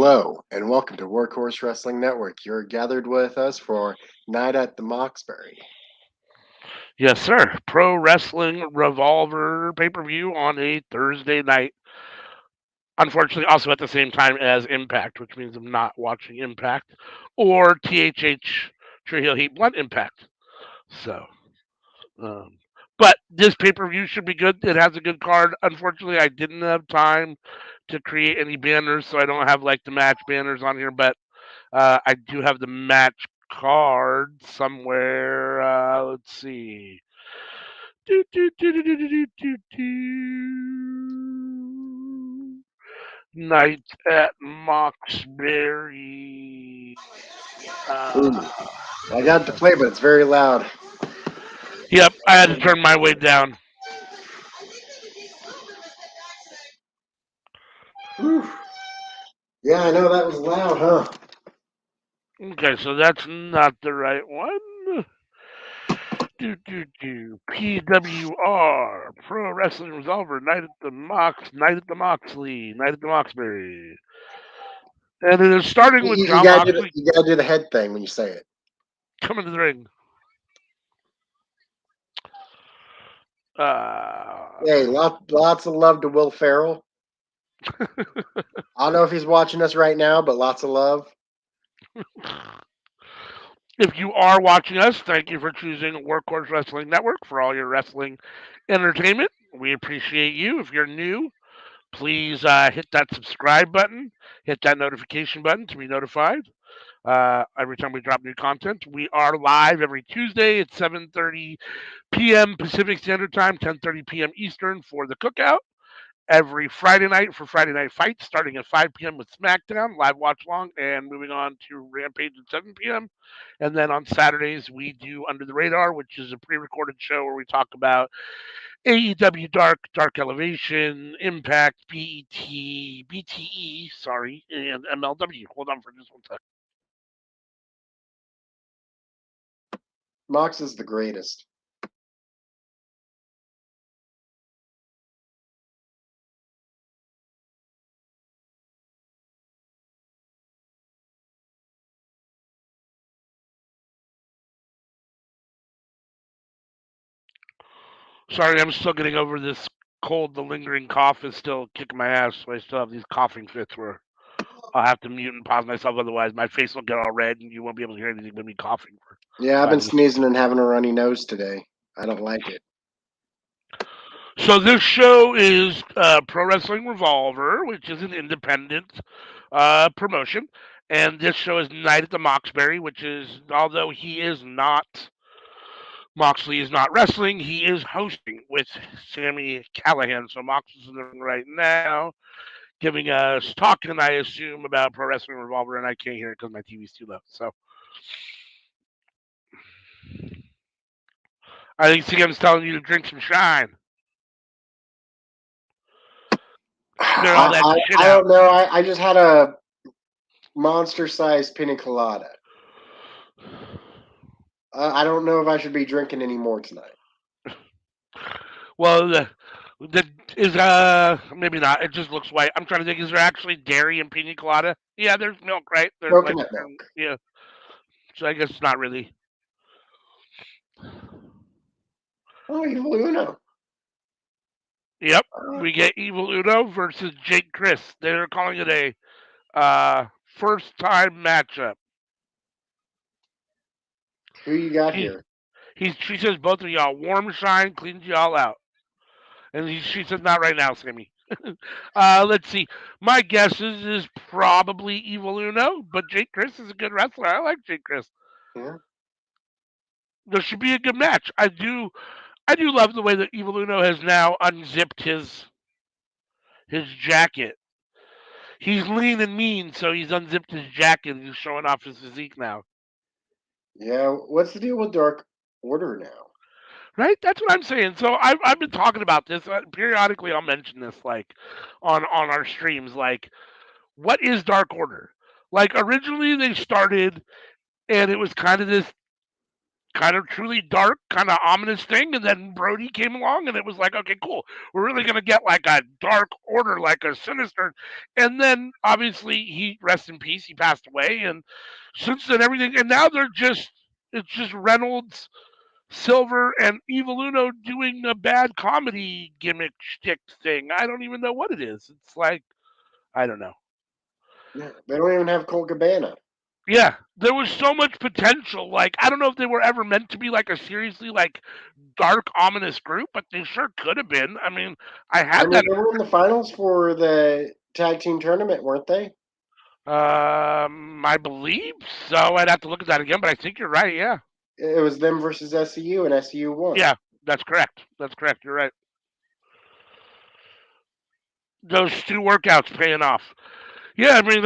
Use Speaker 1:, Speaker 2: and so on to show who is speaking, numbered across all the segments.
Speaker 1: Hello, and welcome to Workhorse Wrestling Network. You're gathered with us for Night at the Moxbury.
Speaker 2: Yes, sir. Pro Wrestling Revolver pay-per-view on a Thursday night. Unfortunately, also at the same time as Impact, which means I'm not watching Impact or THH Tree Hill Heat Blunt Impact. So, um, but this pay-per-view should be good. It has a good card. Unfortunately, I didn't have time to create any banners, so I don't have like the match banners on here. But I do have the match card somewhere. Let's see. Do, do, do, do, do, do, do, do. Night at Moxbury.
Speaker 1: Ooh, I got to play, but it's very loud.
Speaker 2: Yep, I had to turn my way down.
Speaker 1: Whew. Yeah, I know that was loud, huh?
Speaker 2: Okay, so that's not the right one. PWR, Pro Wrestling Revolver Night at the Night at the Moxley, Night at the Moxbury. And it is starting with John Moxley.
Speaker 1: You gotta do the head thing when you say it.
Speaker 2: Coming to the ring.
Speaker 1: Hey, lots of love to Will Ferrell. I don't know if he's watching us right now, but lots of love.
Speaker 2: If you are watching us, thank you for choosing Workhorse Wrestling Network for all your wrestling entertainment. We appreciate you. If you're new, please hit that subscribe button, hit that notification button to be notified every time we drop new content. We are live every Tuesday at 7:30 p.m. Pacific Standard Time, 10:30 p.m. Eastern for the Cookout. Every Friday night for Friday Night Fights, starting at 5 p.m. with SmackDown, live watch-along, and moving on to Rampage at 7 p.m. And then on Saturdays, we do Under the Radar, which is a pre-recorded show where we talk about AEW Dark Elevation, Impact, BTE, and MLW. Hold on for just one second.
Speaker 1: Mox is the greatest.
Speaker 2: Sorry, I'm still getting over this cold. The lingering cough is still kicking my ass, so I still have these coughing fits where I'll have to mute and pause myself, otherwise my face will get all red and you won't be able to hear anything but me coughing.
Speaker 1: Yeah, I've been sneezing and having a runny nose today. I don't like it.
Speaker 2: So this show is Pro Wrestling Revolver, which is an independent promotion, and this show is Night at the Moxbury, which is, although he is not, Moxley is not wrestling, he is hosting with Sammy Callahan. So Mox is in the ring right now, giving us, talking, I assume, about Pro Wrestling Revolver, and I can't hear it because my TV's too low. So I think Sam's telling you to drink some shine.
Speaker 1: I don't know. I just had a monster-sized pina colada. I don't know if I should be drinking any more tonight.
Speaker 2: Well, the is maybe not. It just looks white. I'm trying to think. Is there actually dairy in pina colada? Yeah, there's milk, right? There's
Speaker 1: coconut milk.
Speaker 2: Yeah. So I guess it's not really.
Speaker 1: Oh, Evil Uno.
Speaker 2: Yep, we get Evil Uno versus Jake Crist. They're calling it a first time matchup.
Speaker 1: Who you got here?
Speaker 2: She says both of y'all warm shine cleans y'all out, and she says not right now, Sammy. Let's see. My guess is probably Evil Uno, but Jake Crist is a good wrestler. I like Jake Crist.
Speaker 1: Yeah.
Speaker 2: There should be a good match. I do love the way that Evil Uno has now unzipped his jacket. He's lean and mean, so he's unzipped his jacket and he's showing off his physique now.
Speaker 1: Yeah, what's the deal with Dark Order now?
Speaker 2: Right, that's what I'm saying. So I've been talking about this periodically. I'll mention this like on our streams. Like, what is Dark Order? Like originally they started, and it was kind of this kind of truly dark, kind of ominous thing, and then Brody came along, and it was like, okay, cool, we're really gonna get like a dark order, like a sinister, and then obviously he rest in peace, he passed away, and since then everything, and now it's just Reynolds, Silver, and Evil Uno doing a bad comedy gimmick shtick thing. I don't even know what it is. It's like I don't know.
Speaker 1: Yeah, they don't even have Colt Cabana.
Speaker 2: Yeah, there was so much potential. Like I don't know if they were ever meant to be like a seriously like dark, ominous group, but they sure could have been. I mean,
Speaker 1: They were in the finals for the tag team tournament, weren't they?
Speaker 2: I believe so. I'd have to look at that again, but I think you're right. Yeah.
Speaker 1: It was them versus SCU, and SCU won.
Speaker 2: Yeah, that's correct. That's correct. You're right. Those two workouts paying off. Yeah, I mean,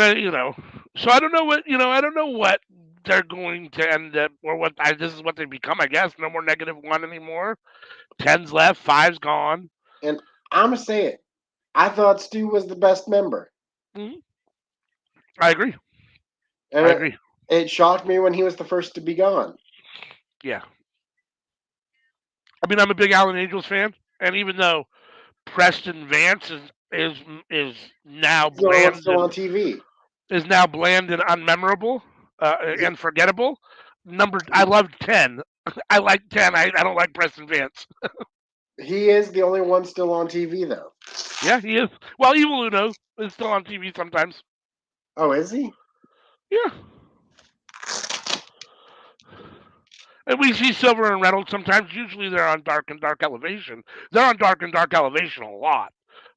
Speaker 2: so I don't know what I don't know what they're going to end up, or what this is what they become. I guess no more -1 anymore. 10's left, 5's gone.
Speaker 1: And I'm gonna say it. I thought Stu was the best member.
Speaker 2: Mm-hmm. I agree.
Speaker 1: And
Speaker 2: I agree.
Speaker 1: It shocked me when he was the first to be gone.
Speaker 2: Yeah. I mean, I'm a big Alan Angels fan, and even though Preston Vance is now bland,
Speaker 1: still on TV,
Speaker 2: is now bland and unmemorable and forgettable. I love 10. I like 10. I don't like Preston Vance.
Speaker 1: He is the only one still on TV, though.
Speaker 2: Yeah, he is. Well, Evil Uno is still on TV sometimes.
Speaker 1: Oh, is he?
Speaker 2: Yeah. And we see Silver and Reynolds sometimes. Usually they're on Dark and Dark Elevation. They're on Dark and Dark Elevation a lot.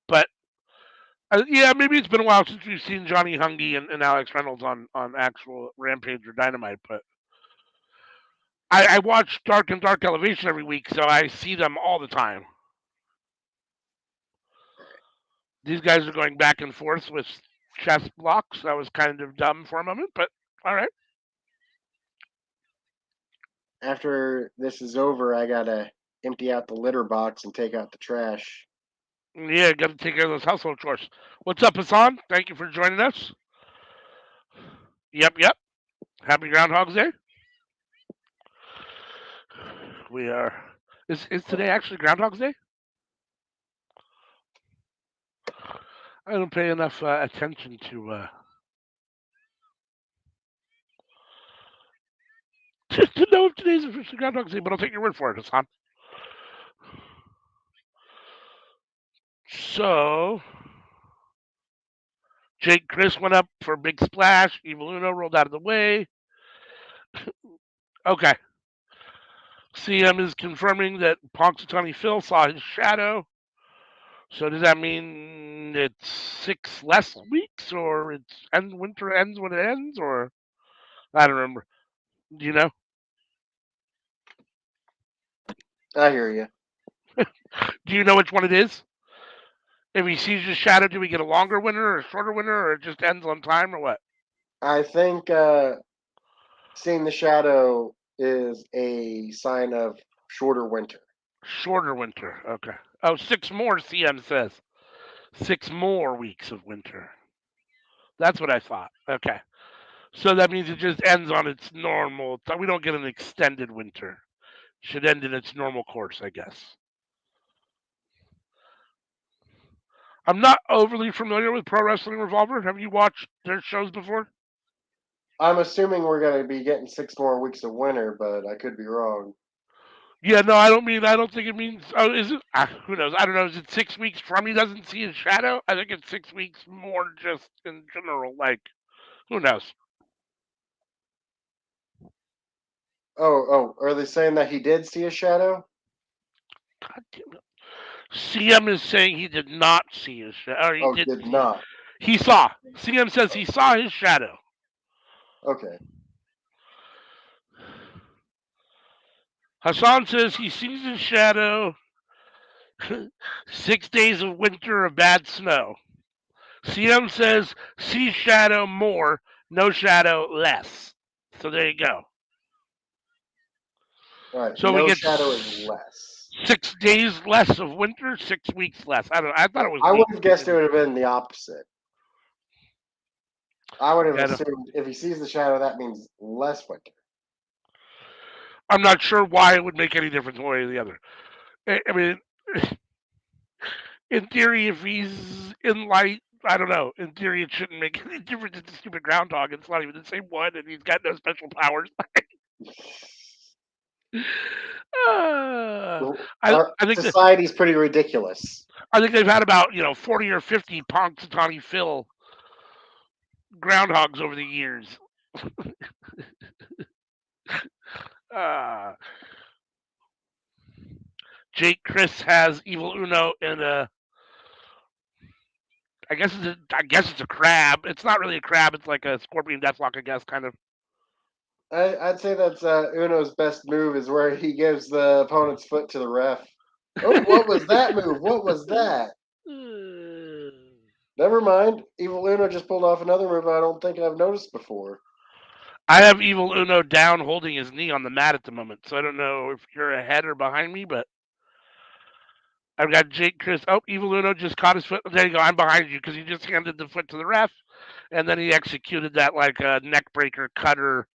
Speaker 2: But, yeah, maybe it's been a while since we've seen Johnny Hungy and Alex Reynolds on actual Rampage or Dynamite. But I watch Dark and Dark Elevation every week, so I see them all the time. These guys are going back and forth with chest blocks. That was kind of dumb for a moment, but all right.
Speaker 1: After this is over, I gotta empty out the litter box and take out the trash.
Speaker 2: Yeah, got to take care of those household chores. What's up, Hassan? Thank you for joining us. Yep. Happy Groundhog's Day. We are. Is today actually Groundhog's Day? I don't pay enough attention to to know if today's officially Groundhog's Day, but I'll take your word for it, Hassan. So, Jake Crist went up for a big splash. Evil Uno rolled out of the way. Okay. CM is confirming that Punxsutawney Phil saw his shadow. So does that mean it's 6 less weeks, or winter ends when it ends, or I don't remember. Do you know?
Speaker 1: I hear you.
Speaker 2: Do you know which one it is? If he sees his shadow, do we get a longer winter or a shorter winter, or it just ends on time, or what?
Speaker 1: I think seeing the shadow is a sign of shorter winter.
Speaker 2: Shorter winter. Okay. Oh, 6 more, CM says. 6 more weeks of winter. That's what I thought. Okay. So that means it just ends on its normal. We don't get an extended winter. Should end in its normal course, I guess. I'm not overly familiar with Pro Wrestling Revolver. Have you watched their shows before?
Speaker 1: I'm assuming we're going to be getting 6 more weeks of winter, but I could be wrong.
Speaker 2: Yeah, no, I don't think it means. Oh, is it? Who knows? I don't know. Is it 6 weeks from he doesn't see his shadow? I think it's 6 weeks more just in general. Like, who knows?
Speaker 1: Oh, are they saying that he did see a shadow?
Speaker 2: God damn it. CM is saying he did not see his shadow.
Speaker 1: Did not.
Speaker 2: He saw. CM says he saw his shadow.
Speaker 1: Okay.
Speaker 2: Hassan says he sees his shadow. 6 days of winter of bad snow. CM says see shadow more, no shadow less. So there you go.
Speaker 1: All right.
Speaker 2: So
Speaker 1: no
Speaker 2: we get
Speaker 1: shadow is less.
Speaker 2: 6 days less of winter, 6 weeks less. I thought it was.
Speaker 1: I would have guessed it would have been the opposite. I would have assumed if he sees the shadow, that means less winter.
Speaker 2: I'm not sure why it would make any difference one way or the other. I mean, in theory, if he's in light, I don't know. In theory, it shouldn't make any difference. It's a stupid groundhog. It's not even the same one, and he's got no special powers. uh, I
Speaker 1: Our
Speaker 2: I think that
Speaker 1: society's pretty ridiculous.
Speaker 2: I think they've had about 40 or 50 Punxsutawney Phil groundhogs over the years. Uh, Jake Crist has Evil Uno in a. I guess it's a crab. It's not really a crab. It's like a scorpion deathlock. I guess kind of.
Speaker 1: I'd say that's Uno's best move is where he gives the opponent's foot to the ref. Oh, what was that move? What was that? Never mind. Evil Uno just pulled off another move I don't think I've noticed before.
Speaker 2: I have Evil Uno down holding his knee on the mat at the moment, so I don't know if you're ahead or behind me, but I've got Jake Crist. Oh, Evil Uno just caught his foot. There you go. I'm behind you because he just handed the foot to the ref, and then he executed that like a neck breaker cutter.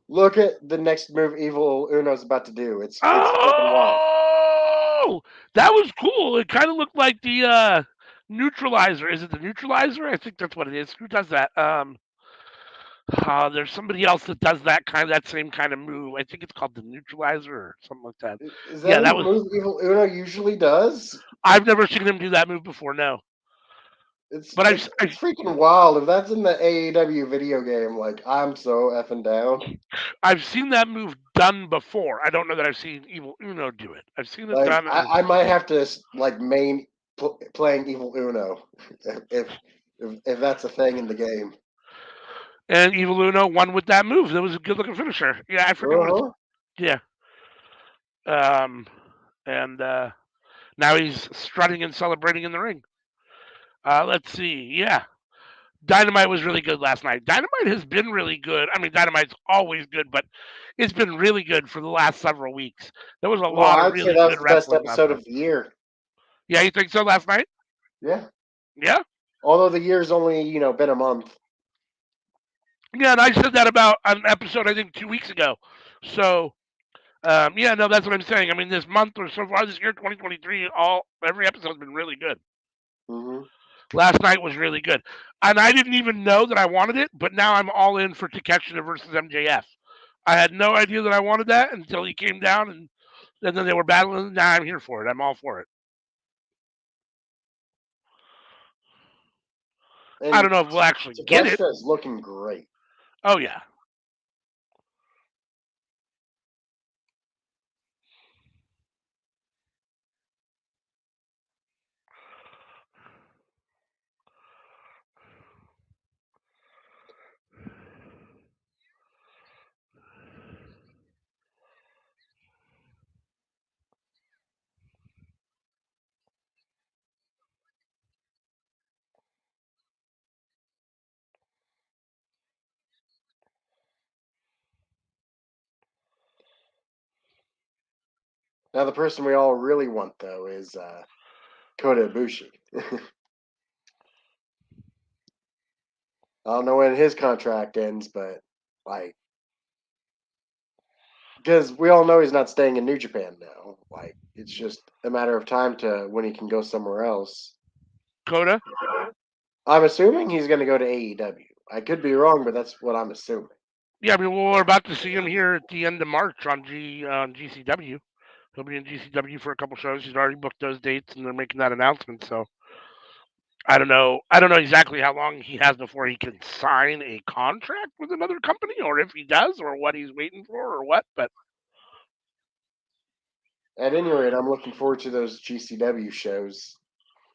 Speaker 1: Look at the next move Evil Uno's about to do. It's freaking wild.
Speaker 2: Oh, that was cool. It kind of looked like the neutralizer. Is it the neutralizer? I think that's what it is. Who does that? There's somebody else that does that same kind of move. I think it's called the neutralizer or something like that.
Speaker 1: Is
Speaker 2: Yeah,
Speaker 1: that
Speaker 2: that
Speaker 1: a
Speaker 2: was.
Speaker 1: move Evil Uno usually does?
Speaker 2: I've never seen him do that move before. No,
Speaker 1: It's
Speaker 2: but
Speaker 1: it's it's freaking wild. If that's in the AEW video game, like I'm so effing down.
Speaker 2: I've seen that move done before. I don't know that I've seen Evil Uno do it. I've seen it
Speaker 1: Like
Speaker 2: done.
Speaker 1: I might have to like main playing Evil Uno if that's a thing in the game.
Speaker 2: And Evil Uno won with that move. That was a good looking finisher. Yeah, I forget what it's.
Speaker 1: Uh-huh.
Speaker 2: Yeah. And now he's strutting and celebrating in the ring. Let's see. Yeah. Dynamite was really good last night. Dynamite has been really good. I mean, Dynamite's always good, but it's been really good for the last several weeks. There was a
Speaker 1: Well,
Speaker 2: lot of
Speaker 1: I'd say
Speaker 2: really
Speaker 1: that was
Speaker 2: good
Speaker 1: the best
Speaker 2: wrestling last
Speaker 1: episode
Speaker 2: night.
Speaker 1: of the year.
Speaker 2: Yeah, you think so last night?
Speaker 1: Yeah.
Speaker 2: Yeah?
Speaker 1: Although the year's only, been a month.
Speaker 2: Yeah, and I said that about an episode, I think, 2 weeks ago. So, yeah, no, that's what I'm saying. I mean, this month or so far this year, 2023, every episode's been really good.
Speaker 1: Mm-hmm.
Speaker 2: Last night was really good. And I didn't even know that I wanted it, but now I'm all in for Takeshita versus MJF. I had no idea that I wanted that until he came down and then they were battling. Now I'm here for it. I'm all for it. I don't
Speaker 1: And
Speaker 2: know if we'll actually get it.
Speaker 1: Takeshita is looking great.
Speaker 2: Oh, yeah.
Speaker 1: Now the person we all really want though is Kota Ibushi. I don't know when his contract ends, but like, because we all know he's not staying in New Japan now. Like, it's just a matter of time to when he can go somewhere else.
Speaker 2: Coda?
Speaker 1: I'm assuming he's going to go to AEW. I could be wrong, but that's what I'm assuming.
Speaker 2: Yeah, I mean, we're about to see him here at the end of March on GCW. He'll be in GCW for a couple shows. He's already booked those dates, and they're making that announcement. So I don't know. I don't know exactly how long he has before he can sign a contract with another company, or if he does, or what he's waiting for, or what. But
Speaker 1: At any rate, I'm looking forward to those GCW shows.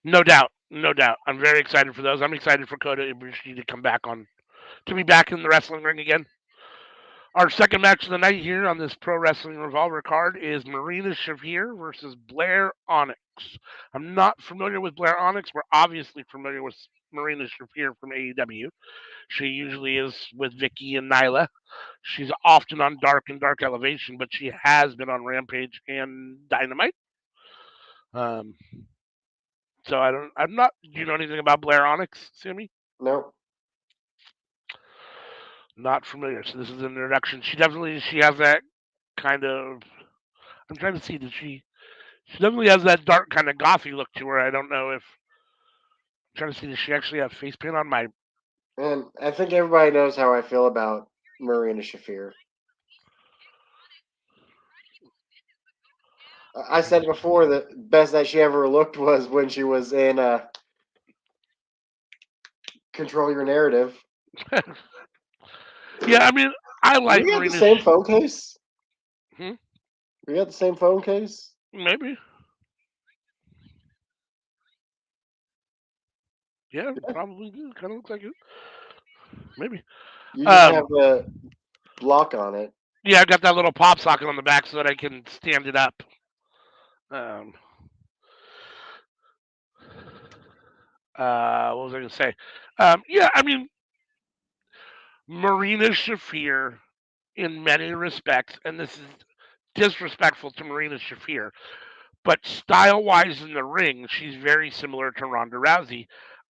Speaker 2: no doubt, no doubt, I'm very excited for those. I'm excited for Kota Ibushi to come back to be back in the wrestling ring again. Our second match of the night here on this Pro Wrestling Revolver card is Marina Shafir versus Blair Onyx. I'm not familiar with Blair Onyx. We're obviously familiar with Marina Shafir from AEW. She usually is with Vicky and Nyla. She's often on Dark and Dark Elevation, but she has been on Rampage and Dynamite. Um, so I'm not. Do you know anything about Blair Onyx, Sammy?
Speaker 1: No.
Speaker 2: Not familiar. So this is an introduction. She has that kind of. I'm trying to see. Did she? She definitely has that dark kind of gothy look to her. I don't know if. I'm trying to see. Does she actually have face paint on? My.
Speaker 1: And I think everybody knows how I feel about Marina Shafir. I said before that best that she ever looked was when she was in Control Your Narrative.
Speaker 2: Yeah, I mean, I
Speaker 1: Do
Speaker 2: like
Speaker 1: we have the
Speaker 2: Marina.
Speaker 1: same phone case?
Speaker 2: Hmm?
Speaker 1: We got the same phone case?
Speaker 2: Maybe. Yeah,
Speaker 1: Yeah.
Speaker 2: probably do. Kind of looks like it. Maybe.
Speaker 1: You just
Speaker 2: Um.
Speaker 1: have the block on it.
Speaker 2: Yeah, I got that little pop socket on the back so that I can stand it up. Um. What was I gonna say? Yeah, I mean, Marina Shafir, in many respects, and this is disrespectful to Marina Shafir, but style wise in the ring, she's very similar to Ronda Rousey.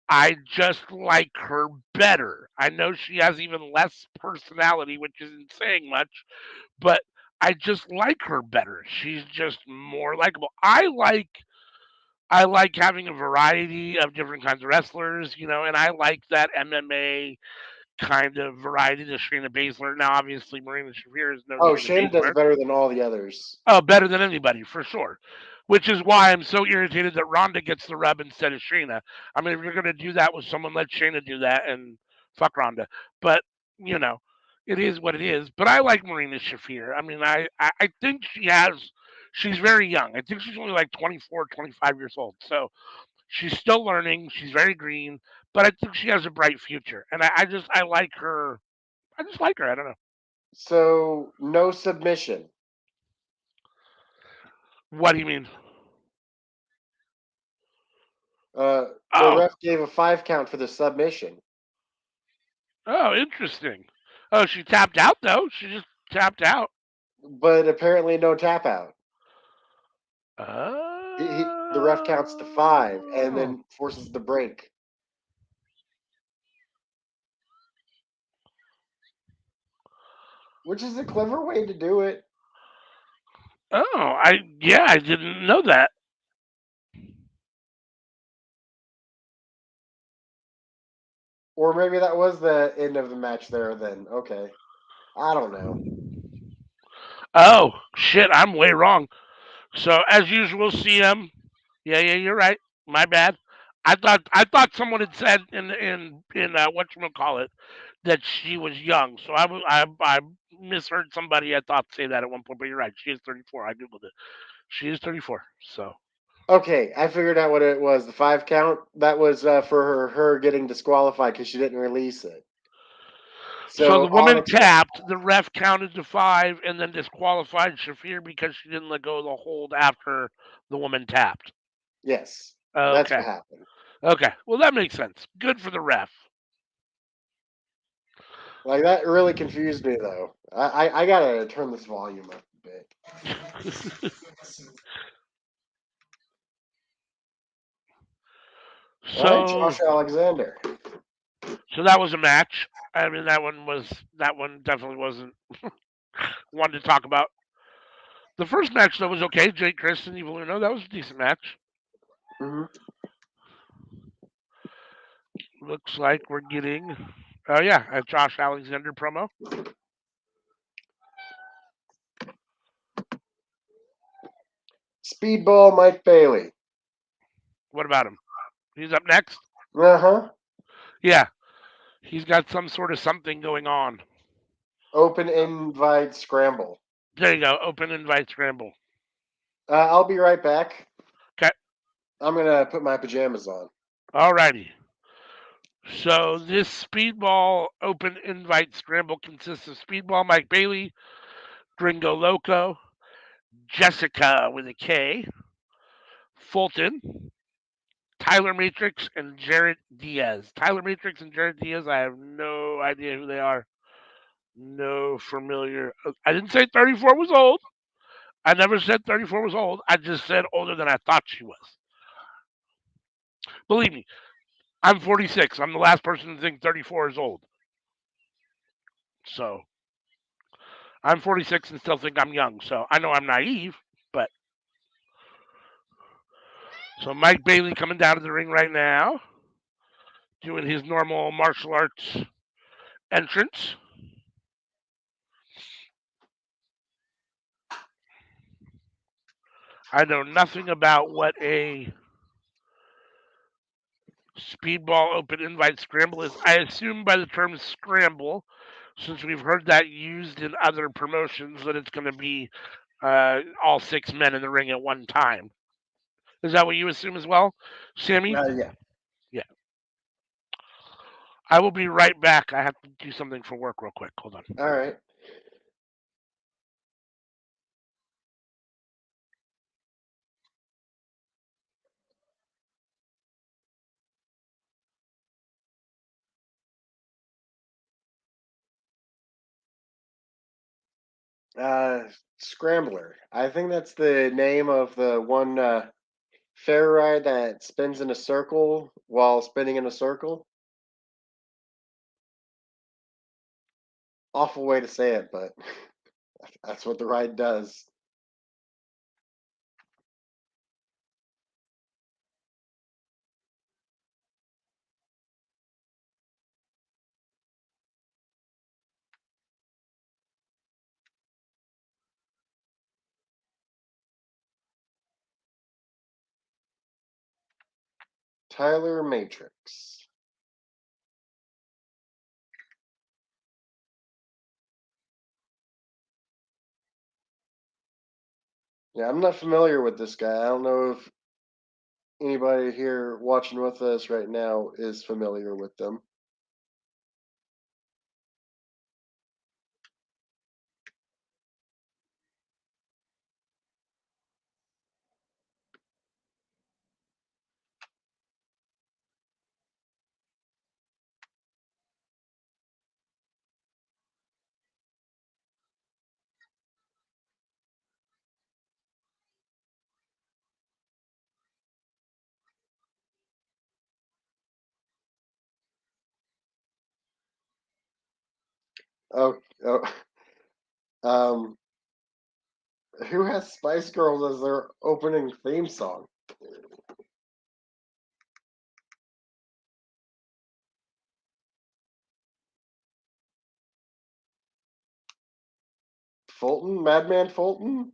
Speaker 2: I just like her better. I know she has even less personality, which isn't saying much, but I just like her better. She's just more likable. I like having a variety of different kinds of wrestlers, and I like that MMA kind of variety to Shayna Baszler. Now, obviously, Marina Shafir is no
Speaker 1: Oh,
Speaker 2: Shayna
Speaker 1: Shayna does
Speaker 2: Baszler.
Speaker 1: better than all the others.
Speaker 2: Oh, better than anybody, for sure. Which is why I'm so irritated that Ronda gets the rub instead of Shayna. I mean, if you're going to do that with someone, let Shayna do that and fuck Ronda. But, you know, it is what it is. But I like Marina Shafir. I mean, I think she's very young. I think she's only like 24, 25 years old. So she's still learning. She's very green, but I think she has a bright future. And I like her. I just like her. I don't know.
Speaker 1: So, no submission.
Speaker 2: What do you mean?
Speaker 1: The
Speaker 2: Oh,
Speaker 1: ref gave a 5 count for the submission,
Speaker 2: oh, interesting. Oh, she tapped out though. She just tapped out.
Speaker 1: but apparently no tap out. The ref counts to 5 and
Speaker 2: Oh,
Speaker 1: then forces the break. Which is a clever way to do it.
Speaker 2: oh, I didn't know that.
Speaker 1: Or maybe that was the end of the match there then. Okay. I don't know.
Speaker 2: Oh shit, I'm way wrong. So as usual, CM. Yeah, yeah, you're right. My bad. I thought someone had said in what you call it that she was young. So I misheard somebody I thought say that at one point. But you're right. She is 34. I googled it. She is 34. So
Speaker 1: Okay, I figured out what it was. The 5 count, that was for her getting disqualified because she didn't release it.
Speaker 2: So
Speaker 1: So
Speaker 2: the
Speaker 1: on
Speaker 2: woman
Speaker 1: account,
Speaker 2: tapped, the ref counted to 5 and then disqualified Shafir because she didn't let go of the hold after the woman tapped.
Speaker 1: yes, that's
Speaker 2: Okay.
Speaker 1: what happened.
Speaker 2: Okay. Well, that makes sense. Good for the ref.
Speaker 1: Like that really confused me though. I gotta turn this volume up a bit. All right,
Speaker 2: so
Speaker 1: Josh Alexander.
Speaker 2: so that was a match. I mean that one definitely wasn't one to talk about. The first match though was okay. Jake Crist and Evil Uno, that was a decent match.
Speaker 1: Hmm.
Speaker 2: Looks like we're getting oh yeah, a Josh Alexander promo.
Speaker 1: Speedball Mike Bailey.
Speaker 2: What about him? He's up next?
Speaker 1: Uh huh.
Speaker 2: Yeah. He's got some sort of something going on.
Speaker 1: Open invite scramble.
Speaker 2: There you go. Open invite scramble.
Speaker 1: I'll be right back.
Speaker 2: Okay.
Speaker 1: I'm gonna put my pajamas on.
Speaker 2: Alrighty. So this speedball open invite scramble consists of speedball Mike Bailey, Gringo Loco, Jessica with a K, Fulton, Tyler Matrix, and Jared Diaz. Tyler Matrix and Jared Diaz, I have no idea who they are. No familiar. I didn't say 34 was old. I never said 34 was old. I just said older than I thought she was. Believe me, I'm 46. I'm the last person to think 34 is old. So I'm 46 and still think I'm young. So I know I'm naive, but so Mike Bailey coming down to the ring right now, doing his normal martial arts entrance. I know nothing about what a speedball open invite scramble is. I assume by the term scramble, since we've heard that used in other promotions, that it's going to be all 6 men in the ring at one time. Is that what you assume as well, Sammy?
Speaker 1: Yeah.
Speaker 2: Yeah. I will be right back. I have to do something for work real quick. Hold on.
Speaker 1: All right. Scrambler. I think that's the name of the one fair ride that spins in a circle while spinning in a circle. Awful way to say it, but that's what the ride does. Tyler Matrix. Yeah, I'm not familiar with this guy. I don't know if anybody here watching with us right now is familiar with them. Oh, oh um, who has Spice Girls as their opening theme song? Fulton? Madman Fulton?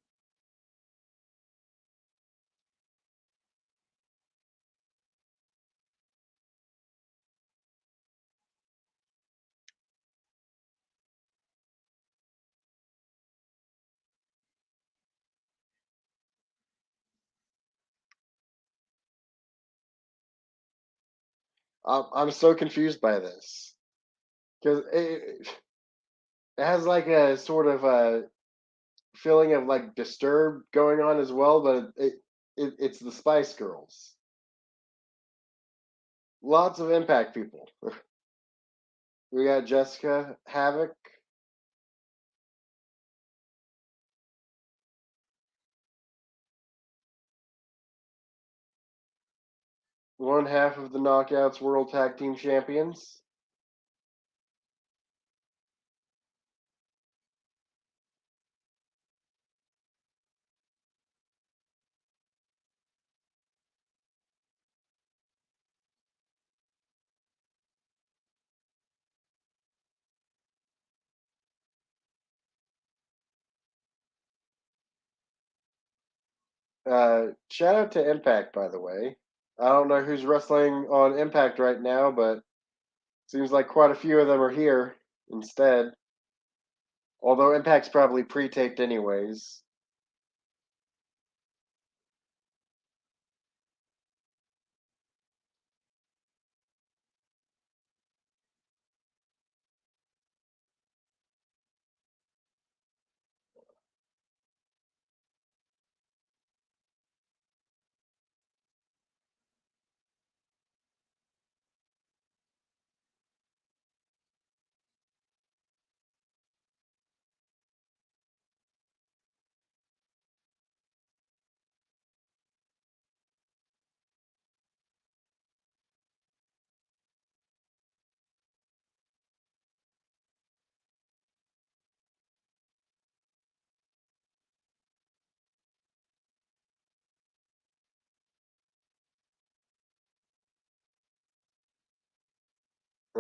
Speaker 1: I'm so confused by this because it has like a sort of a feeling of like Disturbed going on as well, but it's the Spice Girls. Lots of Impact people. We got Jessica Havoc. One half of the Knockouts World Tag Team Champions. Shout out to Impact, by the way. I don't know who's wrestling on Impact right now, but seems like quite a few of them are here instead. Although Impact's probably pre-taped anyways.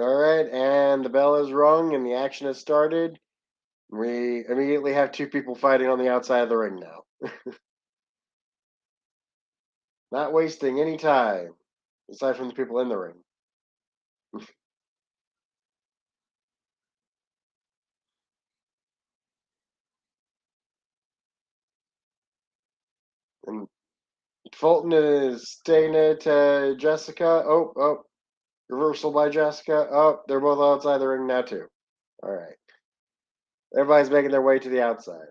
Speaker 1: All right, and the bell is rung and the action has started. We immediately have two people fighting on the outside of the ring now. Not wasting any time, aside from the people in the ring. And Fulton is staying it to Jessica. Oh, reversal by Jessica. Oh, they're both outside the ring now, too. All right. Everybody's making their way to the outside.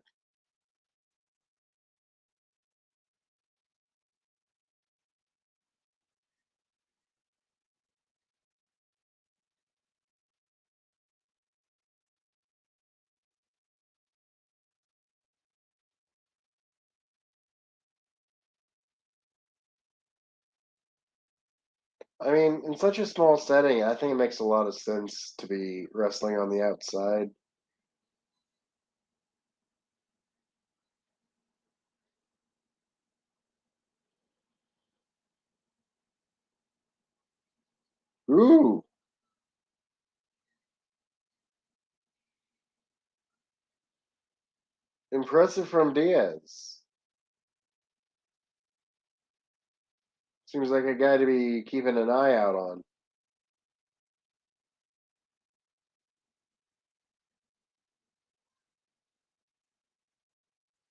Speaker 1: I mean, in such a small setting, I think it makes a lot of sense to be wrestling on the outside. Ooh, impressive from Diaz. Seems like a guy to be keeping an eye out on.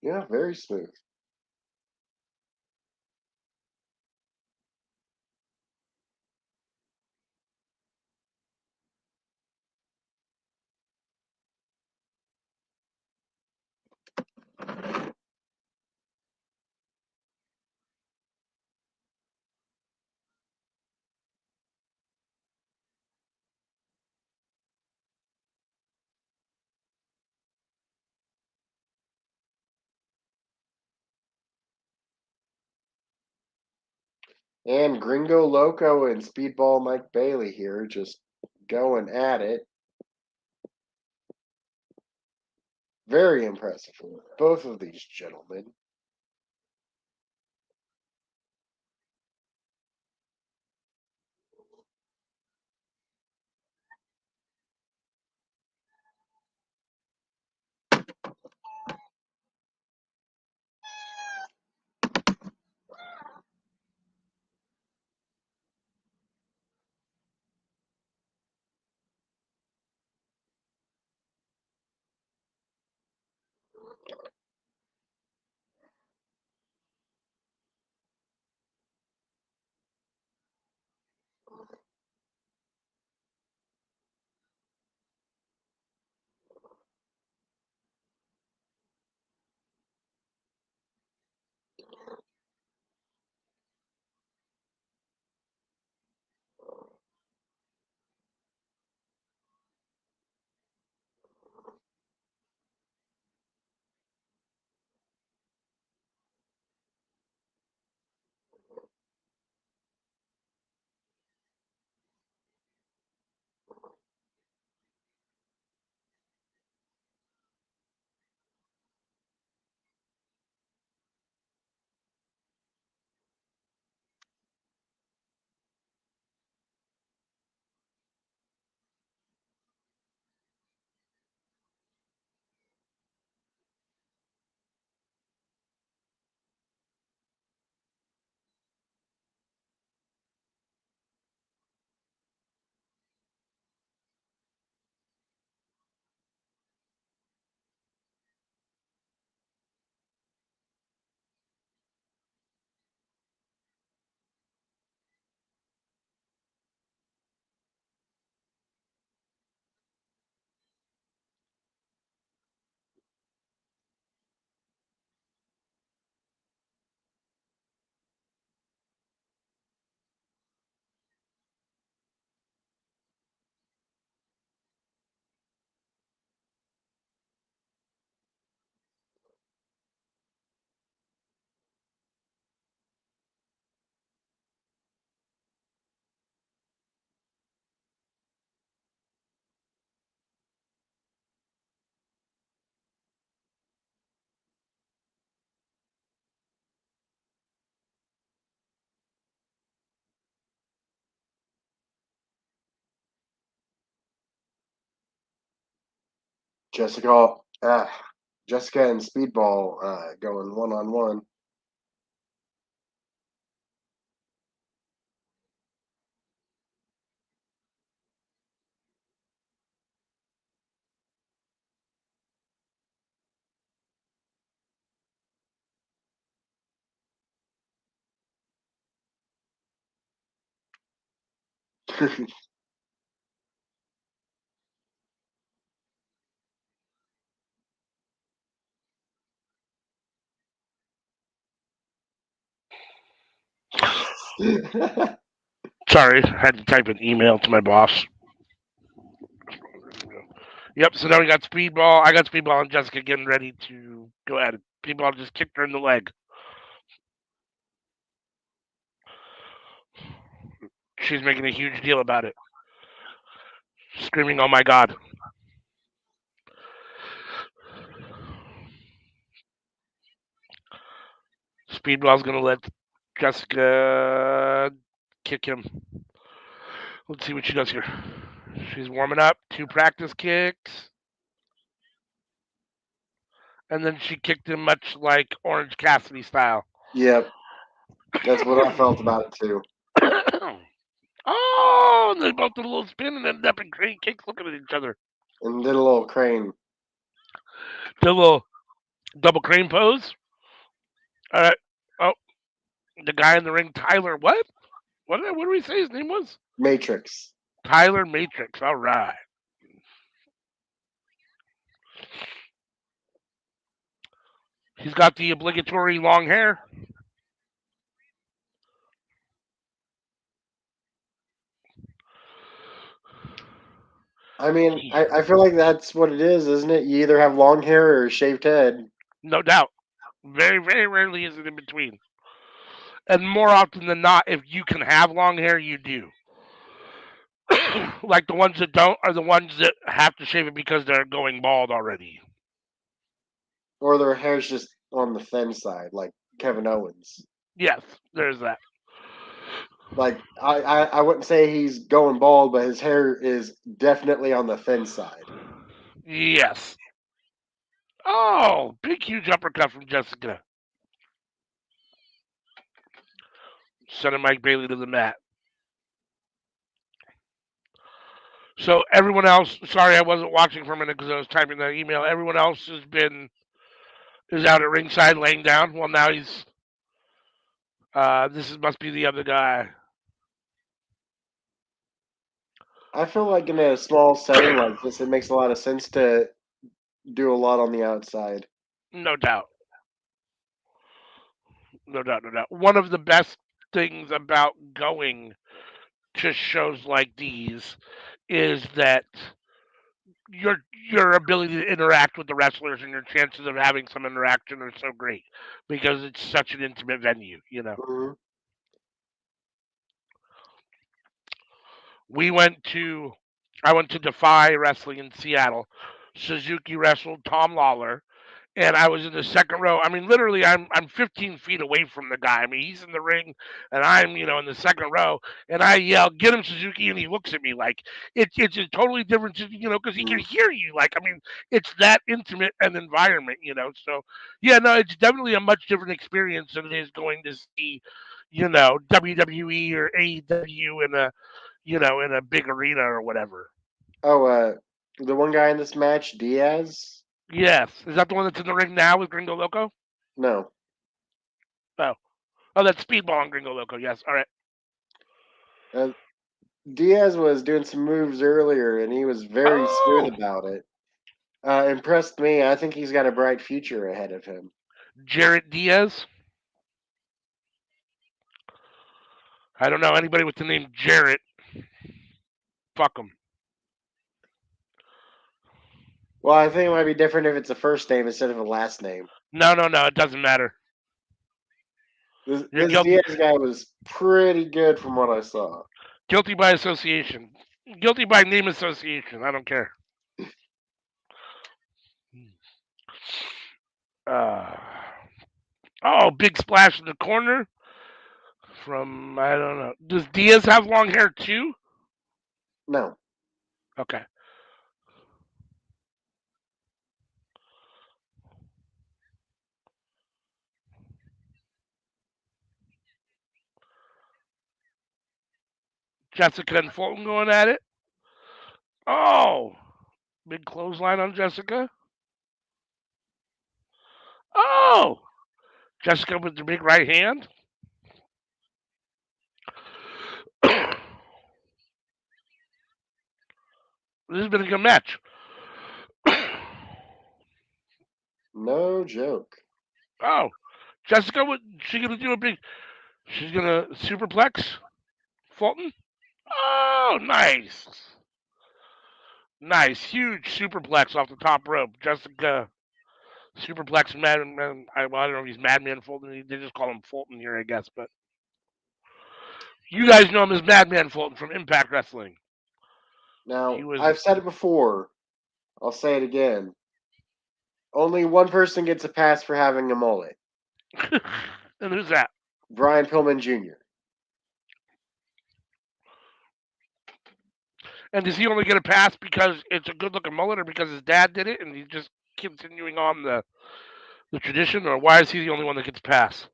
Speaker 1: Yeah, very smooth. And Gringo Loco and Speedball Mike Bailey here just going at it. Very impressive from both of these gentlemen. Jessica and Speedball going one-on-one.
Speaker 2: Sorry, I had to type an email to my boss. Yep, so now we got Speedball. I got Speedball and Jessica getting ready to go at it. Speedball just kicked her in the leg. She's making a huge deal about it. Screaming, "Oh my god." Speedball's gonna let Jessica kick him. Let's see what she does here. She's warming up. 2 practice kicks. And then she kicked him much like Orange Cassidy style.
Speaker 1: Yep. That's what I felt about it too.
Speaker 2: Oh, and they both did a little spin and ended up in crane kicks looking at each other.
Speaker 1: And did a little crane.
Speaker 2: Did a little double crane pose. All right. Oh, the guy in the ring, Tyler, what? What did we say his name was?
Speaker 1: Matrix.
Speaker 2: Tyler Matrix. All right. He's got the obligatory long hair.
Speaker 1: I mean, I feel like that's what it is, isn't it? You either have long hair or a shaved head.
Speaker 2: No doubt. Very, very rarely is it in between. And more often than not, if you can have long hair, you do. Like the ones that don't are the ones that have to shave it because they're going bald already.
Speaker 1: Or their hair's just on the thin side, like Kevin Owens.
Speaker 2: Yes, there's that.
Speaker 1: Like, I wouldn't say he's going bald, but his hair is definitely on the thin side.
Speaker 2: Yes. Oh, big, huge uppercut from Jessica. Sending Mike Bailey to the mat. So everyone else, sorry I wasn't watching for a minute because I was typing that email. Everyone else is out at ringside laying down. Well, now he's, must be the other guy.
Speaker 1: I feel like in a small setting like this, it makes a lot of sense to do a lot on the outside.
Speaker 2: No doubt. No doubt, no doubt. One of the best things about going to shows like these is that your ability to interact with the wrestlers and your chances of having some interaction are so great because it's such an intimate venue, you know.
Speaker 1: Mm-hmm.
Speaker 2: I went to Defy Wrestling in Seattle. Suzuki wrestled Tom Lawler, and I was in the second row. I mean, literally, I'm 15 feet away from the guy. I mean, he's in the ring, and I'm in the second row, and I yell, "Get him, Suzuki!" And he looks at me like it's a totally different, because he can hear you. Like, I mean, it's that intimate an environment, So yeah, no, it's definitely a much different experience than it is going to see, WWE or AEW in a big arena or whatever.
Speaker 1: Oh, the one guy in this match, Diaz?
Speaker 2: Yes. Is that the one that's in the ring now with Gringo Loco?
Speaker 1: No.
Speaker 2: Oh. Oh, that's Speedball and Gringo Loco. Yes. All right.
Speaker 1: Diaz was doing some moves earlier, and he was very smooth about it. Impressed me. I think he's got a bright future ahead of him.
Speaker 2: Jarrett Diaz? I don't know anybody with the name Jarrett. Fuck him.
Speaker 1: Well, I think it might be different if it's a first name instead of a last name.
Speaker 2: No. It doesn't matter.
Speaker 1: This Diaz guy was pretty good from what I saw.
Speaker 2: Guilty by association. Guilty by name association. I don't care. Big splash in the corner from, I don't know. Does Diaz have long hair too?
Speaker 1: No.
Speaker 2: Okay. Jessica and Fulton going at it. Oh, big clothesline on Jessica. Oh, Jessica with the big right hand. This has been a good match.
Speaker 1: No joke.
Speaker 2: Oh, Jessica, what she gonna do a big? She's gonna superplex Fulton. Oh, nice, nice, huge superplex off the top rope. Jessica superplex Madman. I don't know if he's Madman Fulton. They just call him Fulton here, I guess. But you guys know him as Madman Fulton from Impact Wrestling.
Speaker 1: Now,
Speaker 2: He was.
Speaker 1: I've said it before. I'll say it again. Only one person gets a pass for having a mullet.
Speaker 2: And who's that?
Speaker 1: Brian Pillman Jr.
Speaker 2: And does he only get a pass because it's a good-looking mullet, or because his dad did it, and he's just continuing on the tradition, or why is he the only one that gets a pass?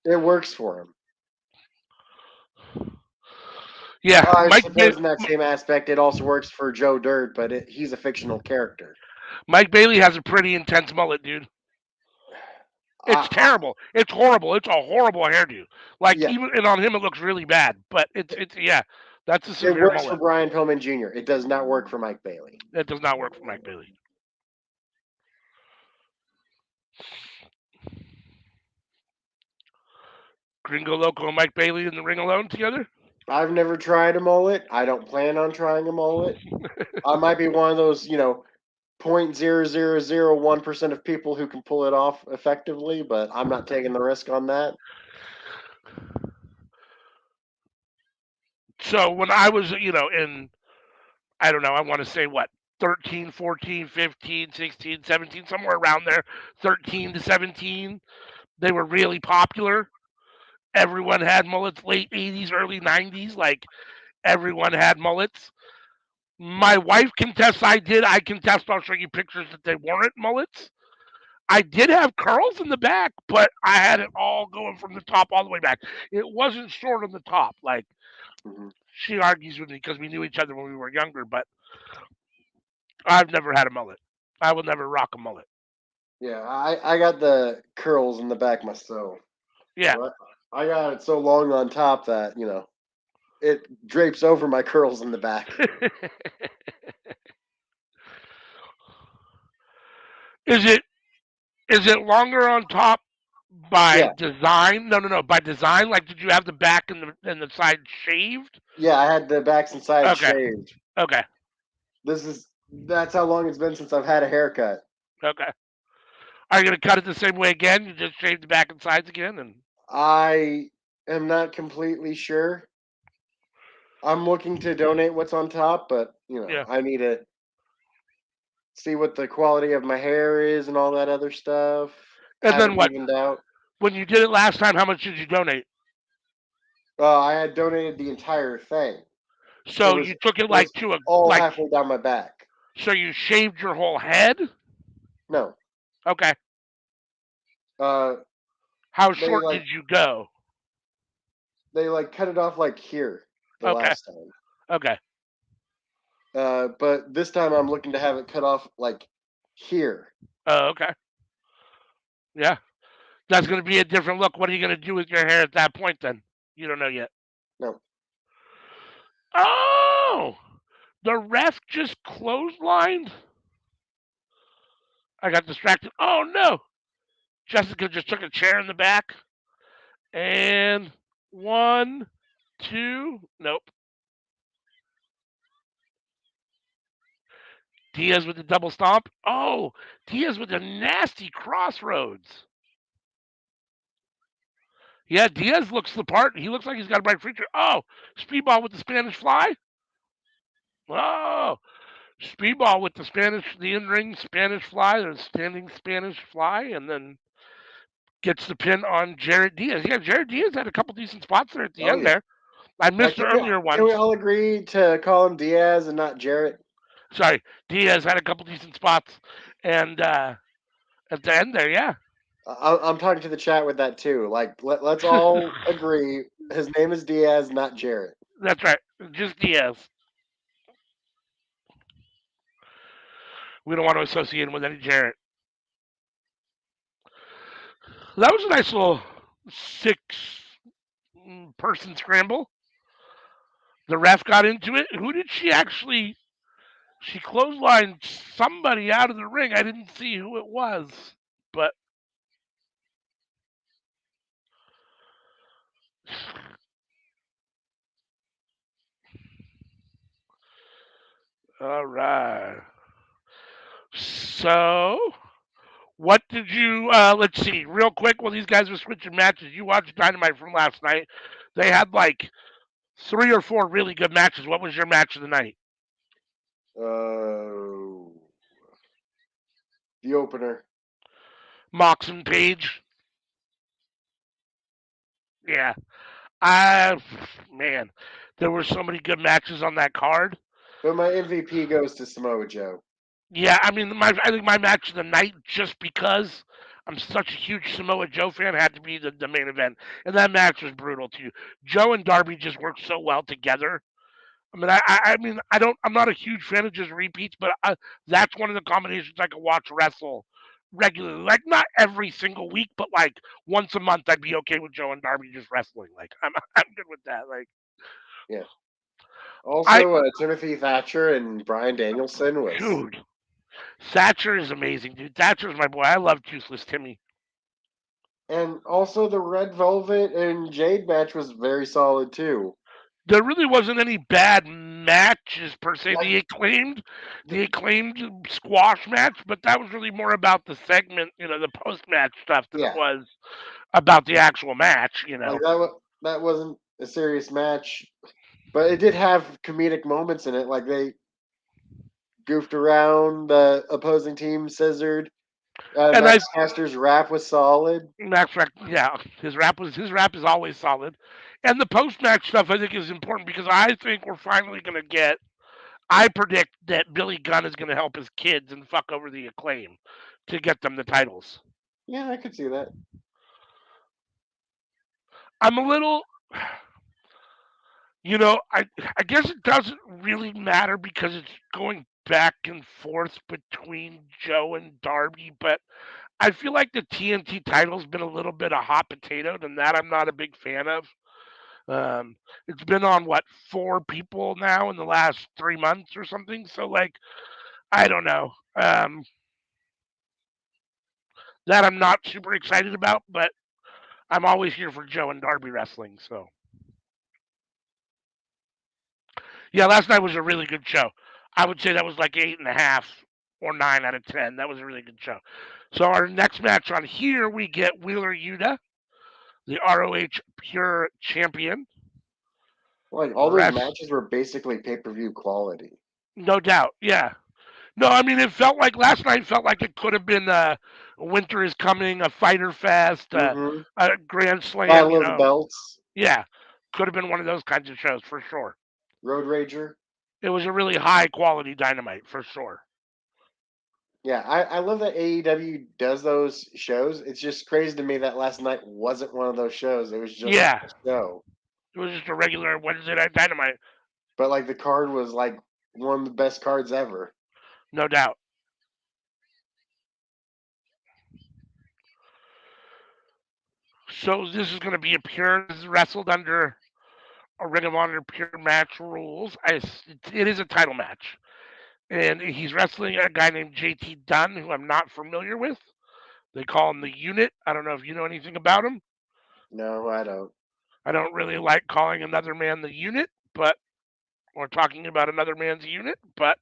Speaker 1: It works for him.
Speaker 2: Yeah,
Speaker 1: I suppose in that same aspect, it also works for Joe Dirt, but he's a fictional character.
Speaker 2: Mike Bailey has a pretty intense mullet, dude. It's terrible. It's horrible. It's a horrible hairdo. Like, even and on him, it looks really bad. But it's yeah, that's a severe mullet.
Speaker 1: It works for Brian Pillman Jr. It does not work for Mike Bailey.
Speaker 2: It does not work for Mike Bailey. Gringo, Loco, and Mike Bailey in the ring alone together?
Speaker 1: I've never tried a mullet. I don't plan on trying a mullet. I might be one of those, 0.0001% of people who can pull it off effectively, but I'm not taking the risk on that.
Speaker 2: So when I was, in, I don't know, I want to say what, 13, 14, 15, 16, 17, somewhere around there, 13 to 17, they were really popular. Everyone had mullets, late 80s, early 90s. Like, everyone had mullets. My wife contests I did. I contest, I'll show you pictures that they weren't mullets. I did have curls in the back, but I had it all going from the top all the way back. It wasn't short on the top. Like, she argues with me because we knew each other when we were younger, but I've never had a mullet. I will never rock a mullet.
Speaker 1: Yeah, I got the curls in the back myself.
Speaker 2: Yeah.
Speaker 1: But I got it so long on top that, it drapes over my curls in the back.
Speaker 2: Is it longer on top by design? No. By design? Like, did you have the back and the side shaved?
Speaker 1: Yeah, I had the backs and sides shaved.
Speaker 2: Okay.
Speaker 1: That's how long it's been since I've had a haircut.
Speaker 2: Okay. Are you going to cut it the same way again? You just shave the back and sides again?
Speaker 1: I am not completely sure. I'm looking to donate what's on top, but, I need to see what the quality of my hair is and all that other stuff.
Speaker 2: And then what? When you did it last time, how much did you donate?
Speaker 1: I had donated the entire thing.
Speaker 2: So you took it
Speaker 1: halfway down my back.
Speaker 2: So you shaved your whole head?
Speaker 1: No.
Speaker 2: Okay. How short did you go?
Speaker 1: They cut it off here the last time.
Speaker 2: Okay.
Speaker 1: But this time I'm looking to have it cut off here.
Speaker 2: Oh, okay. Yeah. That's going to be a different look. What are you going to do with your hair at that point then? You don't know yet.
Speaker 1: No.
Speaker 2: Oh! The ref just clotheslined? I got distracted. Oh, no! Jessica just took a chair in the back. And 1, 2. Nope. Diaz with the double stomp. Oh, Diaz with a nasty crossroads. Yeah, Diaz looks the part. He looks like he's got a bright future. Oh, Speedball with the Spanish fly. Oh, Speedball with the in-ring Spanish fly, the standing Spanish fly, and then gets the pin on Jarrett Diaz. Yeah, Jarrett Diaz had a couple decent spots there at the end there. I missed the earlier ones.
Speaker 1: Can we all agree to call him Diaz and not Jarrett?
Speaker 2: Sorry, Diaz had a couple decent spots, and at the end there, yeah.
Speaker 1: I'm talking to the chat with that too. Let's all agree his name is Diaz, not Jarrett.
Speaker 2: That's right. Just Diaz. We don't want to associate him with any Jarrett. That was a nice little 6-person scramble. The ref got into it. Who did she actually? She clotheslined somebody out of the ring. I didn't see who it was, but all right. So, what did you? Let's see, real quick. While these guys were switching matches, you watched Dynamite from last night. They had like 3 or 4 really good matches. What was your match of the night?
Speaker 1: The opener.
Speaker 2: Mox and Page. Yeah. Man, there were so many good matches on that card.
Speaker 1: But my MVP goes to Samoa Joe.
Speaker 2: Yeah, I mean, I think my match of the night, just because I'm such a huge Samoa Joe fan, had to be the main event, and that match was brutal too. Joe and Darby just worked so well together. I mean, I'm not a huge fan of just repeats, but that's one of the combinations I could watch wrestle regularly. Like not every single week, but like once a month, I'd be okay with Joe and Darby just wrestling. Like I'm good with that. Like,
Speaker 1: yeah. Also, Timothy Thatcher and Bryan Danielson was.
Speaker 2: Dude, Thatcher is amazing, dude. Thatcher's my boy. I love Toothless Timmy.
Speaker 1: And also, the Red Velvet and Jade match was very solid too.
Speaker 2: There really wasn't any bad matches per se. The acclaimed squash match, but that was really more about the segment, the post match stuff than it was about the actual match.
Speaker 1: Like that wasn't a serious match, but it did have comedic moments in it. Like they goofed around, the opposing team scissored. Max Caster's rap was solid.
Speaker 2: His rap is always solid, and the post match stuff I think is important because I think we're finally going to get. I predict that Billy Gunn is going to help his kids and fuck over the Acclaim to get them the titles.
Speaker 1: Yeah, I could see that.
Speaker 2: I'm a little. I guess it doesn't really matter because it's going back and forth between Joe and Darby, but I feel like the TNT title's been a little bit of hot potato, and that I'm not a big fan of. It's been on 4 people now in the last 3 months or something. So like, I don't know. That I'm not super excited about, but I'm always here for Joe and Darby wrestling. So yeah, last night was a really good show. I would say that was like 8.5 or 9 out of 10. That was a really good show. So our next match on here, we get Wheeler Yuta, the ROH Pure Champion.
Speaker 1: Like all those matches were basically pay-per-view quality.
Speaker 2: No doubt, yeah. No, I mean it felt like last night felt like it could have been Winter is Coming, a Fighter Fest, a Grand Slam.
Speaker 1: Battle of the Belts.
Speaker 2: Yeah, could have been one of those kinds of shows for sure.
Speaker 1: Road Rager.
Speaker 2: It was a really high quality Dynamite for sure.
Speaker 1: Yeah, I love that AEW does those shows. It's just crazy to me that last night wasn't one of those shows. It was just a show.
Speaker 2: It was just a regular Wednesday night Dynamite.
Speaker 1: But like the card was like one of the best cards ever.
Speaker 2: No doubt. So this is going to be a pure wrestled under a Ring of Honor pure match rules. It is a title match. And he's wrestling a guy named JT Dunn, who I'm not familiar with. They call him the Unit. I don't know if you know anything about him.
Speaker 1: No, I don't.
Speaker 2: I don't really like calling another man the Unit, or talking about another man's unit, but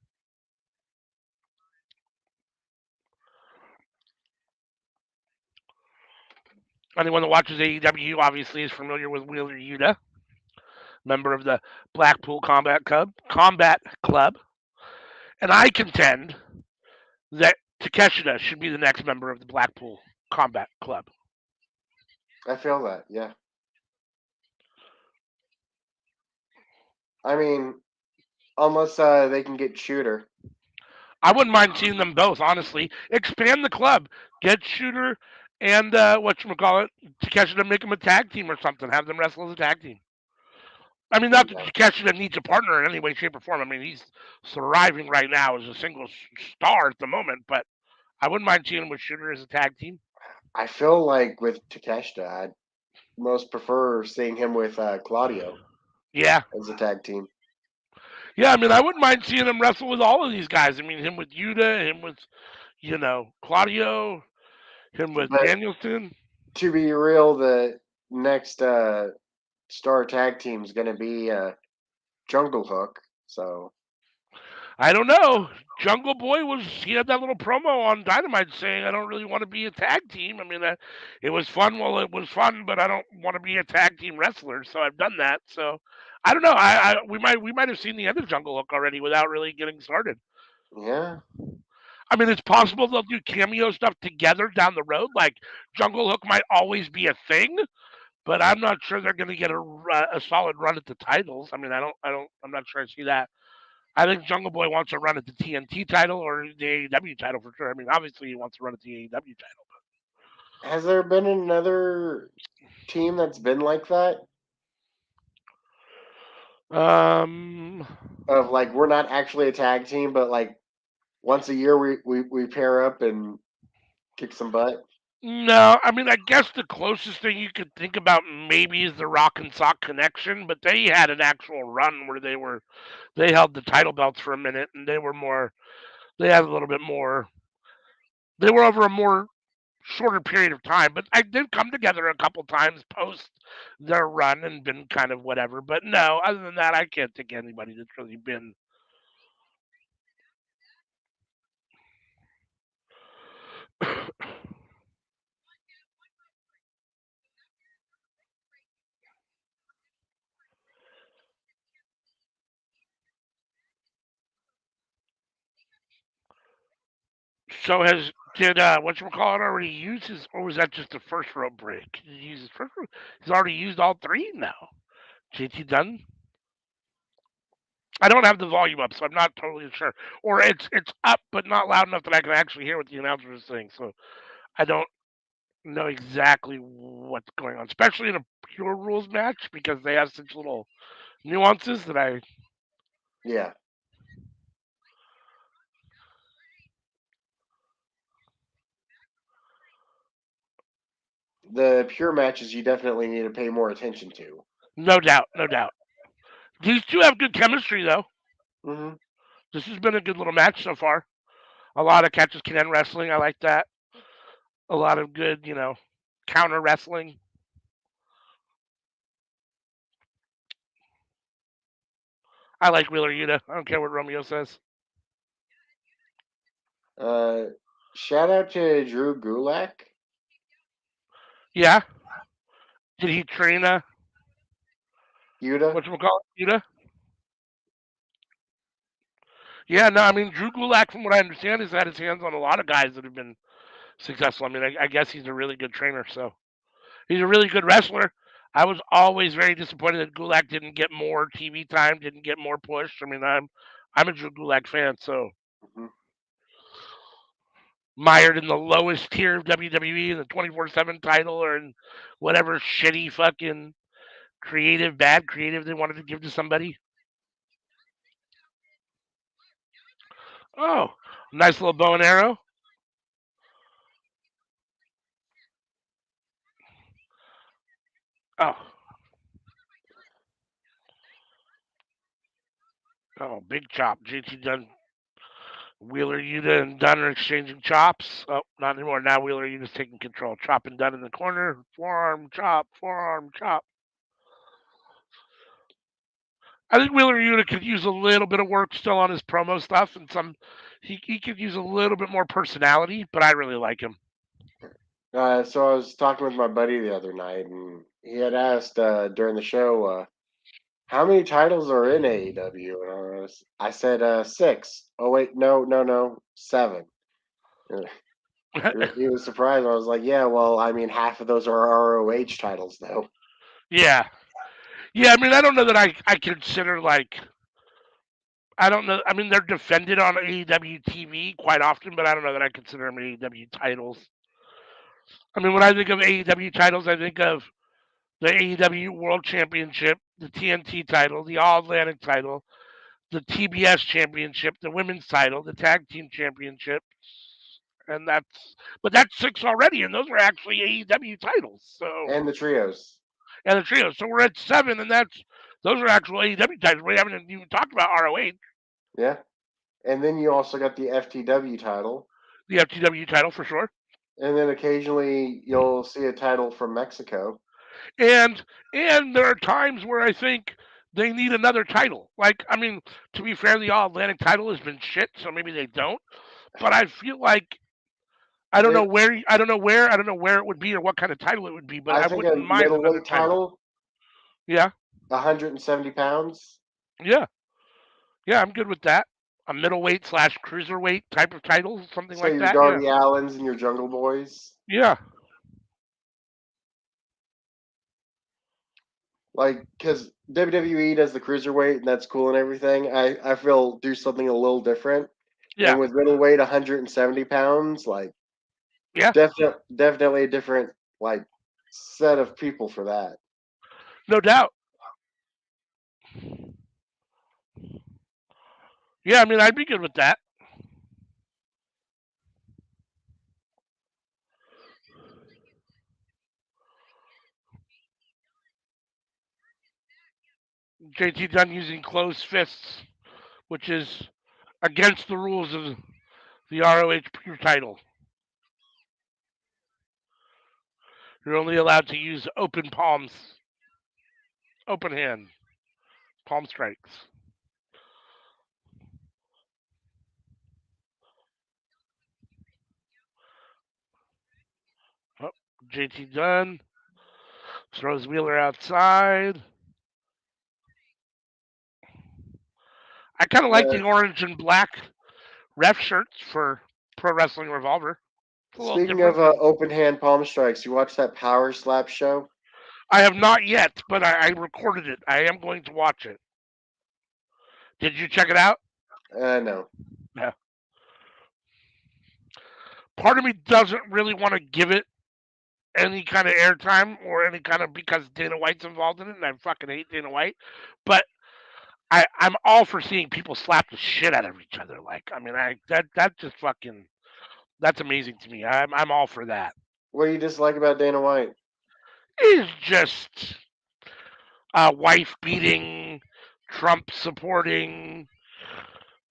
Speaker 2: anyone that watches AEW obviously is familiar with Wheeler Yuta, member of the Blackpool Combat Club. And I contend that Takeshita should be the next member of the Blackpool Combat Club.
Speaker 1: I feel that, yeah. I mean, unless they can get Shooter.
Speaker 2: I wouldn't mind seeing them both, honestly. Expand the club. Get Shooter and Takeshita, make them a tag team or something. Have them wrestle as a tag team. I mean, not that Jaxon needs a partner in any way, shape, or form. I mean, he's thriving right now as a single star at the moment, but I wouldn't mind seeing him with Shooter as a tag team.
Speaker 1: I feel like with Takeshita, I'd most prefer seeing him with Claudio.
Speaker 2: Yeah.
Speaker 1: As a tag team.
Speaker 2: Yeah, I mean, I wouldn't mind seeing him wrestle with all of these guys. I mean, him with Yuta, him with, Claudio, him with Danielson.
Speaker 1: To be real, the next star tag team is going to be Jungle Hook. So
Speaker 2: I don't know. Jungle Boy he had that little promo on Dynamite saying, I don't really want to be a tag team. I mean, it was fun while it was fun, but I don't want to be a tag team wrestler. So I've done that. So I don't know. We might have seen the end of Jungle Hook already without really getting started.
Speaker 1: Yeah.
Speaker 2: I mean, it's possible they'll do cameo stuff together down the road. Like Jungle Hook might always be a thing, but I'm not sure they're going to get a solid run at the titles. I mean, I'm not sure I see that. I think Jungle Boy wants to run at the TNT title or the AEW title for sure. I mean, obviously he wants to run at the AEW title.
Speaker 1: But... Has there been another team that's been like that? Of like, we're not actually a tag team, but like once a year we pair up and kick some butt.
Speaker 2: No, I mean, I guess the closest thing you could think about maybe is the Rock and Sock Connection, but they had an actual run where they held the title belts for a minute, and they had a little bit more. They were over a more shorter period of time, but I did come together a couple times post their run and been kind of whatever. But no, other than that, I can't think of anybody that's really been. So did whatchamacallit already use his, or was that just the first rope break? Did he use his first rope? He's already used all three now. JT Dunn? I don't have the volume up, so I'm not totally sure. Or it's up, but not loud enough that I can actually hear what the announcer is saying. So I don't know exactly what's going on, especially in a pure rules match because they have such little nuances that I.
Speaker 1: Yeah. The pure matches you definitely need to pay more attention to.
Speaker 2: No doubt, no doubt. These two have good chemistry, though.
Speaker 1: Mm-hmm.
Speaker 2: This has been a good little match so far. A lot of catches can end wrestling. I like that. A lot of good, counter wrestling. I like Wheeler Yuta. I don't care what Romeo says.
Speaker 1: Shout out to Drew Gulak.
Speaker 2: Yeah. Did he train
Speaker 1: Yuta?
Speaker 2: whatchamacallit? Yuta? Yeah, no, I mean, Drew Gulak, from what I understand, has had his hands on a lot of guys that have been successful. I mean, I guess he's a really good trainer, so he's a really good wrestler. I was always very disappointed that Gulak didn't get more TV time, didn't get more push. I mean, I'm a Drew Gulak fan, so mired in the lowest tier of WWE in the 24/7 title or in whatever shitty fucking bad creative they wanted to give to somebody. Oh, nice little bow and arrow. Oh. Oh, big chop. JT Dunn, Wheeler Yuta, and Dunn are exchanging chops. Oh, not anymore. Now Wheeler Yuta's taking control. Chop and Dunn in the corner. Forearm chop. Forearm chop. I think Wheeler Yuta could use a little bit of work still on his promo stuff, and he could use a little bit more personality. But I really like him.
Speaker 1: So I was talking with my buddy the other night, and he had asked during the show, how many titles are in AEW? And I said 6. Oh wait, no, 7. He was surprised. I was like, yeah, well, I mean, half of those are ROH titles, though.
Speaker 2: Yeah. I mean, I don't know that I consider I don't know. I mean, they're defended on AEW TV quite often, but I don't know that I consider them AEW titles. I mean, when I think of AEW titles, I think of the AEW World Championship, the TNT title, the All Atlantic title, the TBS Championship, the Women's title, the Tag Team Championship, and that's 6 already, and those were actually AEW titles. So
Speaker 1: And the trios.
Speaker 2: and the trio. So we're at 7, and those are actual AEW titles. We haven't even talked about ROH.
Speaker 1: Yeah. And then you also got the FTW title.
Speaker 2: The FTW title for sure.
Speaker 1: And then occasionally you'll see a title from Mexico.
Speaker 2: And there are times where I think they need another title. Like, I mean, to be fair, the All Atlantic title has been shit, so maybe they don't. But I feel like I don't know where it would be or what kind of title it would be, but I
Speaker 1: think
Speaker 2: wouldn't
Speaker 1: a
Speaker 2: mind another
Speaker 1: middleweight title.
Speaker 2: Yeah.
Speaker 1: 170 pounds.
Speaker 2: Yeah. Yeah, I'm good with that. A middleweight / cruiserweight type of title, something like
Speaker 1: your
Speaker 2: that.
Speaker 1: Darby Allins and your Jungle Boys.
Speaker 2: Yeah.
Speaker 1: Like, because WWE does the cruiserweight, and that's cool and everything. I feel do something a little different.
Speaker 2: Yeah.
Speaker 1: And with middleweight, 170 pounds, like,
Speaker 2: yeah,
Speaker 1: definitely a different like set of people for that.
Speaker 2: No doubt. Yeah, I mean, I'd be good with that. JT Dunn using closed fists, which is against the rules of the ROH Pure title. You're only allowed to use open palms, open hand, palm strikes. Oh, JT Dunn throws Wheeler outside. I kind of like the orange and black ref shirts for Pro Wrestling Revolver.
Speaker 1: Speaking of open hand palm strikes, you watch that Power Slap show?
Speaker 2: I have not yet, but I recorded it. I am going to watch it. Did you check it out?
Speaker 1: No.
Speaker 2: Yeah. Part of me doesn't really want to give it any kind of airtime or any kind of because Dana White's involved in it, and I fucking hate Dana White. But I'm all for seeing people slap the shit out of each other. Like, I mean, that just fucking that's amazing to me. I'm all for that.
Speaker 1: What do you dislike about Dana White?
Speaker 2: He's just wife beating, Trump supporting,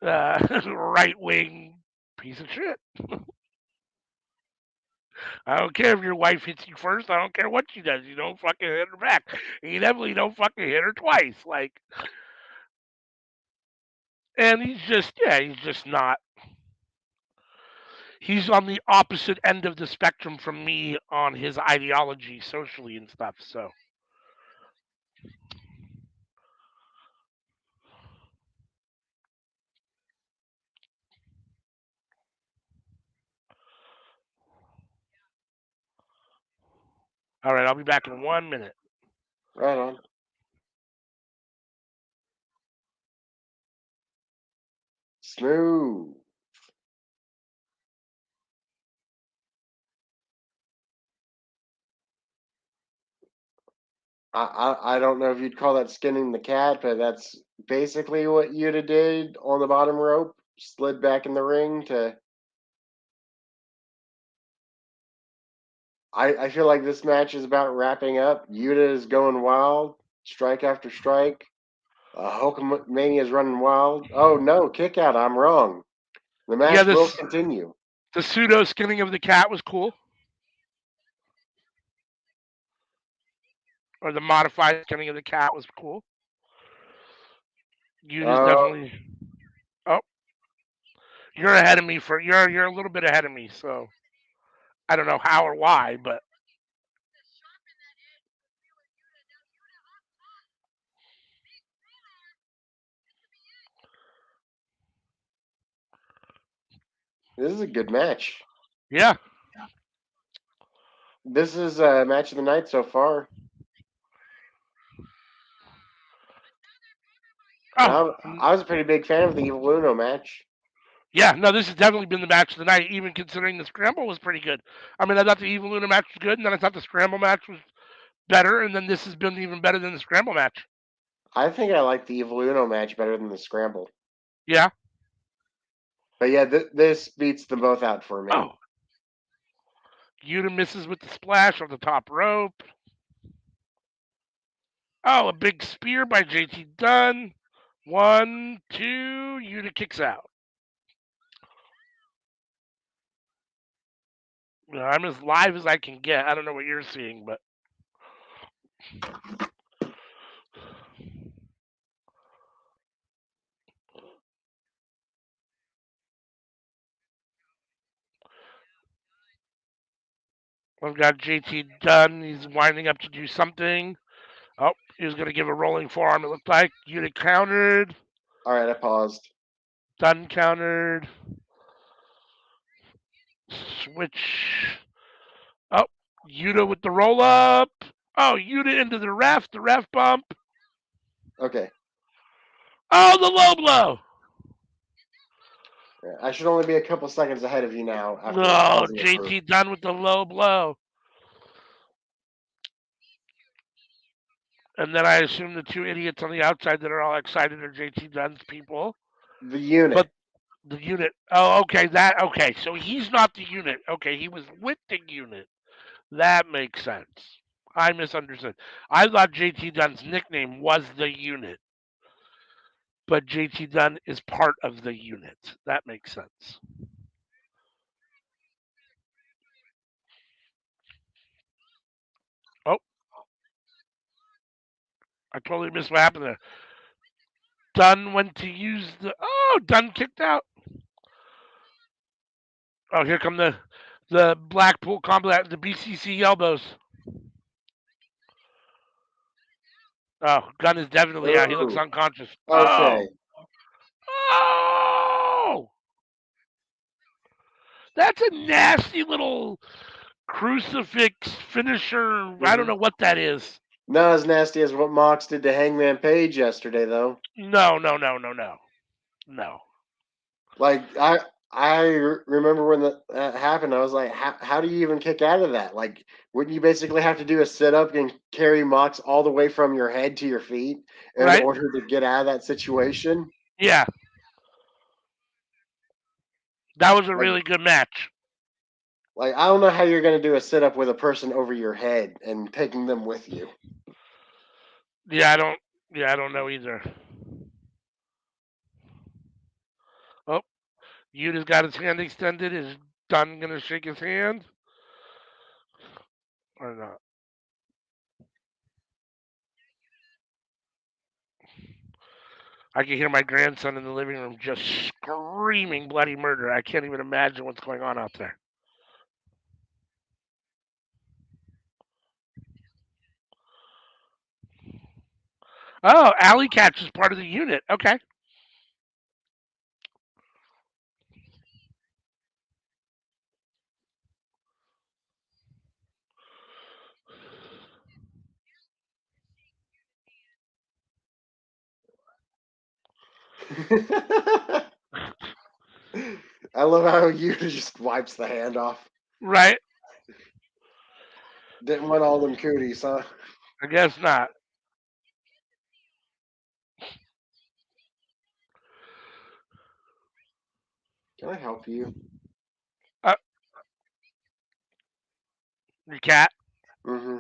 Speaker 2: right wing piece of shit. I don't care if your wife hits you first. I don't care what she does. You don't fucking hit her back. You definitely don't fucking hit her twice. Like, and he's just not. He's on the opposite end of the spectrum from me on his ideology socially and stuff. So. All right, I'll be back in 1 minute.
Speaker 1: Right on. Smooth. I don't know if you'd call that skinning the cat, but that's basically what Yuta did on the bottom rope. Slid back in the ring to. I feel like this match is about wrapping up. Yuta is going wild, strike after strike. Hulkamania is running wild. Oh no, kick out. I'm wrong. The match will continue.
Speaker 2: The pseudo skinning of the cat was cool. Or the modified skinning of the cat was cool. Yuta's definitely. Oh, you're ahead of me you're a little bit ahead of me, so I don't know how or why, but
Speaker 1: this is a good match.
Speaker 2: Yeah.
Speaker 1: This is a match of the night so far.
Speaker 2: Oh.
Speaker 1: I was a pretty big fan of the Evil Uno match.
Speaker 2: Yeah, no, this has definitely been the match of the night, even considering the Scramble was pretty good. I mean, I thought the Evil Uno match was good, and then I thought the Scramble match was better, and then this has been even better than the scramble match.
Speaker 1: I think I like the Evil Uno match better than the Scramble.
Speaker 2: Yeah.
Speaker 1: But yeah, this beats them both out for me.
Speaker 2: Oh. Yuta misses with the splash on the top rope. Oh, a big spear by JT Dunn. 1, 2, Yuta kicks out. I'm as live as I can get. I don't know what you're seeing, but I've got JT Dunn. He's winding up to do something. Oh, he was going to give a rolling forearm, it looked like. Yuta countered.
Speaker 1: All right, I paused.
Speaker 2: Dunn countered. Switch. Oh, Yuta with the roll up. Oh, Yuta into the ref bump.
Speaker 1: Okay.
Speaker 2: Oh, the low blow.
Speaker 1: Yeah, I should only be a couple seconds ahead of you now. After
Speaker 2: Oh, JT Dunn with the low blow. And then I assume the two idiots on the outside that are all excited are JT Dunn's people.
Speaker 1: The unit.
Speaker 2: But the unit. Oh, okay. Okay. So he's not the unit. Okay, he was with the unit. That makes sense. I misunderstood. I thought JT Dunn's nickname was the unit. But JT Dunn is part of the unit. That makes sense. Oh. I totally missed what happened there. Dunn went to use the... Oh, Dunn kicked out. Oh, here come the Blackpool combat, the BCC elbows. Oh, Gunn is definitely out. He looks unconscious.
Speaker 1: Okay.
Speaker 2: Oh! That's a nasty little crucifix finisher. Mm-hmm. I don't know what that is.
Speaker 1: Not as nasty as what Mox did to Hangman Page yesterday, though.
Speaker 2: No.
Speaker 1: Like, I remember when that happened, I was like, how do you even kick out of that? Like, wouldn't you basically have to do a sit-up and carry Mox all the way from your head to your feet in order to get out of that situation?
Speaker 2: Yeah. That was a really good match.
Speaker 1: Like, I don't know how you're going to do a sit-up with a person over your head and taking them with you.
Speaker 2: Yeah, I don't know either. Oh, Yuta's got his hand extended. Is Dunn going to shake his hand? Or not? I can hear my grandson in the living room just screaming bloody murder. I can't even imagine what's going on out there. Oh, Allie Katch is part of the unit. Okay.
Speaker 1: I love how Yuta just wipes the hand off.
Speaker 2: Right.
Speaker 1: Didn't want all them cooties, huh?
Speaker 2: I guess not.
Speaker 1: Can I help you?
Speaker 2: Your cat?
Speaker 1: Mm-hmm.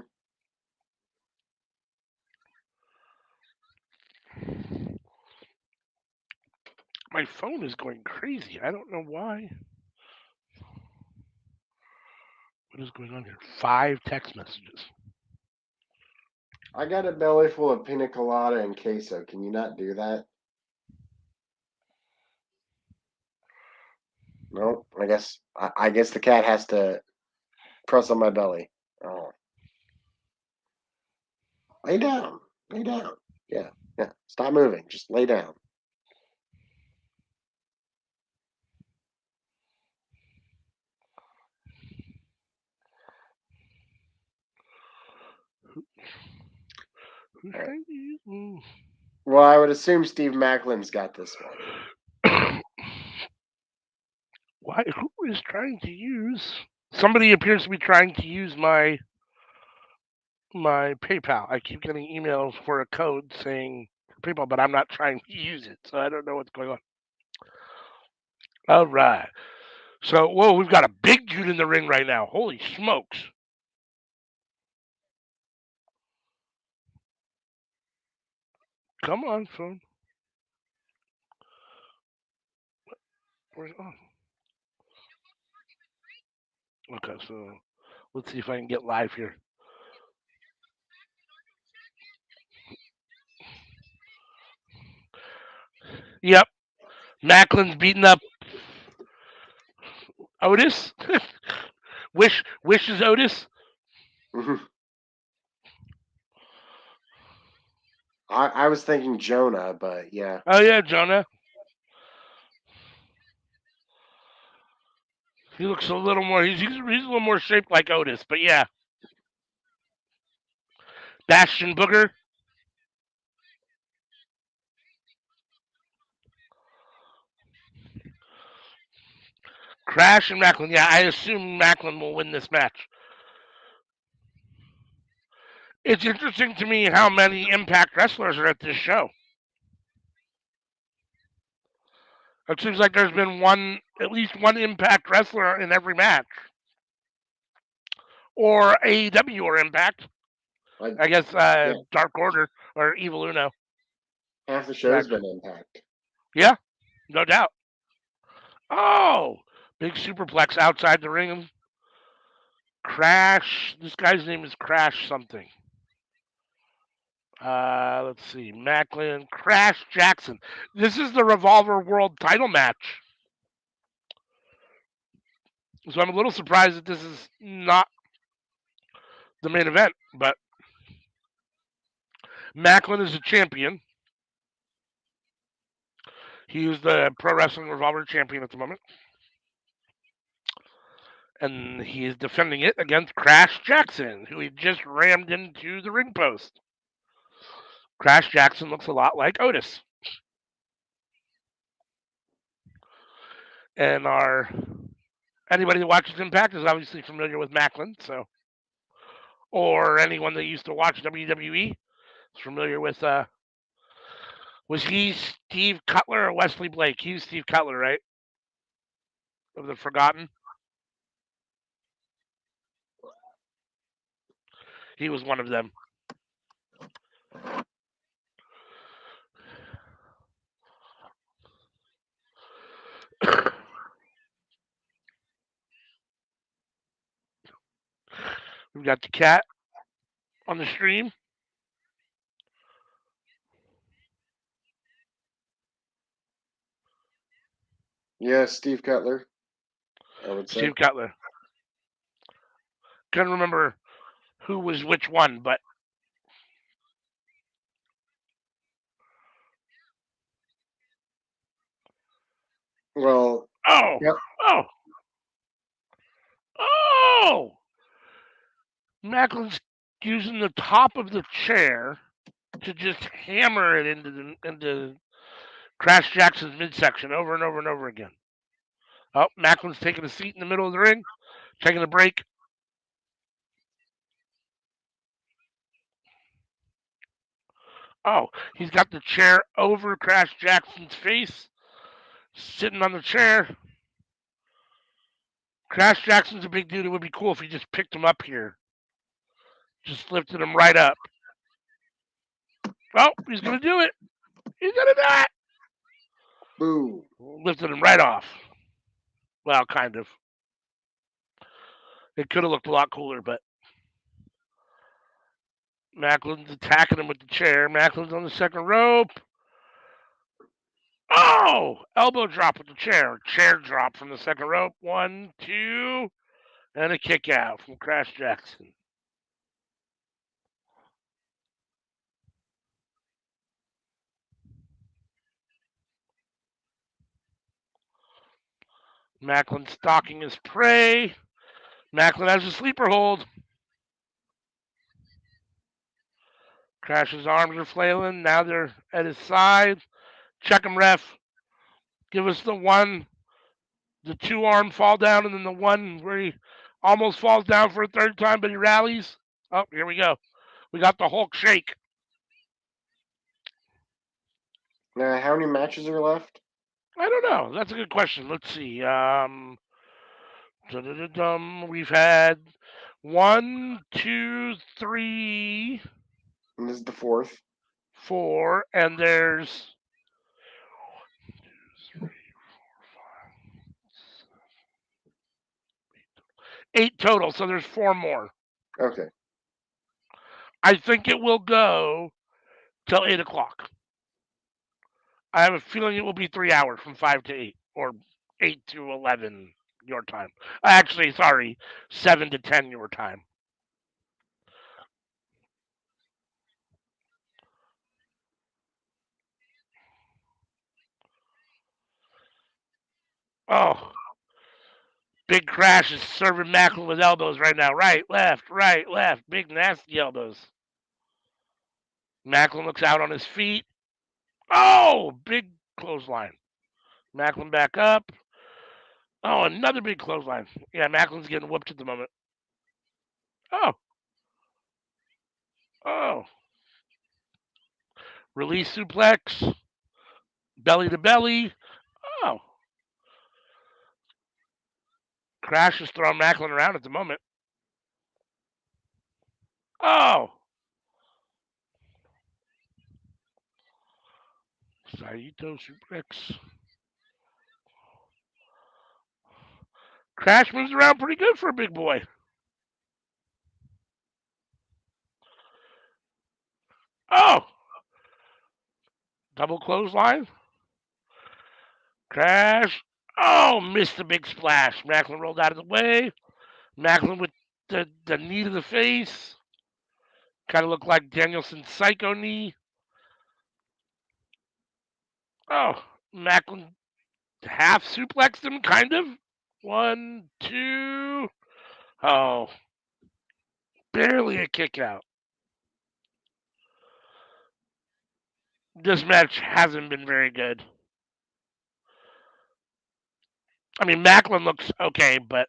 Speaker 2: My phone is going crazy. I don't know why. What is going on here? 5 text messages.
Speaker 1: I got a belly full of pina colada and queso. Can you not do that? No, I guess the cat has to press on my belly. Oh. Lay down. Lay down. Yeah. Stop moving. Just lay down. Right. Well, I would assume Steve Maclin's got this one.
Speaker 2: Why? Who is trying to use? Somebody appears to be trying to use my my PayPal. I keep getting emails for a code saying PayPal, but I'm not trying to use it, so I don't know what's going on. All right. So, whoa, we've got a big dude in the ring right now. Holy smokes. Come on, phone. Where's on? Okay, so let's see if I can get live here. Yep. Maclin's beating up Otis. Wish is Otis.
Speaker 1: I was thinking Jonah, but yeah.
Speaker 2: Oh yeah, Jonah. He looks a little more. He's a little more shaped like Otis, but yeah. Bastion Booger. Crash and Maclin. Yeah, I assume Maclin will win this match. It's interesting to me how many Impact wrestlers are at this show. It seems like there's been at least one Impact wrestler in every match. Or AEW or Impact. I guess yeah. Dark Order or Evil Uno.
Speaker 1: Half the show's been Impact.
Speaker 2: Yeah, no doubt. Oh, big superplex outside the ring. Crash. This guy's name is Crash something. Let's see. Maclin. Crash Jaxon. This is the Revolver World title match. So I'm a little surprised that this is not the main event, but Maclin is the champion. He is the Pro Wrestling Revolver champion at the moment. And he is defending it against Crash Jaxon, who he just rammed into the ring post. Crash Jaxon looks a lot like Otis. And anybody who watches Impact is obviously familiar with Maclin, so, or anyone that used to watch WWE is familiar with. Was he Steve Cutler or Wesley Blake? He was Steve Cutler, right? Of the Forgotten. He was one of them. We've got the cat on the stream.
Speaker 1: Yeah, Steve Cutler. I would say.
Speaker 2: Steve Cutler. Couldn't remember who was which one, but
Speaker 1: well.
Speaker 2: Oh.
Speaker 1: Yep.
Speaker 2: Oh. Maclin's using the top of the chair to just hammer it into Crash Jackson's midsection over and over and over again. Oh, Maclin's taking a seat in the middle of the ring, taking a break. Oh, he's got the chair over Crash Jackson's face, sitting on the chair. Crash Jackson's a big dude. It would be cool if he just picked him up here. Just lifted him right up. Oh, he's going to do it. He's going to do it.
Speaker 1: Boo.
Speaker 2: Lifted him right off. Well, kind of. It could have looked a lot cooler, but Maclin's attacking him with the chair. Maclin's on the second rope. Oh! Elbow drop with the chair. Chair drop from the second rope. 1, 2, and a kick out from Crash Jaxon. Maclin stalking his prey. Maclin has a sleeper hold. Crash's arms are flailing. Now they're at his side. Check him, ref. Give us the one, the 2-arm fall down, and then the one where he almost falls down for a third time, but he rallies. Oh, here we go. We got the Hulk shake.
Speaker 1: Now, how many matches are left?
Speaker 2: I don't know. That's a good question. Let's see. We've had 1, 2, 3,
Speaker 1: And this is the fourth.
Speaker 2: 4, and there's 8 total. So there's 4 more.
Speaker 1: Okay.
Speaker 2: I think it will go till 8 o'clock. I have a feeling it will be 3 hours from 5 to 8, or 8 to 11 your time. Actually, sorry, 7 to 10 your time. Oh, Big Crash is serving Maclin with elbows right now. Right, left. Big nasty elbows. Maclin looks out on his feet. Oh, big clothesline. Maclin back up. Oh, another big clothesline. Yeah, Macklin's getting whooped at the moment. Oh. Release suplex. Belly to belly. Oh. Crash is throwing Maclin around at the moment. Oh. Saito suplex. Crash moves around pretty good for a big boy. Oh. Double clothesline. Crash. Oh, missed the big splash. Maclin rolled out of the way. Maclin with the knee to the face. Kind of looked like Danielson's psycho knee. Oh, Maclin half suplexed him, kind of. 1, 2. Oh, barely a kick out. This match hasn't been very good. I mean, Maclin looks okay, but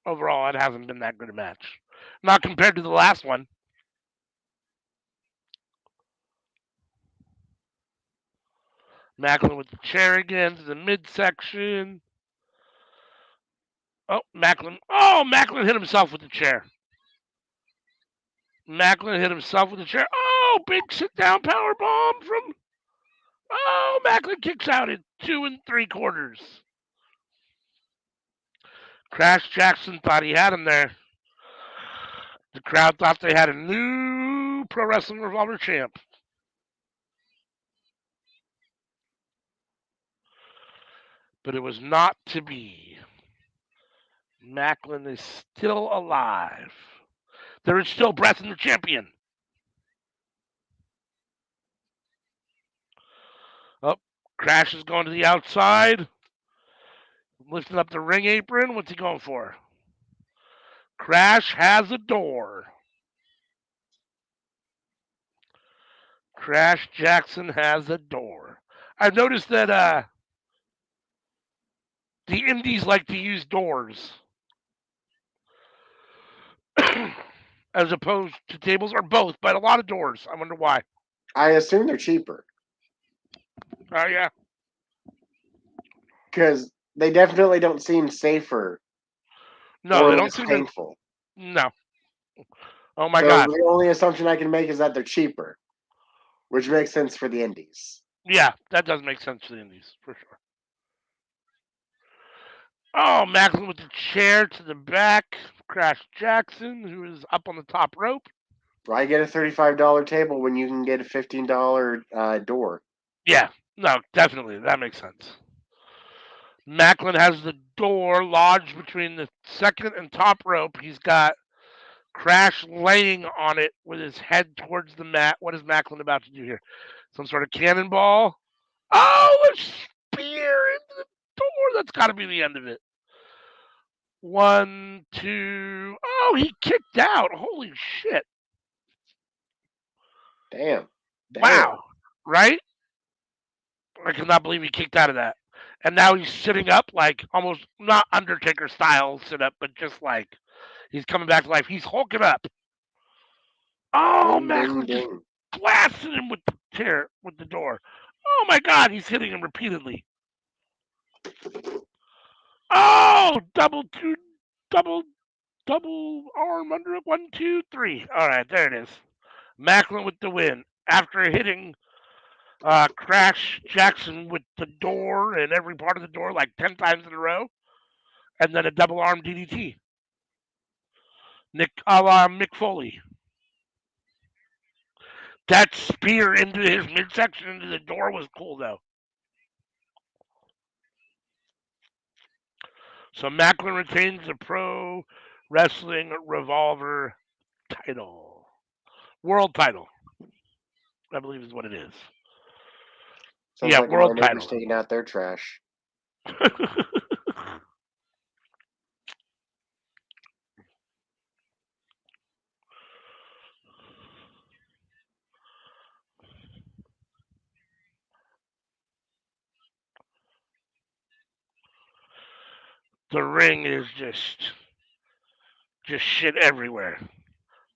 Speaker 2: overall, it hasn't been that good a match. Not compared to the last one. Maclin with the chair again to the midsection. Oh, Maclin. Oh, Maclin hit himself with the chair. Maclin hit himself with the chair. Oh, big sit-down power bomb from... Oh, Maclin kicks out at 2 3/4. Crash Jaxon thought he had him there. The crowd thought they had a new Pro Wrestling Revolver champ. But it was not to be. Maclin is still alive. There is still breath in the champion. Oh, Crash is going to the outside. Lifting up the ring apron. What's he going for? Crash has a door. Crash Jaxon has a door. I've noticed that the indies like to use doors as opposed to tables, or both, but a lot of doors. I wonder why.
Speaker 1: I assume they're cheaper.
Speaker 2: Oh, yeah.
Speaker 1: Because they definitely don't seem safer.
Speaker 2: No,
Speaker 1: or
Speaker 2: they don't
Speaker 1: less
Speaker 2: seem
Speaker 1: painful.
Speaker 2: No. Oh, my
Speaker 1: So
Speaker 2: God.
Speaker 1: the only assumption I can make is that they're cheaper, which makes sense for the indies.
Speaker 2: Yeah, that does make sense for the indies, for sure. Oh, Maclin with the chair to the back. Crash Jaxon, who is up on the top rope.
Speaker 1: Why get a $35 table when you can get a $15 door?
Speaker 2: Yeah, no, definitely. That makes sense. Maclin has the door lodged between the second and top rope. He's got Crash laying on it with his head towards the mat. What is Maclin about to do here? Some sort of cannonball? Oh, a spear into the door. That's got to be the end of it. 1, 2. Oh, he kicked out. Holy shit.
Speaker 1: Damn.
Speaker 2: Wow. Right? I cannot believe he kicked out of that. And now he's sitting up like almost not Undertaker style sit up, but just like he's coming back to life. He's hulking up. Oh,
Speaker 1: Ding,
Speaker 2: Maclin
Speaker 1: ding,
Speaker 2: just
Speaker 1: ding.
Speaker 2: blasted him with the door. Oh my God, he's hitting him repeatedly. Oh, double arm under it. 1, 2, 3. All right, there it is. Maclin with the win after hitting Crash Jaxon with the door and every part of the door like 10 times in a row, and then a double arm DDT. Mick Foley. That spear into his midsection into the door was cool though. So Maclin retains the Pro Wrestling Revolver title. World title, I believe is what it is.
Speaker 1: Sounds
Speaker 2: Yeah,
Speaker 1: like my
Speaker 2: world
Speaker 1: neighbor's
Speaker 2: title.
Speaker 1: taking out their trash.
Speaker 2: The ring is just shit everywhere.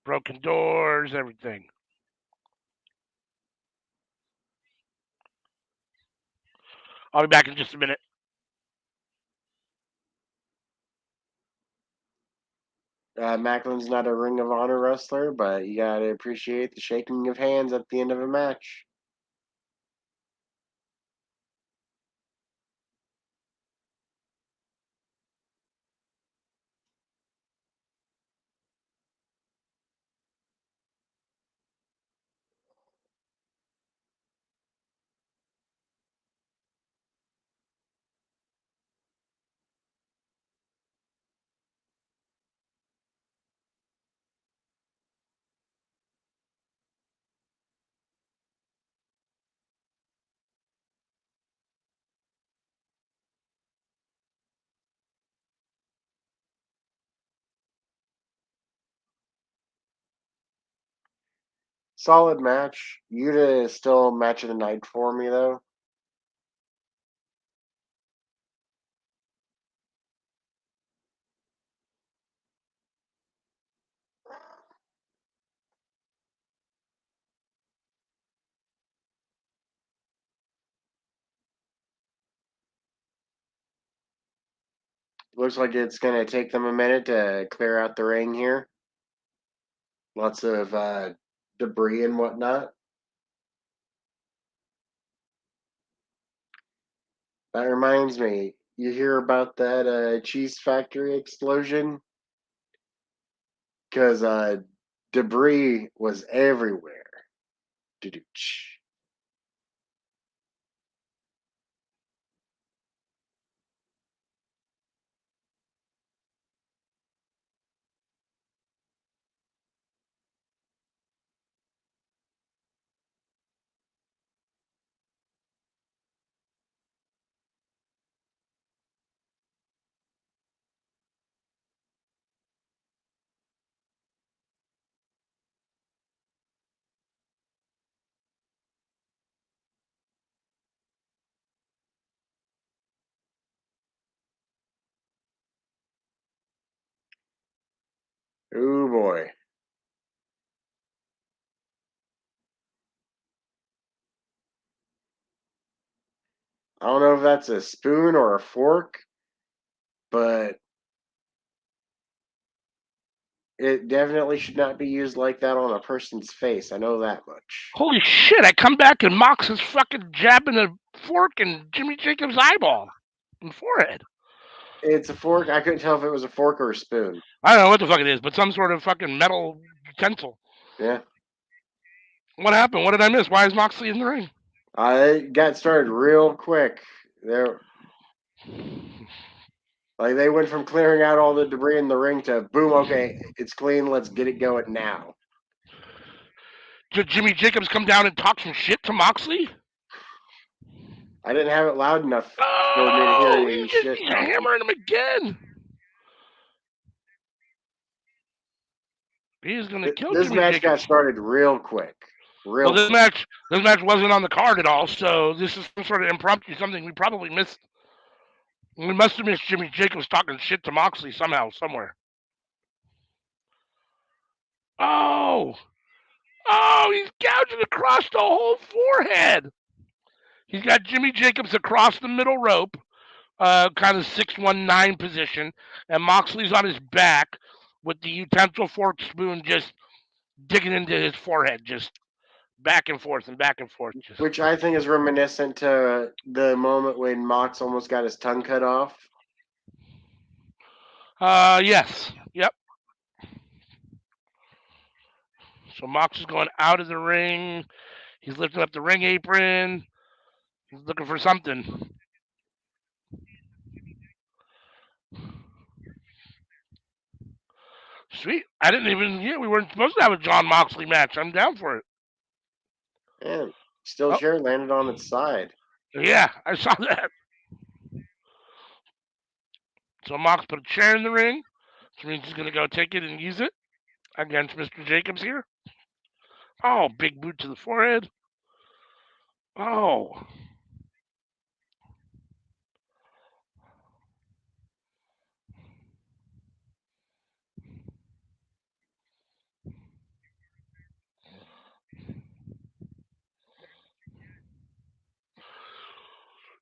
Speaker 2: Broken doors, everything. I'll be back in just a minute.
Speaker 1: Maclin's not a Ring of Honor wrestler, but you gotta appreciate the shaking of hands at the end of a match. Solid match. Yuta is still match of the night for me, though. Looks like it's going to take them a minute to clear out the ring here. Lots of debris and whatnot. That reminds me, you hear about that cheese factory explosion? Because debris was everywhere. Doo-doo-ch. Oh boy. I don't know if that's a spoon or a fork, but it definitely should not be used like that on a person's face. I know that much.
Speaker 2: Holy shit, I come back and Mox is fucking jabbing a fork in Jimmy Jacobs' eyeball and forehead.
Speaker 1: It's a fork. I couldn't tell if it was a fork or a spoon.
Speaker 2: I don't know what the fuck it is, but some sort of fucking metal utensil.
Speaker 1: Yeah.
Speaker 2: What happened? What did I miss? Why is Moxley in the ring?
Speaker 1: It got started real quick. Like they went from clearing out all the debris in the ring to boom, okay, it's clean, let's get it going now.
Speaker 2: Did Jimmy Jacobs come down and talk some shit to Moxley?
Speaker 1: I didn't have it loud enough for me to hear any shit.
Speaker 2: He's hammering him again. He's gonna kill
Speaker 1: This
Speaker 2: Jimmy
Speaker 1: match
Speaker 2: Jacobs.
Speaker 1: got started real quick.
Speaker 2: Well, this match wasn't on the card at all, so this is some sort of impromptu, something we probably missed. We must have missed Jimmy Jacobs talking shit to Moxley somehow, somewhere. Oh, Oh, he's gouging across the whole forehead. He's got Jimmy Jacobs across the middle rope, kind of 619 position, and Moxley's on his back with the utensil fork spoon just digging into his forehead, just back and forth and back and forth. Just.
Speaker 1: Which I think is reminiscent to the moment when Mox almost got his tongue cut off.
Speaker 2: Yes. Yep. So Mox is going out of the ring. He's lifting up the ring apron. He's looking for something. Sweet. I didn't even. Yeah, we weren't supposed to have a John Moxley match. I'm down for it.
Speaker 1: And steel chair landed on its side.
Speaker 2: Yeah, I saw that. So Mox put a chair in the ring, which means he's going to go take it and use it against Mr. Jacobs here. Oh, big boot to the forehead. Oh.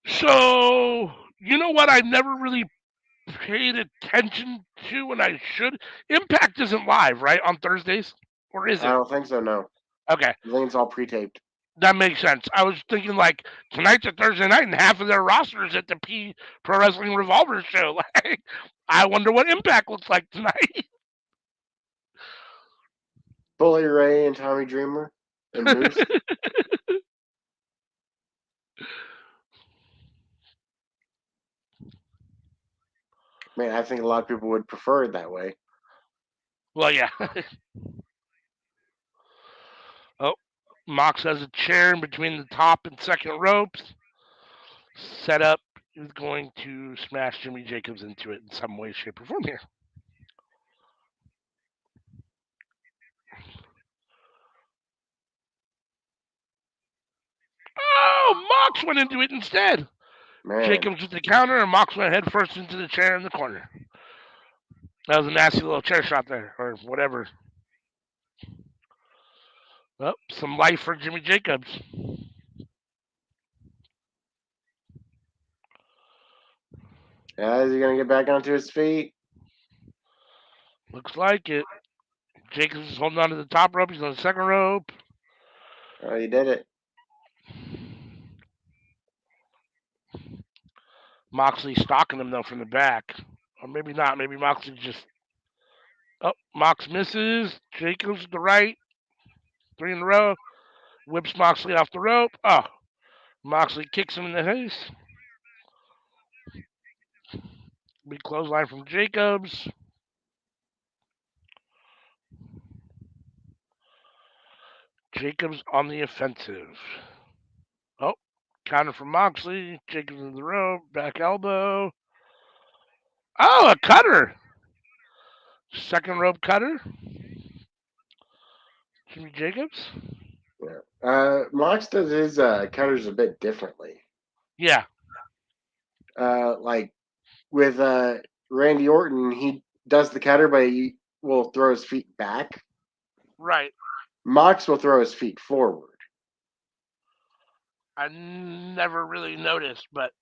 Speaker 2: So, you know what I never really paid attention to when I should? Impact isn't live, right, on Thursdays? Or is it?
Speaker 1: I don't think so, no.
Speaker 2: Okay.
Speaker 1: I think it's all pre-taped.
Speaker 2: That makes sense. I was thinking like tonight's a Thursday night and half of their roster is at the Pro Wrestling Revolver show. Like, I wonder what Impact looks like tonight.
Speaker 1: Bully Ray and Tommy Dreamer and Moose. Man, I think a lot of people would prefer it that way.
Speaker 2: Well, yeah. Oh, Mox has a chair in between the top and second ropes. Set up. He's going to smash Jimmy Jacobs into it in some way, shape, or form here. Oh, Mox went into it instead.
Speaker 1: Man.
Speaker 2: Jacobs with the counter, and Mox went head first into the chair in the corner. That was a nasty little chair shot there, or whatever. Oh, some life for Jimmy Jacobs.
Speaker 1: Yeah, is he going to get back onto his feet?
Speaker 2: Looks like it. Jacobs is holding on to the top rope. He's on the second rope.
Speaker 1: Oh, he did it.
Speaker 2: Moxley stalking him, though, from the back. Or maybe not. Maybe Moxley just... Oh, Mox misses. Jacobs to the right. 3 in a row. Whips Moxley off the rope. Oh, Moxley kicks him in the face. Big clothesline from Jacobs. Jacobs on the offensive. Oh, counter from Moxley. Jacobs in the rope. Back elbow. Oh, a cutter. Second rope cutter. Jimmy Jacobs.
Speaker 1: Yeah. Mox does his cutters a bit differently.
Speaker 2: Yeah.
Speaker 1: Like with Randy Orton, he does the cutter, but he will throw his feet back.
Speaker 2: Right.
Speaker 1: Mox will throw his feet forward.
Speaker 2: I never really noticed, but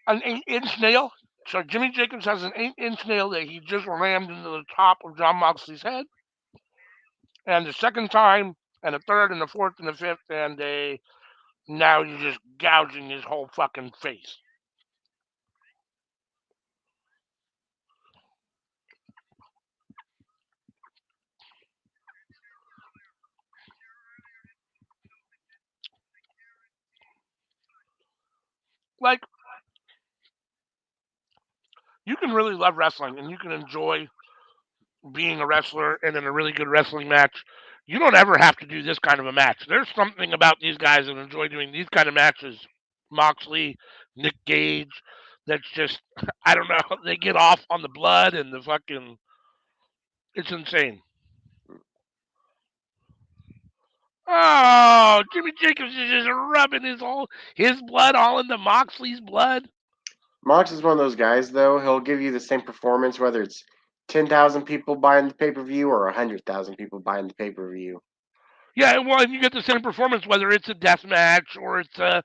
Speaker 2: an 8-inch nail. So Jimmy Jacobs has an 8-inch nail that he just rammed into the top of John Moxley's head. And the second time, and the third, and the fourth, and the fifth, and now he's just gouging his whole fucking face. Like, you can really love wrestling, and you can enjoy being a wrestler and in a really good wrestling match. You don't ever have to do this kind of a match. There's something about these guys that enjoy doing these kind of matches. Moxley, Nick Gage, that's just, I don't know, they get off on the blood and the fucking, it's insane. Oh, Jimmy Jacobs is just rubbing his blood all into Moxley's blood.
Speaker 1: Mox is one of those guys, though. He'll give you the same performance whether it's 10,000 people buying the pay-per-view or 100,000 people buying the pay-per-view.
Speaker 2: Yeah, well, and you get the same performance whether it's a death match or it's a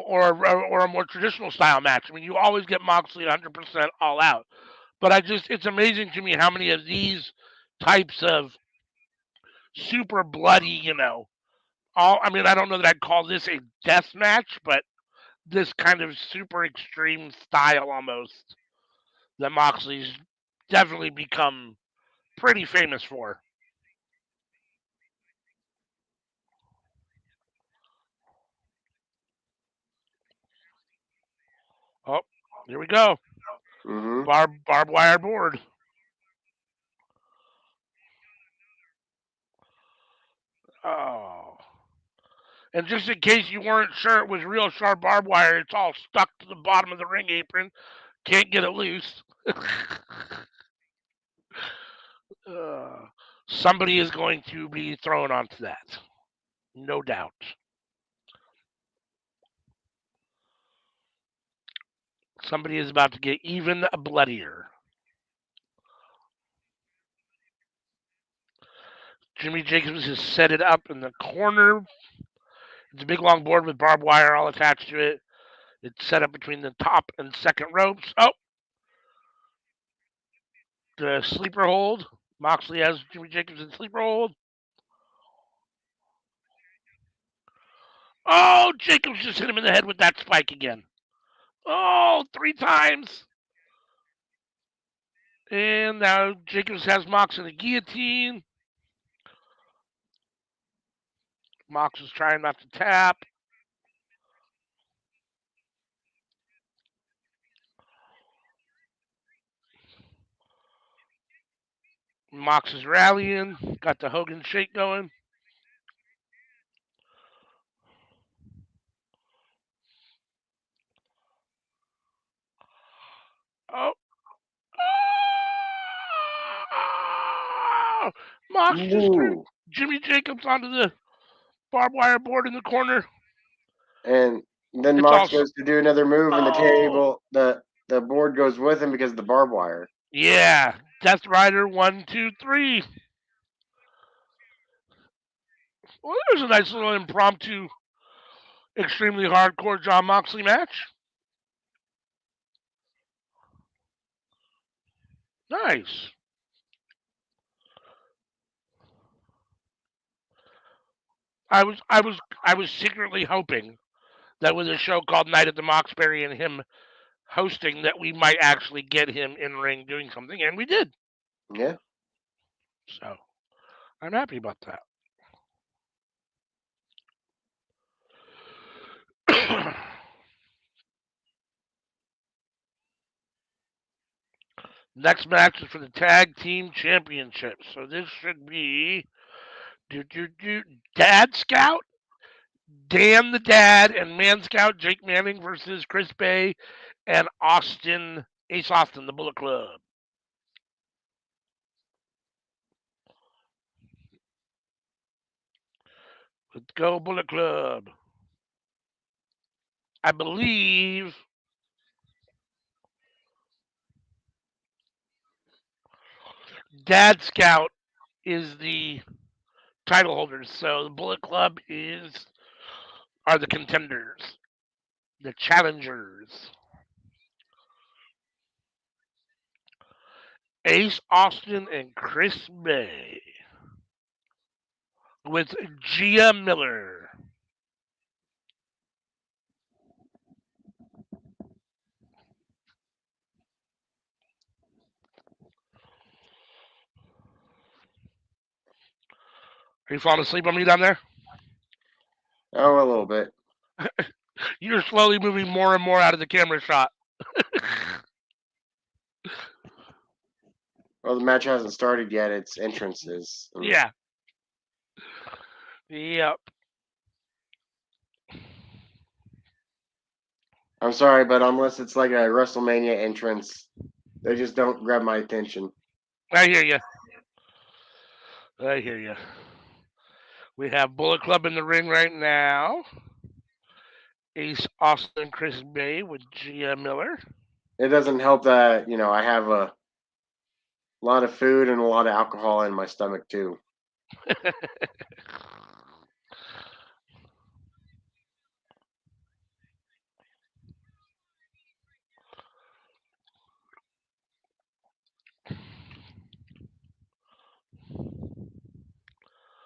Speaker 2: or a more traditional style match. I mean, you always get Moxley 100% all out. But it's amazing to me how many of these types of super bloody, I mean, I don't know that I'd call this a death match, but this kind of super extreme style almost that Moxley's definitely become pretty famous for. Oh, here we go.
Speaker 1: Mm-hmm.
Speaker 2: Barbed wire board. Oh. And just in case you weren't sure it was real sharp barbed wire, it's all stuck to the bottom of the ring apron. Can't get it loose. Somebody is going to be thrown onto that. No doubt. Somebody is about to get even bloodier. Jimmy Jacobs has set it up in the corner. It's a big long board with barbed wire all attached to it. It's set up between the top and second ropes. Oh, the sleeper hold. Moxley has Jimmy Jacobs in sleeper hold. Oh, Jacobs just hit him in the head with that spike again. Oh, 3 times. And now Jacobs has Mox in the guillotine. Mox is trying not to tap. Mox is rallying. Got the Hogan shake going. Oh. Oh! Mox just threw Jimmy Jacobs onto the barbed wire board in the corner.
Speaker 1: And then
Speaker 2: It's
Speaker 1: Mox
Speaker 2: all.
Speaker 1: goes to do another move, and the
Speaker 2: Oh!
Speaker 1: table, the board goes with him because of the barbed wire.
Speaker 2: Yeah. Death Rider 1, 2, 3. Well, there's a nice little impromptu, extremely hardcore Jon Moxley match. Nice. I was secretly hoping that with a show called Night at the Moxbury and him hosting that we might actually get him in ring doing something, and we did.
Speaker 1: Yeah.
Speaker 2: So I'm happy about that. Next match is for the tag team championship. So this should be DadSCOUT, Dan the Dad, and Manscout, Jake Manning versus Chris Bay and Ace Austin, the Bullet Club. Let's go, Bullet Club. I believe DadSCOUT is the title holders, so the Bullet Club are the contenders, the challengers. Ace Austin and Chris Bay with Gia Miller. Are you falling asleep on me down there?
Speaker 1: Oh, a little bit.
Speaker 2: You're slowly moving more and more out of the camera shot.
Speaker 1: Well, the match hasn't started yet. It's entrances.
Speaker 2: Yeah. Yep.
Speaker 1: I'm sorry, but unless it's like a WrestleMania entrance, they just don't grab my attention.
Speaker 2: I hear you. We have Bullet Club in the ring right now. Ace Austin and Chris Bay with Gia Miller.
Speaker 1: It doesn't help that, I have a lot of food and a lot of alcohol in my stomach, too.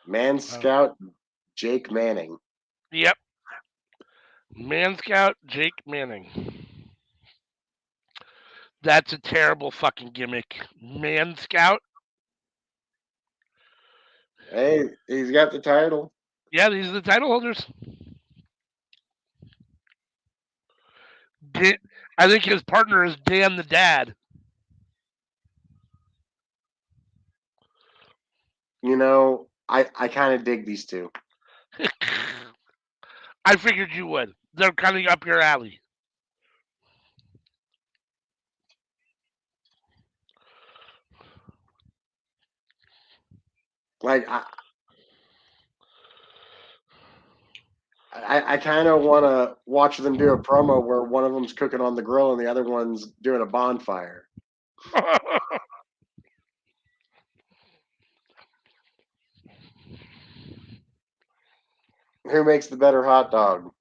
Speaker 1: Manscout Jake Manning.
Speaker 2: Yep. Manscout Jake Manning. That's a terrible fucking gimmick. Manscout?
Speaker 1: Hey, he's got the title.
Speaker 2: Yeah, these are the title holders. I think his partner is Dan the Dad.
Speaker 1: I kind of dig these two.
Speaker 2: I figured you would. They're kind of up your alley.
Speaker 1: Like, I kind of want to watch them do a promo where one of them's cooking on the grill and the other one's doing a bonfire. Who makes the better hot dog?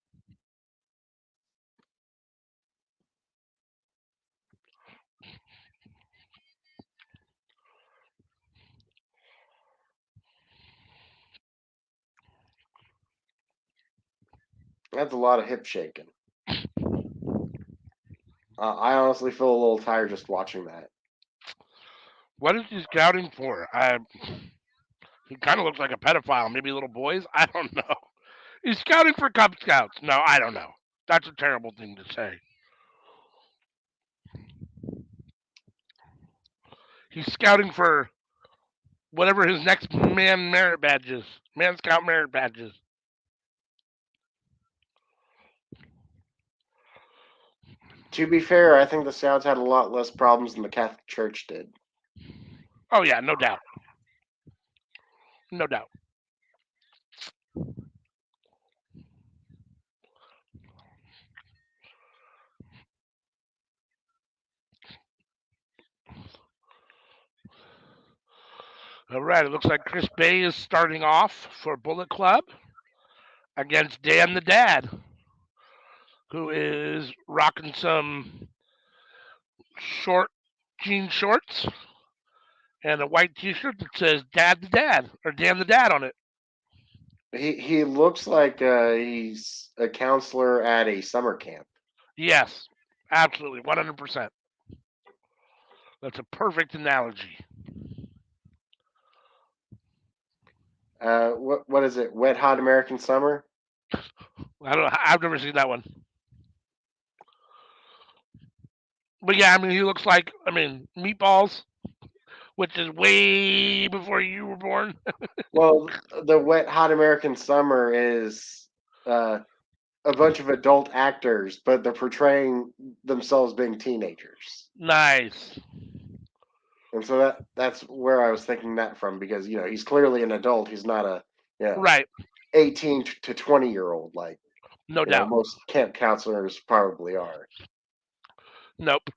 Speaker 1: That's a lot of hip shaking. I honestly feel a little tired just watching that.
Speaker 2: What is he scouting for? He kind of looks like a pedophile. Maybe little boys? I don't know. He's scouting for Cub Scouts. No, I don't know. That's a terrible thing to say. He's scouting for whatever his next man merit badge is. Man Scout merit badges.
Speaker 1: To be fair, I think the Scouts had a lot less problems than the Catholic Church did.
Speaker 2: Oh, yeah, no doubt. No doubt. All right, it looks like Chris Bay is starting off for Bullet Club against Dan the Dad, who is rocking some short jean shorts and a white T-shirt that says "Dad the Dad" or "Dan the Dad" on it.
Speaker 1: He looks like he's a counselor at a summer camp.
Speaker 2: Yes, absolutely, 100%. That's a perfect analogy.
Speaker 1: What is it? Wet Hot American Summer?
Speaker 2: I don't. I've never seen that one. But yeah, I mean, he looks like Meatballs, which is way before you were born.
Speaker 1: Well, the Wet Hot American Summer is a bunch of adult actors, but they're portraying themselves being teenagers.
Speaker 2: Nice.
Speaker 1: And so that's where I was thinking that from, because he's clearly an adult. He's not a
Speaker 2: Right.
Speaker 1: 18 to 20-year-old like
Speaker 2: No doubt.
Speaker 1: most camp counselors probably are.
Speaker 2: Nope.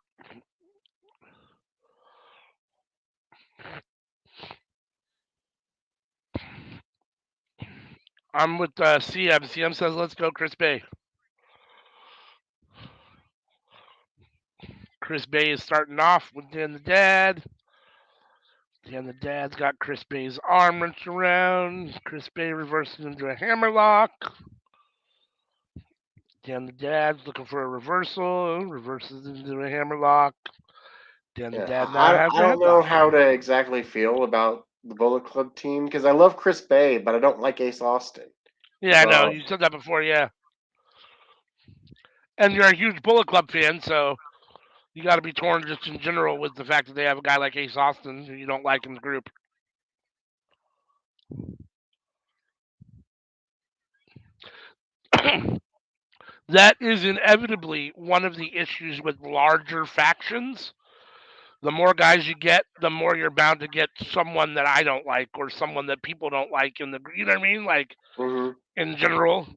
Speaker 2: I'm with CM. CM says, "Let's go, Chris Bay." Chris Bay is starting off with Dan the Dad. Dan the Dad's got Chris Bay's arm wrenched around. Chris Bay reverses into a hammerlock. Dan the Dad's looking for a reversal. Reverses into a hammerlock. Dan the Dad now has
Speaker 1: I
Speaker 2: a
Speaker 1: don't know
Speaker 2: headlock.
Speaker 1: how to exactly feel about the Bullet Club team, because I love Chris Bay, but I don't like Ace Austin.
Speaker 2: Yeah, I know.
Speaker 1: So
Speaker 2: You said that before, yeah. And you're a huge Bullet Club fan, so you got to be torn just in general with the fact that they have a guy like Ace Austin who you don't like in the group. That is inevitably one of the issues with larger factions The more guys you get, the more you're bound to get someone that I don't like or someone that people don't like in the, you know what I mean? Like
Speaker 1: Mm-hmm.
Speaker 2: in general.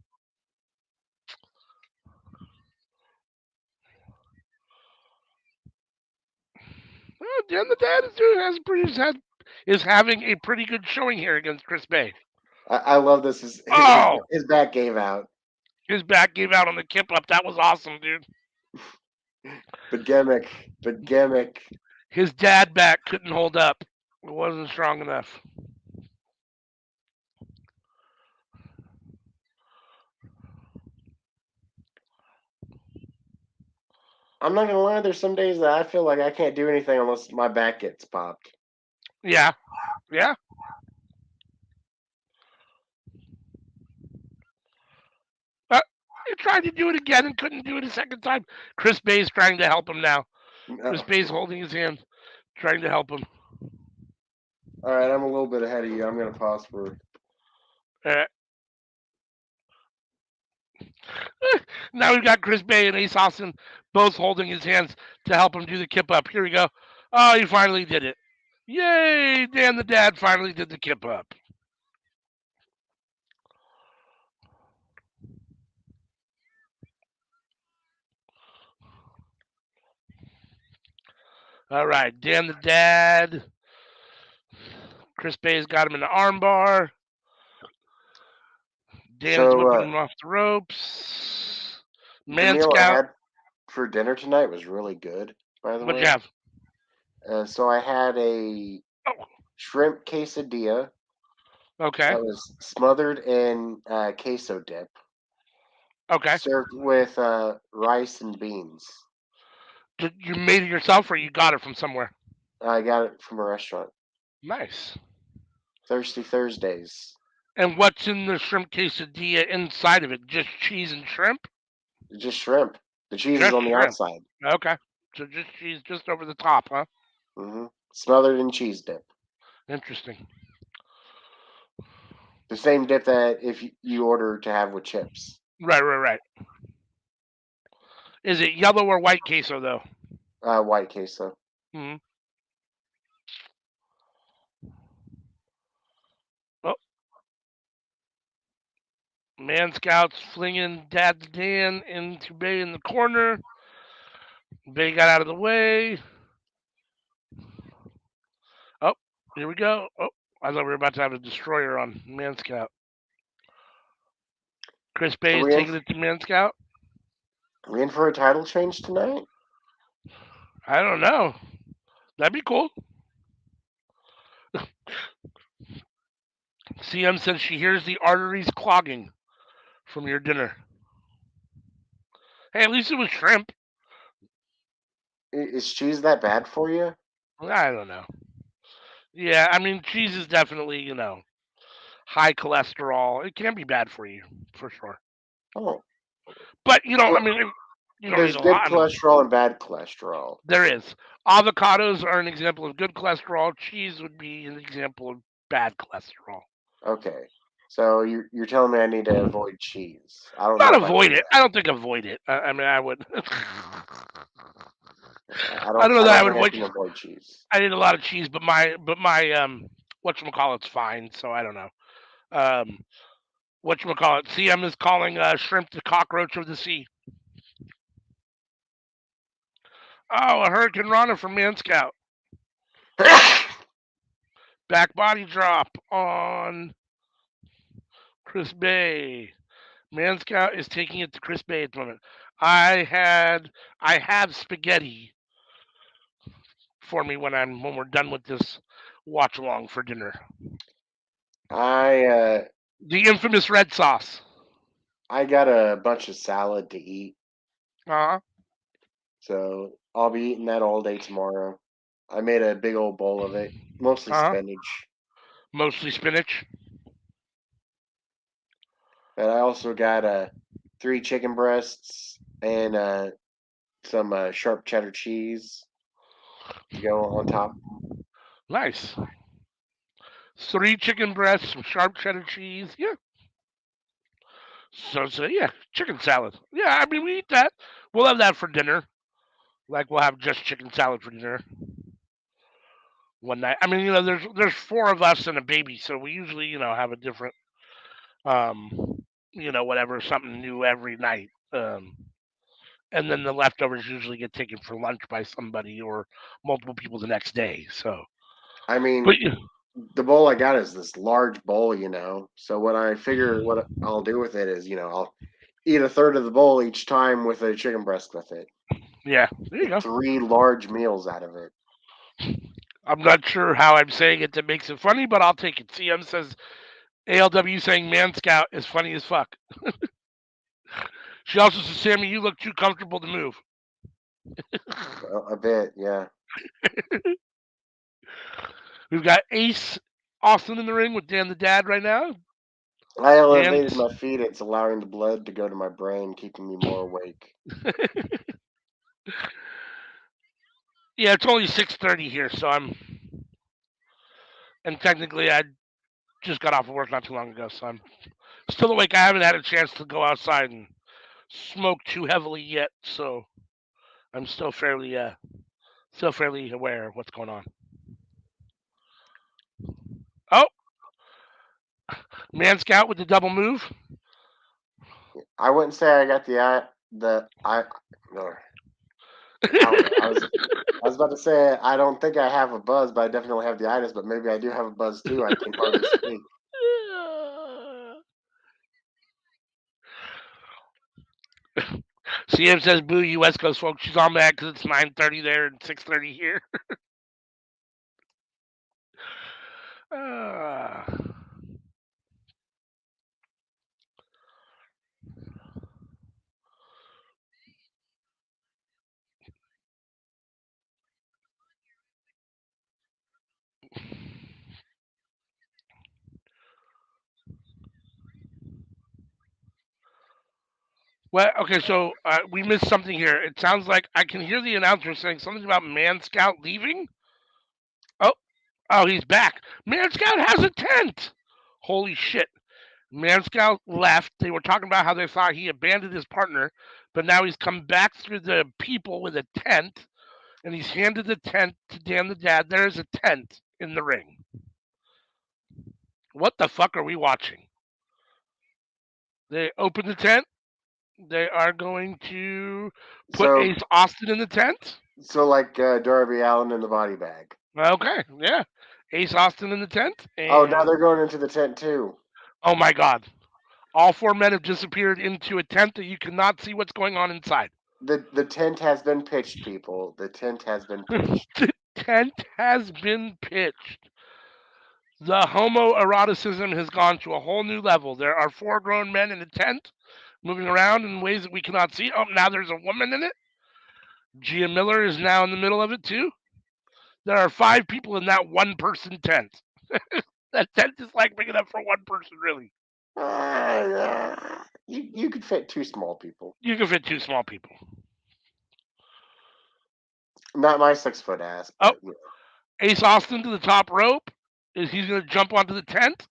Speaker 2: Well, Dan the Dad is having a pretty good showing here against Chris Bay.
Speaker 1: I love this.
Speaker 2: Oh,
Speaker 1: His back gave out.
Speaker 2: his back gave out on the kip up. That was awesome, dude.
Speaker 1: The gimmick.
Speaker 2: His dad back couldn't hold up. It wasn't strong enough.
Speaker 1: I'm not gonna lie. There's some days that I feel like I can't do anything unless my back gets popped.
Speaker 2: Yeah. Yeah. He tried to do it again and couldn't do it a second time. Chris Bay's trying to help him now. Chris Bay's holding his hand, trying to help him.
Speaker 1: All right, I'm a little bit ahead of you. I'm gonna pause for.
Speaker 2: Now we've got Chris Bay and Ace Austin both holding his hands to help him do the kip up. Here we go. Oh, he finally did it. Yay! Dan the Dad finally did the kip up. All right, Dan the Dad. Chris Bay's got him in the armbar. Dan's whipping him off the ropes.
Speaker 1: The meal I had for dinner tonight was really good, by the way.
Speaker 2: What'd you
Speaker 1: have? So I had a shrimp quesadilla.
Speaker 2: Okay.
Speaker 1: That was smothered in queso dip.
Speaker 2: Okay.
Speaker 1: Served with rice and beans.
Speaker 2: You made it yourself or you got it from somewhere?
Speaker 1: I got it from a restaurant.
Speaker 2: Nice.
Speaker 1: Thirsty Thursdays.
Speaker 2: And what's in the shrimp quesadilla inside of it? Just cheese and shrimp?
Speaker 1: Just shrimp. The cheese is on the outside.
Speaker 2: Okay. So just cheese just over the top, huh?
Speaker 1: Mm-hmm. Smothered in cheese dip.
Speaker 2: Interesting.
Speaker 1: The same dip that if you order to have with chips.
Speaker 2: Right. Is it yellow or white queso, though?
Speaker 1: White queso.
Speaker 2: Mm-hmm. Oh. Manscout's flinging Dad's Dan into Bay in the corner. Bay got out of the way. Oh, here we go. Oh, I thought we were about to have a destroyer on Manscout. Chris Bay is taking it to Manscout.
Speaker 1: Are we in for a title change tonight?
Speaker 2: I don't know. That'd be cool. CM says she hears the arteries clogging from your dinner. Hey, at least it was shrimp.
Speaker 1: Is cheese that bad for you?
Speaker 2: I don't know. Yeah, I mean, cheese is definitely, high cholesterol. It can be bad for you, for sure.
Speaker 1: Oh.
Speaker 2: But, I mean,
Speaker 1: there's good cholesterol and bad cholesterol.
Speaker 2: There is. Avocados are an example of good cholesterol. Cheese would be an example of bad cholesterol.
Speaker 1: Okay. So you're telling me I need to avoid cheese? I don't
Speaker 2: Not avoid it. I don't think avoid it. I mean, I would.
Speaker 1: I don't know that I would avoid cheese.
Speaker 2: I eat a lot of cheese, but my whatchamacallit's fine. So I don't know. Whatchamacallit? CM is calling shrimp the cockroach of the sea. Oh, a Hurricane Rana from Manscout. Back body drop on Chris Bay. Manscout is taking it to Chris Bay at the moment. I have spaghetti for me when we're done with this watch along for dinner. The infamous red sauce.
Speaker 1: I got a bunch of salad to eat.
Speaker 2: Uh-huh.
Speaker 1: So I'll be eating that all day tomorrow. I made a big old bowl of it. Mostly spinach.
Speaker 2: Mostly spinach.
Speaker 1: And I also got 3 chicken breasts and some sharp cheddar cheese to go on top.
Speaker 2: Nice. 3 chicken breasts, some sharp cheddar cheese. Yeah. So yeah, chicken salad. Yeah, I mean we eat that. We'll have that for dinner. Like we'll have just chicken salad for dinner. one night. I mean, there's 4 of us and a baby, so we usually, have a different, um, whatever, something new every night. And then the leftovers usually get taken for lunch by somebody or multiple people the next day. So,
Speaker 1: I
Speaker 2: but
Speaker 1: mean, the bowl I got is this large bowl, So what I figure what I'll do with it is, I'll eat a third of the bowl each time with a chicken breast with it.
Speaker 2: yeah, there you
Speaker 1: Get
Speaker 2: go.
Speaker 1: 3 large meals out of it.
Speaker 2: I'm not sure how I'm saying it that makes it funny, but I'll take it. CM says ALW saying Manscout is funny as fuck. She also says, Sammy, you look too comfortable to move.
Speaker 1: A bit, yeah.
Speaker 2: We've got Ace Austin in the ring with Dan the Dad right now.
Speaker 1: I elevated my feet. It's allowing the blood to go to my brain, keeping me more awake.
Speaker 2: Yeah, it's only 6:30 here, so and technically I just got off of work not too long ago, so I'm still awake. I haven't had a chance to go outside and smoke too heavily yet, so I'm still fairly aware of what's going on. Oh, Manscout with the double move.
Speaker 1: I wouldn't say I got I was about to say I don't think I have a buzz, but I definitely have the itis. But maybe I do have a buzz too. I can hardly speak.
Speaker 2: CM says, "Boo, you West Coast folks." She's all mad because it's 9:30 there and 6:30 here. Well, okay, so we missed something here. It sounds like I can hear the announcer saying something about Manscout leaving. Oh, he's back. Manscout has a tent. Holy shit. Manscout left. They were talking about how they thought he abandoned his partner, but now he's come back through the people with a tent, and he's handed the tent to Dan the Dad. There's a tent in the ring. What the fuck are we watching? They open the tent. They are going to put Ace Austin in the tent.
Speaker 1: So like Darby Allin in the body bag.
Speaker 2: Okay, yeah. Ace Austin in the tent.
Speaker 1: Oh, now they're going into the tent too.
Speaker 2: Oh my god. All 4 men have disappeared into a tent that you cannot see what's going on inside.
Speaker 1: The tent has been pitched, people. The tent has been pitched.
Speaker 2: The tent has been pitched. The homoeroticism has gone to a whole new level. There are 4 grown men in a tent moving around in ways that we cannot see. Oh, now there's a woman in it. Gia Miller is now in the middle of it too. There are 5 people in that 1-person tent. That tent is like big enough for 1 person, really.
Speaker 1: You could fit 2 small people.
Speaker 2: You can fit 2 small people.
Speaker 1: Not my 6-foot ass.
Speaker 2: But, Ace Austin to the top rope. Is he going to jump onto the tent?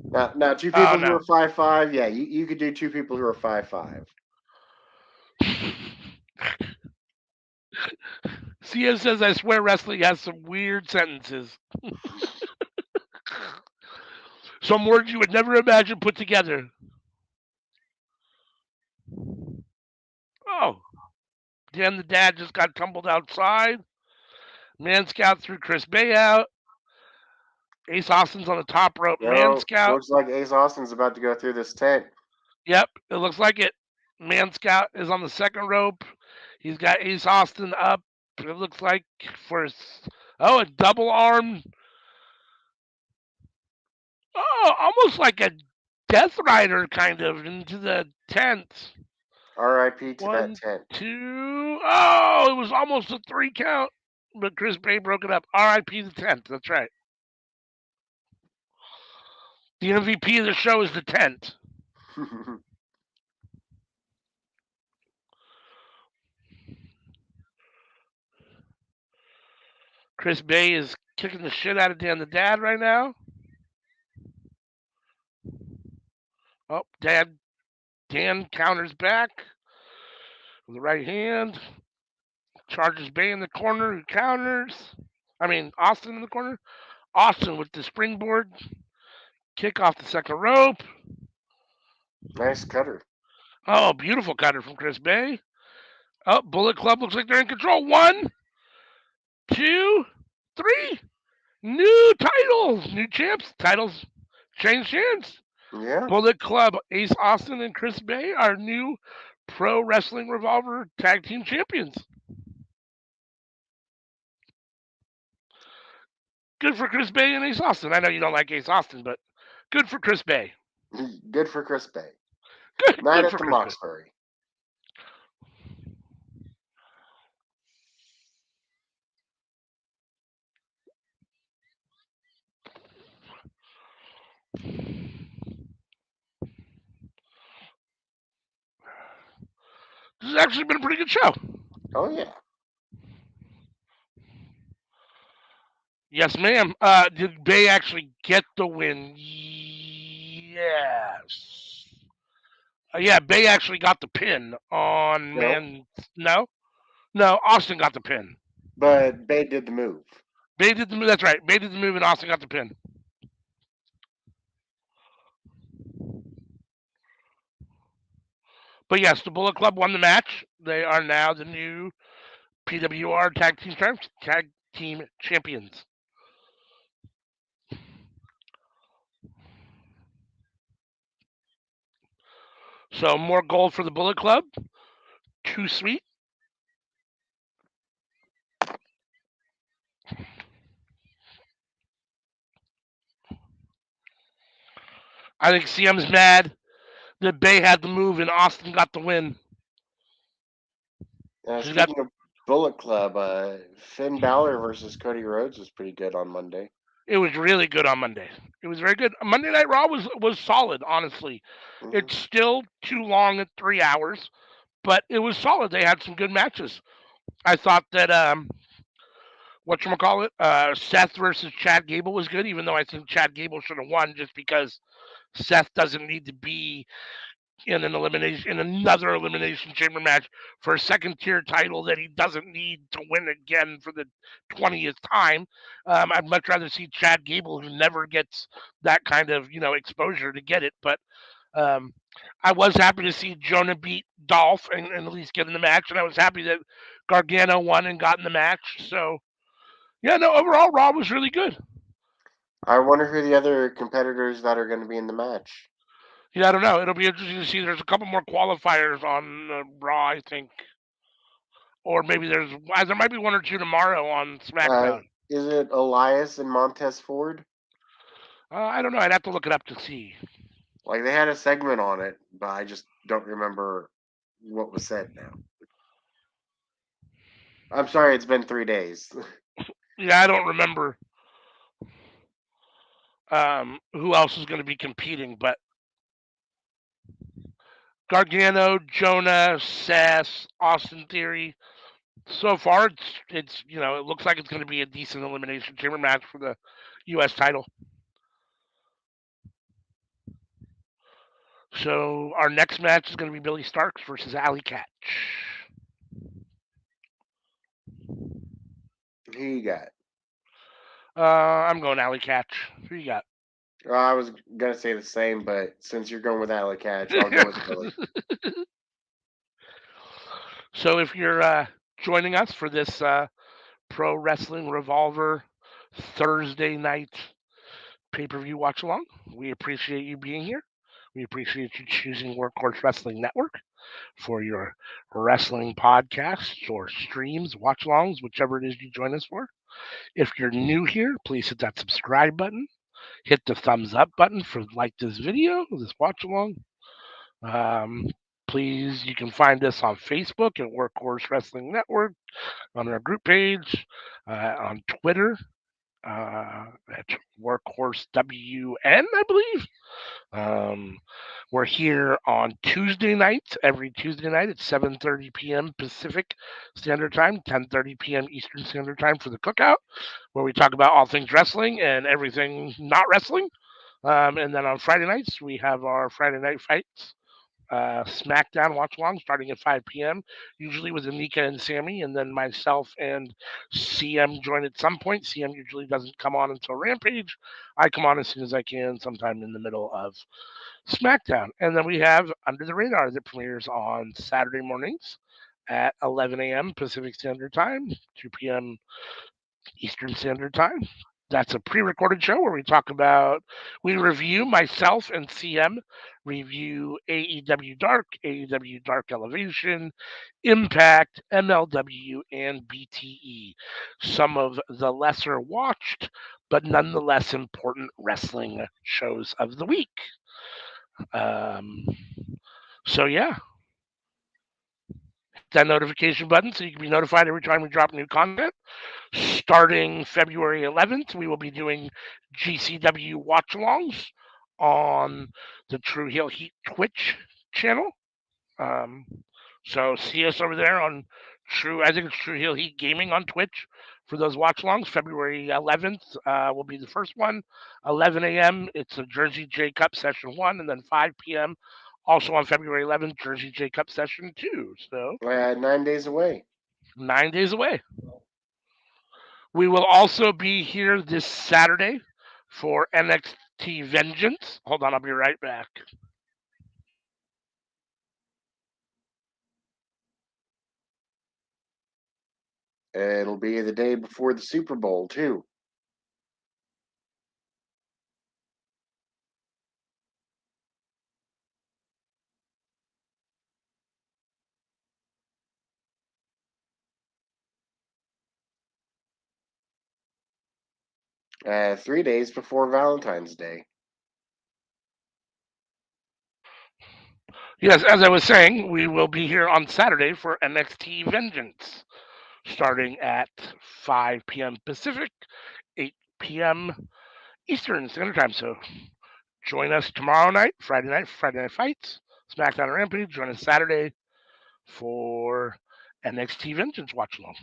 Speaker 1: Now 2 people who are 5'5", yeah, you could do 2 people who are 5'5".
Speaker 2: CM says, I swear wrestling has some weird sentences. Some words you would never imagine put together. Oh. Dan the Dad just got tumbled outside. Manscout threw Chris Bay out. Ace Austin's on the top rope. Manscout.
Speaker 1: Looks like Ace Austin's about to go through this tent.
Speaker 2: Yep, it looks like it. Manscout is on the second rope. He's got Ace Austin up. It looks like for a double arm. Oh, almost like a Death Rider kind of into the tent.
Speaker 1: R.I.P. to that tent.
Speaker 2: 2. Oh, it was almost a 3 count, but Chris Bay broke it up. R.I.P. the tent. That's right. The MVP of the show is the tent. Chris Bay is kicking the shit out of Dan the Dad right now. Oh, Dan counters back with the right hand. Charges Bay in the corner, who counters. Austin in the corner. Austin with the springboard. Kick off the second rope.
Speaker 1: Nice cutter.
Speaker 2: Oh, beautiful cutter from Chris Bay. Oh, Bullet Club looks like they're in control. 1, 2, 3. New titles. New champs. Titles change hands.
Speaker 1: Yeah.
Speaker 2: Bullet Club, Ace Austin and Chris Bay are new Pro Wrestling Revolver Tag Team Champions. Good for Chris Bay and Ace Austin. I know you don't like Ace Austin, but good for Chris Bay.
Speaker 1: Good for Chris Bay.
Speaker 2: Good,
Speaker 1: Night
Speaker 2: good
Speaker 1: at
Speaker 2: for
Speaker 1: the
Speaker 2: Chris
Speaker 1: Moxbury.
Speaker 2: This has actually been a pretty good show.
Speaker 1: Oh, yeah.
Speaker 2: Yes, ma'am. Did Bay actually get the win? Yes. Yeah, Bay actually got the pin on
Speaker 1: No.
Speaker 2: No? No, Austin got the pin.
Speaker 1: But Bay did the move.
Speaker 2: Bay did the move. That's right. Bay did the move and Austin got the pin. But yes, the Bullet Club won the match. They are now the new PWR Tag Team Champions. So more gold for the Bullet Club. Too sweet. I think CM's mad that Bay had the move and Austin got the win.
Speaker 1: Speaking of Bullet Club, Finn Balor versus Cody Rhodes was pretty good on Monday.
Speaker 2: It was really good on Monday. It was very good. Monday Night Raw was solid, honestly. Mm-hmm. It's still too long at 3 hours, but it was solid. They had some good matches. I thought that Seth versus Chad Gable was good, even though I think Chad Gable should have won just because Seth doesn't need to be in another elimination chamber match for a second tier title that he doesn't need to win again for the 20th time. I'd much rather see Chad Gable, who never gets that kind of exposure, to get it. But I was happy to see Jonah beat Dolph and at least get in the match, and I was happy that Gargano won and got in the match. So overall Raw was really good.
Speaker 1: I wonder who the other competitors that are going to be in the match.
Speaker 2: Yeah, I don't know. It'll be interesting to see. There's a couple more qualifiers on Raw, I think. Or maybe there might be one or two tomorrow on SmackDown.
Speaker 1: Is it Elias and Montez Ford?
Speaker 2: I don't know. I'd have to look it up to see.
Speaker 1: Like, they had a segment on it, but I just don't remember what was said now. I'm sorry, it's been 3 days.
Speaker 2: Yeah, I don't remember who else is going to be competing, but Gargano, Jonah, Seth, Austin Theory. So far, it's it looks like it's going to be a decent elimination chamber match for the U.S. title. So our next match is going to be Billie Starkz versus Allie Katch.
Speaker 1: Who you got?
Speaker 2: I'm going Allie Katch. Who you got?
Speaker 1: I was going to say the same, but since you're going with Allie Katch, I'll go with Billie.
Speaker 2: So if you're joining us for this Pro Wrestling Revolver Thursday night pay-per-view watch-along, we appreciate you being here. We appreciate you choosing Workhorse Wrestling Network for your wrestling podcasts or streams, watch-alongs, whichever it is you join us for. If you're new here, please hit that subscribe button. Hit the thumbs up button for like this video, this watch-along. Please, you can find us on Facebook at Workhorse Wrestling Network, on our group page, on Twitter at Workhorse WN, I believe. We're here on Tuesday nights, every Tuesday night at 7:30 p.m. Pacific Standard Time, 10:30 p.m. Eastern Standard Time for the Cookout, where we talk about all things wrestling and everything not wrestling. And then on Friday nights, we have our Friday night fights SmackDown Watchalong starting at 5 p.m., usually with Anika and Sammy, and then myself and CM join at some point. CM usually doesn't come on until Rampage. I come on as soon as I can, sometime in the middle of SmackDown. And then we have Under the Radar that premieres on Saturday mornings at 11 a.m. Pacific Standard Time, 2 p.m. Eastern Standard Time. That's a pre-recorded show where we review, myself and CM review AEW Dark, AEW Dark Elevation, Impact, MLW, and BTE. Some of the lesser watched, but nonetheless important wrestling shows of the week. So yeah, hit that notification button so you can be notified every time we drop new content. Starting February 11th, we will be doing GCW Watchalongs on the True Heel Heat Twitch channel. So see us over there on I think it's True Heel Heat Gaming on Twitch for those watchalongs. February 11th will be the first one. 11 a.m. It's a Jersey J Cup session 1, and then 5 p.m. also on February 11th, Jersey J Cup session 2. So
Speaker 1: 9 days away.
Speaker 2: 9 days away. We will also be here this Saturday for NXT Vengeance. Hold on, I'll be right back.
Speaker 1: It'll be the day before the Super Bowl, too. 3 days before Valentine's Day.
Speaker 2: Yes, as I was saying, we will be here on Saturday for NXT Vengeance, starting at 5 p.m. Pacific, 8 p.m. Eastern Standard Time. So join us tomorrow night, Friday Night Fights, SmackDown and Rampage. Join us Saturday for NXT Vengeance Watch Along.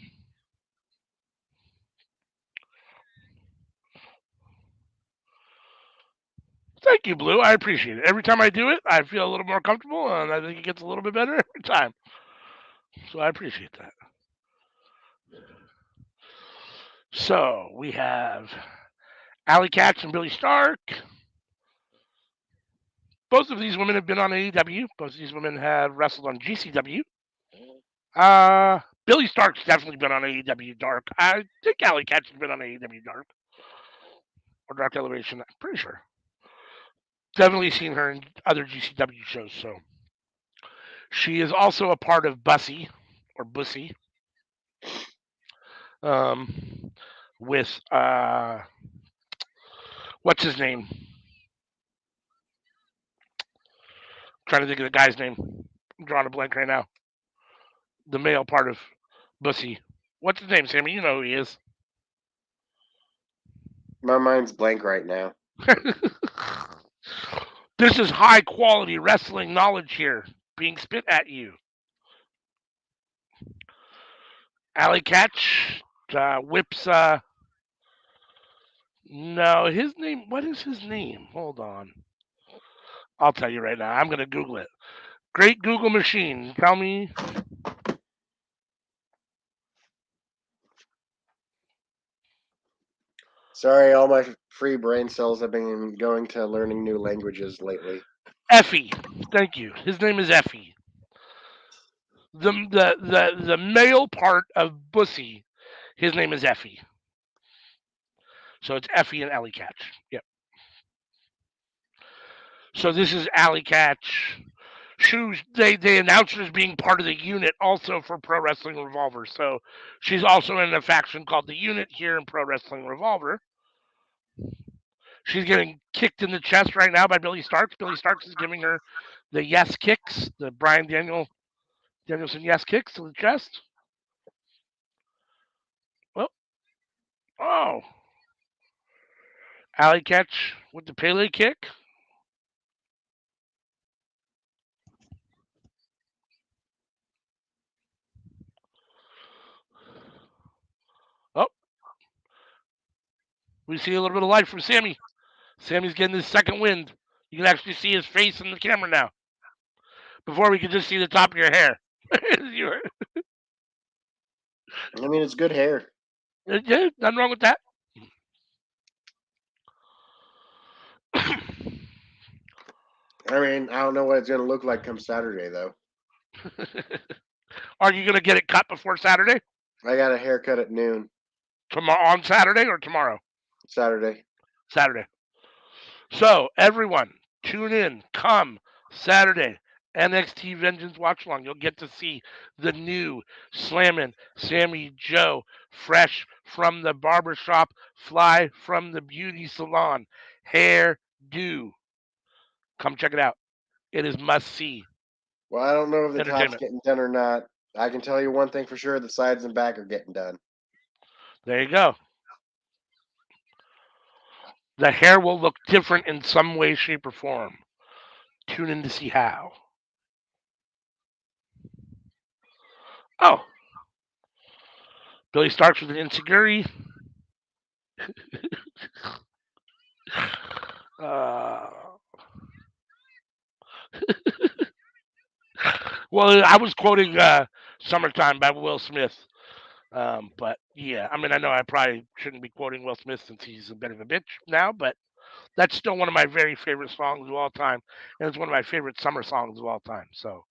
Speaker 2: Thank you, Blue. I appreciate it. Every time I do it, I feel a little more comfortable, and I think it gets a little bit better every time. So I appreciate that. So we have Allie, Katch, and Billie Starkz. Both of these women have been on AEW. Both of these women have wrestled on GCW. Billie Starkz definitely been on AEW Dark. I think Allie Katch has been on AEW Dark or Dark Elevation. I'm pretty sure. Definitely seen her in other GCW shows. So she is also a part of Bussy or Bussy. With what's his name? I'm trying to think of the guy's name. I'm drawing a blank right now. The male part of Bussy. What's his name, Sammy? You know who he is.
Speaker 1: My mind's blank right now.
Speaker 2: This is high quality wrestling knowledge here being spit at you. Allie Katch whips. No, his name. What is his name? Hold on. I'll tell you right now. I'm going to Google it. Great Google machine. Tell me.
Speaker 1: Sorry, all my free brain cells have been going to learning new languages lately.
Speaker 2: Effie. Thank you. His name is Effie. The male part of Bussy, his name is Effie. So it's Effie and Allie Katch. Yep. So this is Allie Katch. They announced her as being part of the unit also for Pro Wrestling Revolver. So she's also in a faction called the Unit here in Pro Wrestling Revolver. She's getting kicked in the chest right now by Billie Starkz. Billie Starkz is giving her the yes kicks, the Bryan Danielson yes kicks to the chest. Well, oh. Allie Katch with the Pele kick. Oh. We see a little bit of life from Sammy. Sammy's getting his second wind. You can actually see his face in the camera now. Before we could just see the top of your hair.
Speaker 1: I mean, it's good hair.
Speaker 2: Yeah, nothing wrong with that.
Speaker 1: I mean, I don't know what it's going to look like come Saturday, though.
Speaker 2: Are you going to get it cut before Saturday?
Speaker 1: I got a haircut at noon.
Speaker 2: Tomorrow on Saturday or tomorrow?
Speaker 1: Saturday.
Speaker 2: Saturday. So, everyone, tune in. Come Saturday. NXT Vengeance Watch Along. You'll get to see the new Slammin' Sammy Joe, fresh from the barbershop, fly from the beauty salon, hair do. Come check it out. It is must see.
Speaker 1: Well, I don't know if the top's
Speaker 2: Entertainment.
Speaker 1: getting done or not. I can tell you one thing for sure: the sides and back are getting done.
Speaker 2: There you go. The hair will look different in some way, shape, or form. Tune in to see how. Oh, Billie Starkz with an insecurity. Well, I was quoting "Summertime" by Will Smith, but yeah, I mean, I know I probably shouldn't be quoting Will Smith since he's a bit of a bitch now, but that's still one of my very favorite songs of all time, and it's one of my favorite summer songs of all time. So,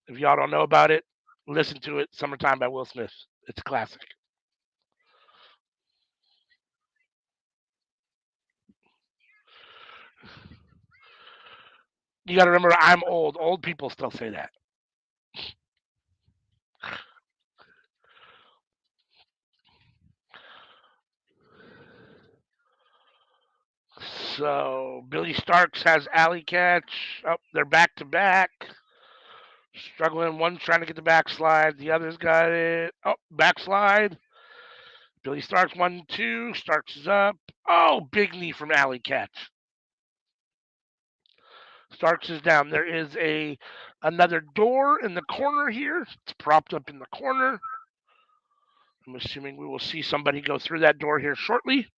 Speaker 2: if y'all don't know about it, listen to it. "Summertime" by Will Smith. It's a classic. You got to remember, I'm old. Old people still say that. So Billie Starkz has Allie Katch. Oh, they're back to back. Struggling. One's trying to get the backslide. The other's got it. Oh, backslide. Billie Starkz 1-2. Starkz is up. Oh, big knee from Allie Katch. Starkz is down. There is another door in the corner here. It's propped up in the corner. I'm assuming we will see somebody go through that door here shortly.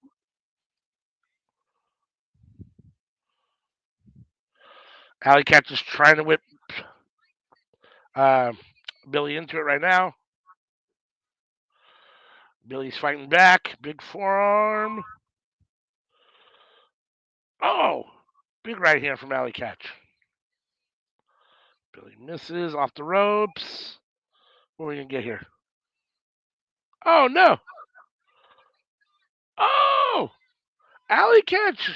Speaker 2: Allie Katch is trying to whip Billie into it right now. Billie's fighting back. Big forearm. Oh, big right hand from Allie Katch. Billie misses off the ropes. What are we going to get here? Oh, no. Oh, Allie Katch.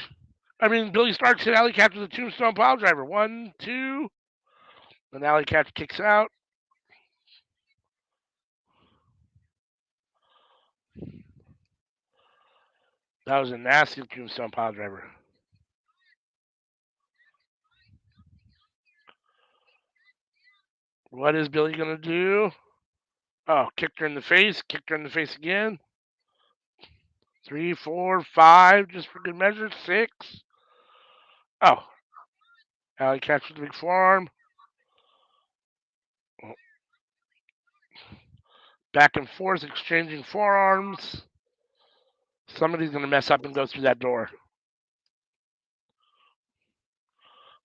Speaker 2: I mean, Billie Starkz hit Allie Katch with a tombstone pile driver. 1, 2. And Allie Katch kicks out. That was a nasty tombstone pile driver. What is Billie going to do? Oh, kicked her in the face. Kicked her in the face again. 3, 4, 5, just for good measure. 6. Oh, Allie Katch with the big forearm. Back and forth, exchanging forearms. Somebody's going to mess up and go through that door.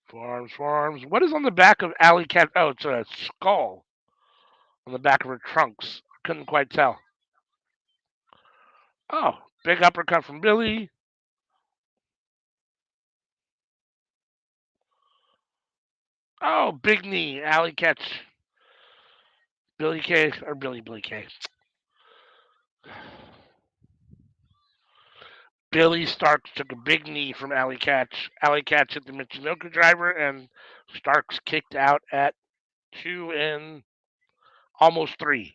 Speaker 2: Forearms, forearms. What is on the back of Allie Katch? Oh, it's a skull on the back of her trunks. Couldn't quite tell. Oh, big uppercut from Billie. Oh, big knee. Allie Katch. Billie K. Or Billie K. Billie Starkz took a big knee from Allie Katch. Allie Katch hit the Michinoku driver, and Starkz kicked out at 2 and almost 3.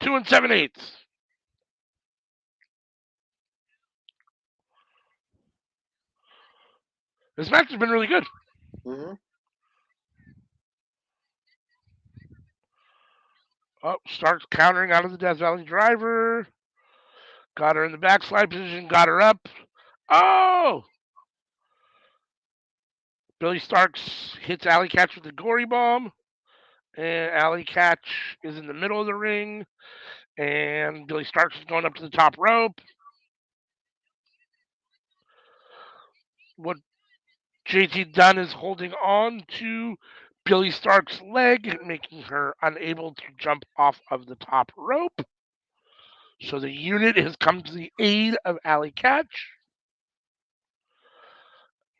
Speaker 2: 2 and 7/8. This match has been really good.
Speaker 1: Mm-hmm.
Speaker 2: Oh, Starkz countering out of the Death Valley driver. Got her in the backslide position. Got her up. Oh! Billie Starkz hits Allie Katch with the gory bomb. And Allie Katch is in the middle of the ring. And Billie Starkz is going up to the top rope. What JT Dunn is holding on to Billie Starkz' leg, making her unable to jump off of the top rope. So the unit has come to the aid of Allie Katch.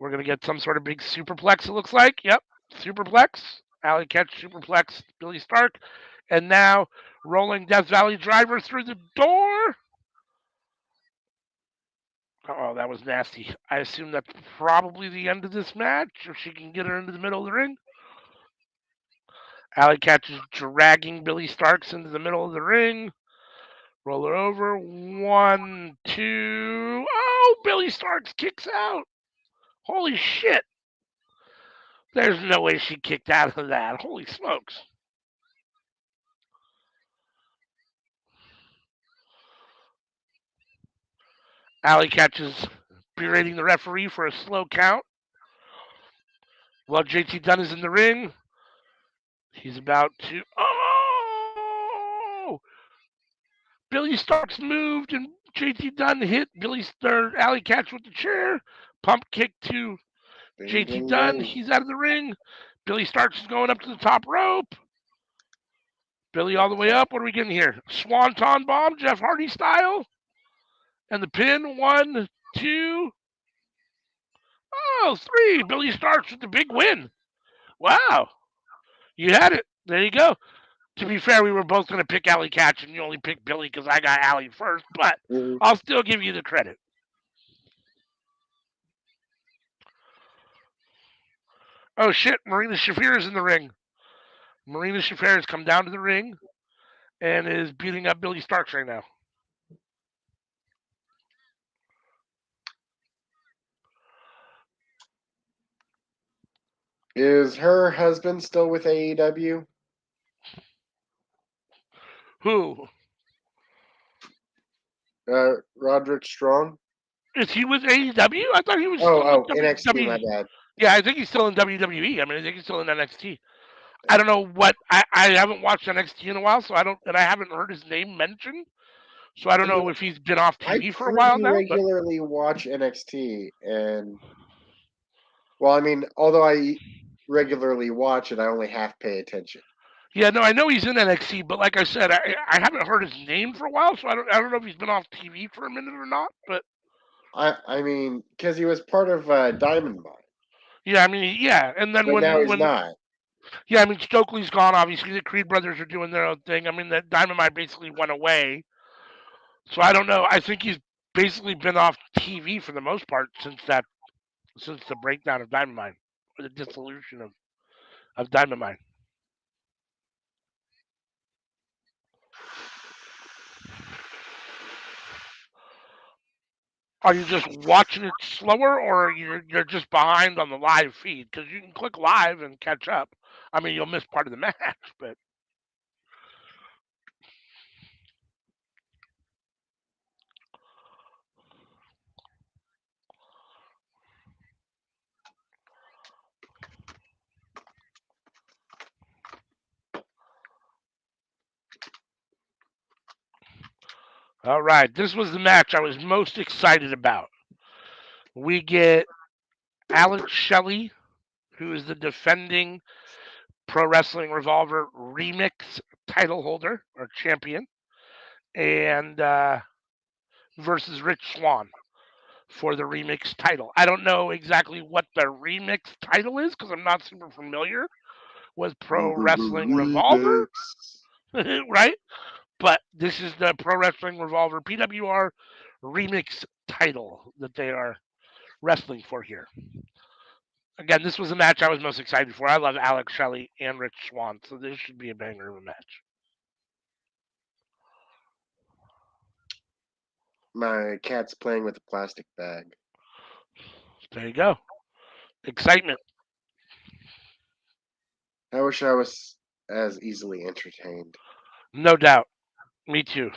Speaker 2: We're going to get some sort of big superplex, it looks like. Yep, superplex. Allie Katch superplex Billie Stark. And now rolling Death Valley driver through the door. Oh, that was nasty. I assume that's probably the end of this match, if she can get her into the middle of the ring. Allie Katch is dragging Billie Starkz into the middle of the ring. Roll her over. 1, 2. Oh, Billie Starkz kicks out. Holy shit. There's no way she kicked out of that. Holy smokes. Allie Katch is berating the referee for a slow count. While JT Dunn is in the ring, he's about to. Oh! Billie Starkz moved and JT Dunn hit Allie Katch with the chair. Pump kick to
Speaker 1: Ding,
Speaker 2: JT
Speaker 1: ding,
Speaker 2: Dunn.
Speaker 1: ding.
Speaker 2: He's out of the ring. Billie Starkz is going up to the top rope. Billie all the way up. What are we getting here? Swanton bomb, Jeff Hardy style. And the pin. 1, 2. Oh, 3. Billie Starkz with the big win. Wow. You had it. There you go. To be fair, we were both going to pick Allie Katch, and you only picked Billie because I got Allie first, but I'll still give you the credit. Oh, shit. Marina Shafir is in the ring. Marina Shafir has come down to the ring and is beating up Billie Starkz right now.
Speaker 1: Is her husband still with AEW?
Speaker 2: Who?
Speaker 1: Roderick Strong?
Speaker 2: Is he with AEW? I thought he was
Speaker 1: Oh,
Speaker 2: still with
Speaker 1: NXT, my
Speaker 2: WWE.
Speaker 1: bad.
Speaker 2: Yeah, I think he's still in WWE. I mean, I think he's still in NXT. I don't know what I haven't watched NXT in a while, so I haven't heard his name mentioned. So I don't know if he's been off
Speaker 1: I
Speaker 2: TV for a while
Speaker 1: pretty
Speaker 2: now. But
Speaker 1: regularly watch NXT, and well, I mean, although I regularly watch it, I only half pay attention.
Speaker 2: yeah, no, I know he's in NXT, but like I said, I haven't heard his name for a while, so I don't know if he's been off TV for a minute or not. But
Speaker 1: I mean, because he was part of Diamond Mine,
Speaker 2: yeah, I mean, yeah, and then
Speaker 1: but now he's
Speaker 2: when
Speaker 1: not.
Speaker 2: yeah, I mean Stokely's gone. Obviously, the Creed brothers are doing their own thing. I mean, that Dynamite basically went away, so I don't know. I think he's basically been off TV for the most part since the breakdown of Dynamite or the dissolution of Dynamite. Are you just watching it slower, or you're just behind on the live feed? Because you can click live and catch up. I mean, you'll miss part of the match, but all right. This was the match I was most excited about. We get Shelley, who is the defending Pro Wrestling Revolver Remix title holder or champion, and versus Rich Swann for the Remix title. I don't know exactly what the Remix title is because I'm not super familiar with Pro Wrestling Revolver, right? But this is the Pro Wrestling Revolver PWR Remix title that they are wrestling for here. Again, this was a match I was most excited for. I love Shelley and Rich Swann, so this should be a banger of a match.
Speaker 1: My cat's playing with a plastic bag.
Speaker 2: There you go. Excitement.
Speaker 1: I wish I was as easily entertained.
Speaker 2: No doubt. Me too.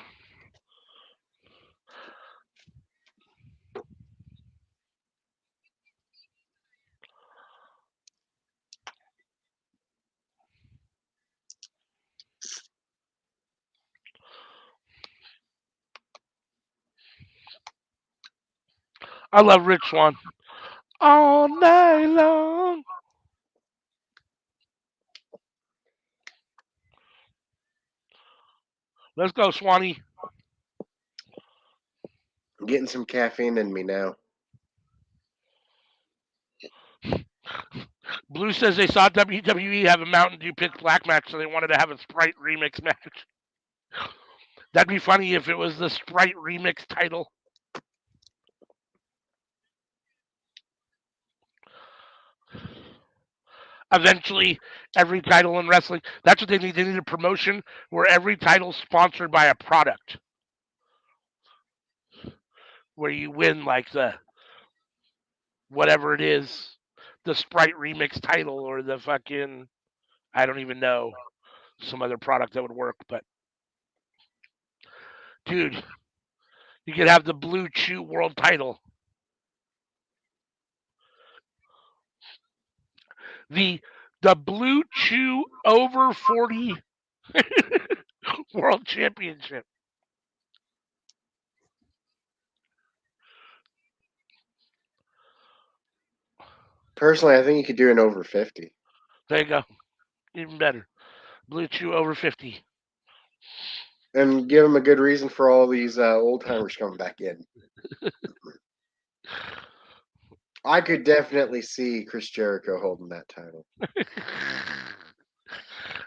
Speaker 2: I love Rich Swann. All night long. Let's go, Swanee.
Speaker 1: I'm getting some caffeine in me now.
Speaker 2: Blue says they saw WWE have a Mountain Dew Pitch Black match, so they wanted to have a Sprite remix match. That'd be funny if it was the Sprite remix title. Eventually, every title in wrestling, that's what they need. They need a promotion where every title's sponsored by a product. Where you win, like, the whatever it is, the Sprite remix title or the fucking, I don't even know, some other product that would work. But, dude, you could have the Blue Chew World title. The Blue Chew over 40 World Championship.
Speaker 1: Personally, I think you could do an over 50.
Speaker 2: There you go. Even better. Blue Chew over 50.
Speaker 1: And give them a good reason for all these old timers coming back in. I could definitely see Chris Jericho holding that title.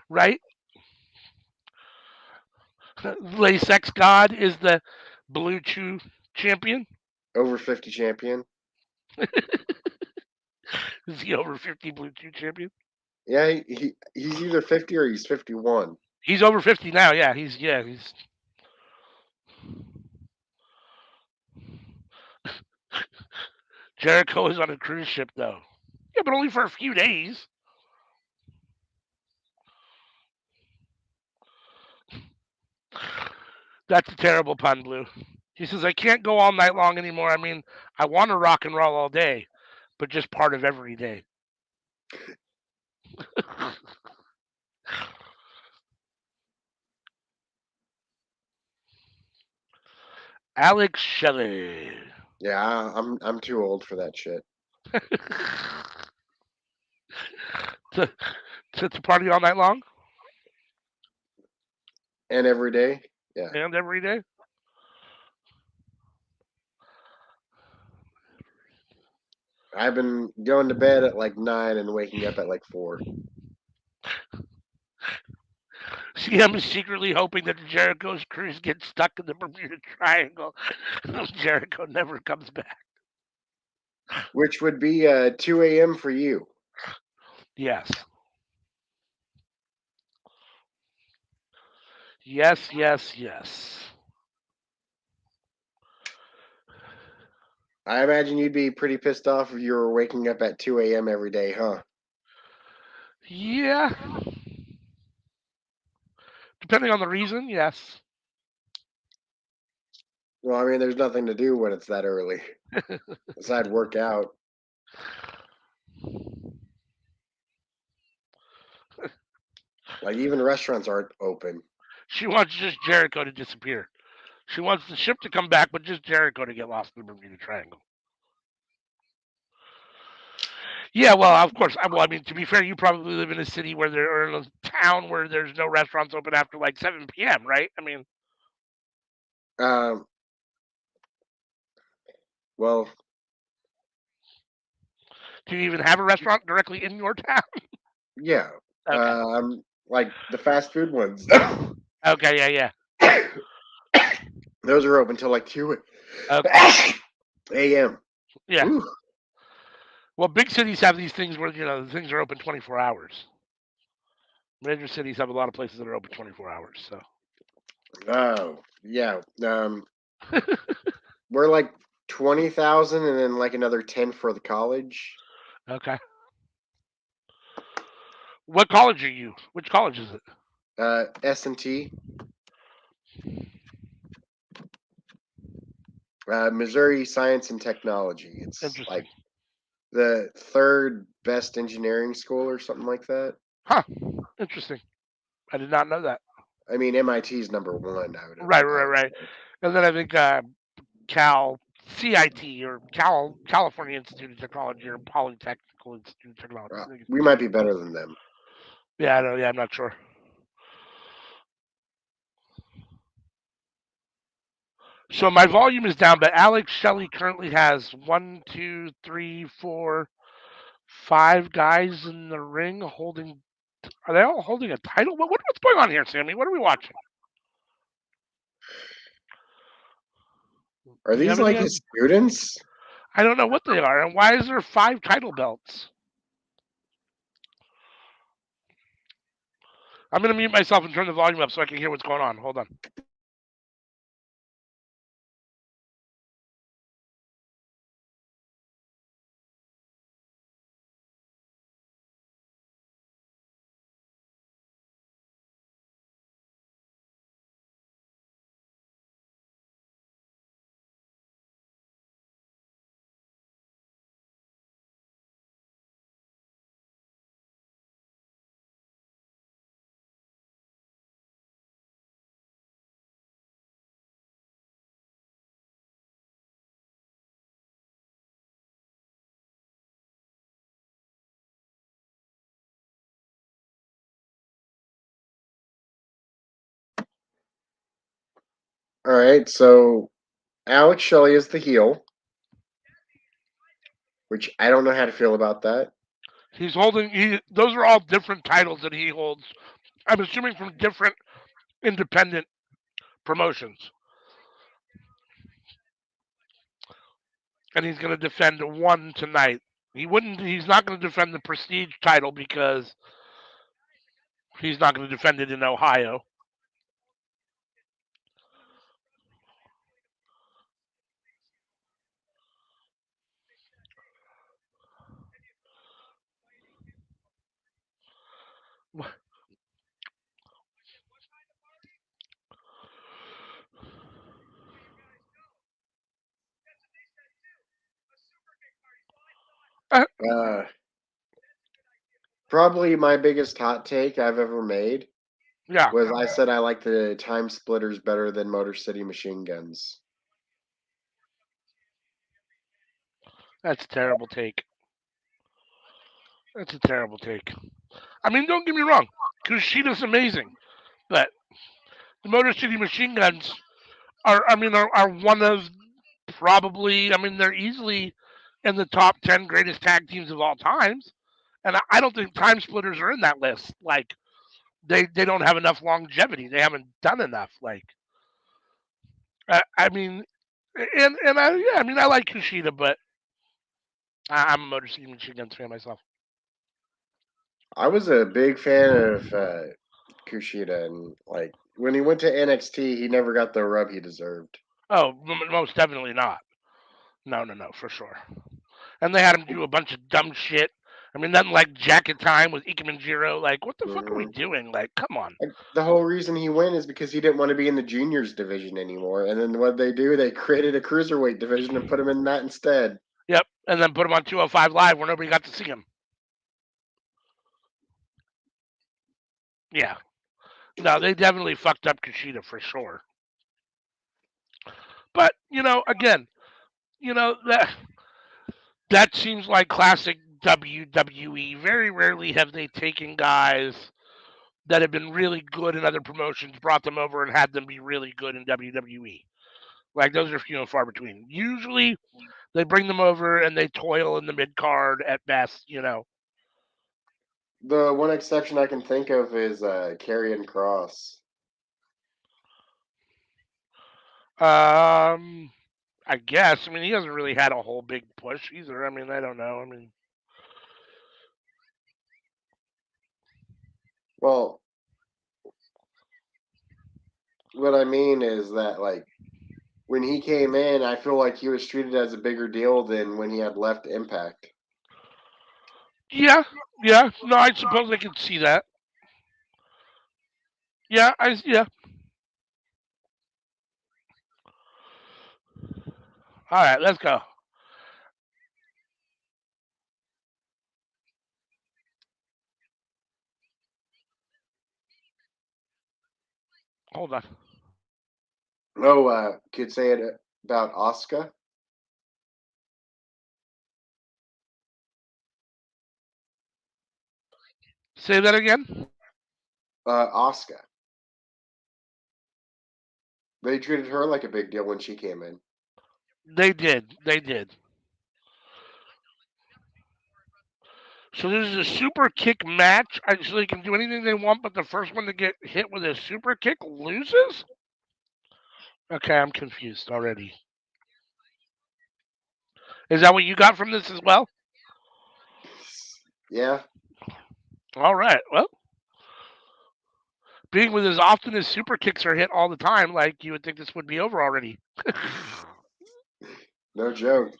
Speaker 2: Right? Lady Sex God is the Blue Chew champion.
Speaker 1: Over 50 champion.
Speaker 2: Is he over 50 Blue Chew champion?
Speaker 1: Yeah, he's either 50 or he's 51.
Speaker 2: He's over 50 now. Yeah, he's. Jericho is on a cruise ship though. Yeah, but only for a few days. That's a terrible pun, Blue. He says, I can't go all night long anymore. I mean, I want to rock and roll all day, but just part of every day. Alex Shelley.
Speaker 1: Yeah, I'm too old for that shit.
Speaker 2: to party all night long?
Speaker 1: And every day? Yeah.
Speaker 2: And every day?
Speaker 1: I've been going to bed at like 9 and waking up at like 4.
Speaker 2: See, I'm secretly hoping that Jericho's cruise gets stuck in the Bermuda Triangle. Jericho never comes back.
Speaker 1: Which would be 2 a.m. for you.
Speaker 2: Yes. Yes, yes, yes.
Speaker 1: I imagine you'd be pretty pissed off if you were waking up at 2 a.m. every day, huh?
Speaker 2: Yeah. Depending on the reason, yes.
Speaker 1: Well, I mean, there's nothing to do when it's that early. Besides work out. Like, even restaurants aren't open.
Speaker 2: She wants just Jericho to disappear. She wants the ship to come back, but just Jericho to get lost in the Bermuda Triangle. Yeah, well, of course. Well, I mean, to be fair, you probably live in a city where or in a town where there's no restaurants open after like 7 p.m., right? I mean,
Speaker 1: Well,
Speaker 2: do you even have a restaurant directly in your town?
Speaker 1: yeah.
Speaker 2: Okay.
Speaker 1: Like the fast food ones.
Speaker 2: Okay, yeah.
Speaker 1: Those are open till like 2 a.m.
Speaker 2: Yeah.
Speaker 1: Ooh.
Speaker 2: Well, big cities have these things where, the things are open 24 hours. Major cities have a lot of places that are open 24 hours, so.
Speaker 1: Oh, yeah. We're like 20,000 and then like another 10 for the college.
Speaker 2: Okay. What college are you? Which college is it?
Speaker 1: S&T. Missouri Science and Technology. It's like the third best engineering school or something like that.
Speaker 2: Huh. Interesting. I did not know that.
Speaker 1: I mean, MIT's number one.
Speaker 2: Right. And then I think Cal CIT or California Institute of Technology or Polytechnical Institute of Technology.
Speaker 1: We might be better than them.
Speaker 2: Yeah, I know. Yeah, I'm not sure. So my volume is down, but Alex Shelley currently has 1, 2, 3, 4, 5 guys in the ring holding. Are they all holding a title? What's going on here, Sammy? What are we watching?
Speaker 1: Are
Speaker 2: Do you
Speaker 1: these
Speaker 2: have any
Speaker 1: like
Speaker 2: idea?
Speaker 1: his students?
Speaker 2: I don't know what they are, and why is there 5 title belts? I'm gonna mute myself and turn the volume up so I can hear what's going on. Hold on.
Speaker 1: All right, so Alex Shelley is the heel, which I don't know how to feel about that.
Speaker 2: He's holding. Those are all different titles that he holds. I'm assuming from different independent promotions, and he's going to defend one tonight. He wouldn't. He's not going to defend the Prestige title because he's not going to defend it in Ohio.
Speaker 1: Probably my biggest hot take I've ever made
Speaker 2: Yeah,
Speaker 1: was I said I like the Time Splitters better than Motor City Machine Guns.
Speaker 2: that's a terrible take. That's a terrible take. I mean, don't get me wrong. Kushida's amazing, but the Motor City Machine Guns are one of probably. I mean, they're easily in the top 10 greatest tag teams of all times, and I don't think Time Splitters are in that list. Like they don't have enough longevity. They haven't done enough. Like I mean, and I yeah, I mean I like Kushida, but I'm a Motor City Machine Guns fan myself.
Speaker 1: I was a big fan of Kushida, and like when he went to NXT, he never got the rub he deserved.
Speaker 2: Oh, most definitely not. No, no, no, for sure. And they had him do a bunch of dumb shit. I mean, nothing like Jacket Time with Ikemanjiro. Like, what the fuck are we
Speaker 1: Mm-hmm.
Speaker 2: doing? Like, come on.
Speaker 1: Like, the whole reason he went is because he didn't want to be in the juniors division anymore. And then what they do, they created a cruiserweight division and put him in that instead.
Speaker 2: Yep. And then put him on 205 Live where nobody got to see him. Yeah. No, they definitely fucked up Kushida for sure. But, again, that seems like classic WWE. Very rarely have they taken guys that have been really good in other promotions, brought them over, and had them be really good in WWE. Like, those are few and far between. Usually, they bring them over and they toil in the mid card at best.
Speaker 1: The one exception I can think of is Karrion Kross.
Speaker 2: I guess. I mean, he hasn't really had a whole big push either. I mean, I don't know. I mean,
Speaker 1: Well, what I mean is that like when he came in, I feel like he was treated as a bigger deal than when he had left Impact.
Speaker 2: yeah, yeah. No, I suppose I could see that. Yeah. All right, let's go. Hold on.
Speaker 1: Oh, could say it about Asuka.
Speaker 2: Say that again.
Speaker 1: Asuka. They treated her like a big deal when she came in.
Speaker 2: They did. They did. So this is a super kick match. So they can do anything they want, but the first one to get hit with a super kick loses? Okay, I'm confused already. Is that what you got from this as well?
Speaker 1: Yeah.
Speaker 2: All right. Well, being with as often as super kicks are hit all the time, like you would think this would be over already.
Speaker 1: No joke.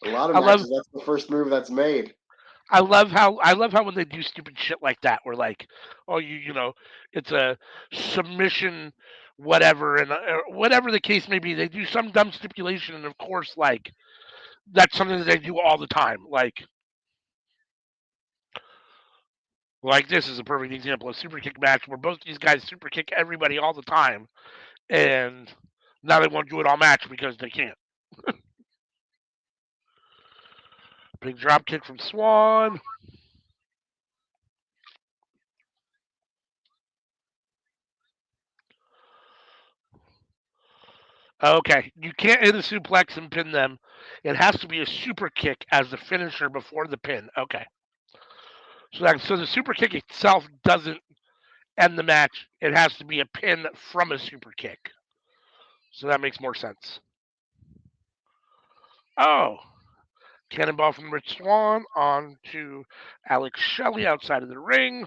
Speaker 1: A lot of
Speaker 2: I love
Speaker 1: matches, that's the first move that's made.
Speaker 2: I love how when they do stupid shit like that, where like, oh, you know, it's a submission, whatever, and whatever the case may be, they do some dumb stipulation, and of course, like that's something that they do all the time. Like this is a perfect example, a super kick match where both these guys super kick everybody all the time, and now they won't do it all match because they can't. Big drop kick from Swann. Okay, you can't hit a suplex and pin them. It has to be a super kick as the finisher before the pin. Okay, so the super kick itself doesn't end the match. It has to be a pin from a super kick. So that makes more sense. Oh, cannonball from Rich Swann on to Alex Shelley outside of the ring.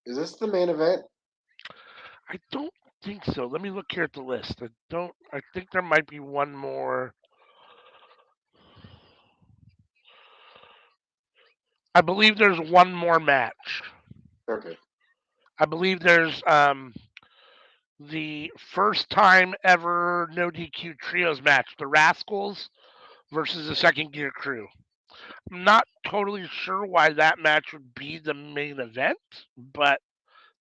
Speaker 1: Is this the main event?
Speaker 2: I don't think so. Let me look here at the list. I think there might be one more. I believe there's one more match.
Speaker 1: Okay.
Speaker 2: I believe there's the first time ever no DQ trios match, the Rascalz versus the Second Gear Crew. I'm not totally sure why that match would be the main event, but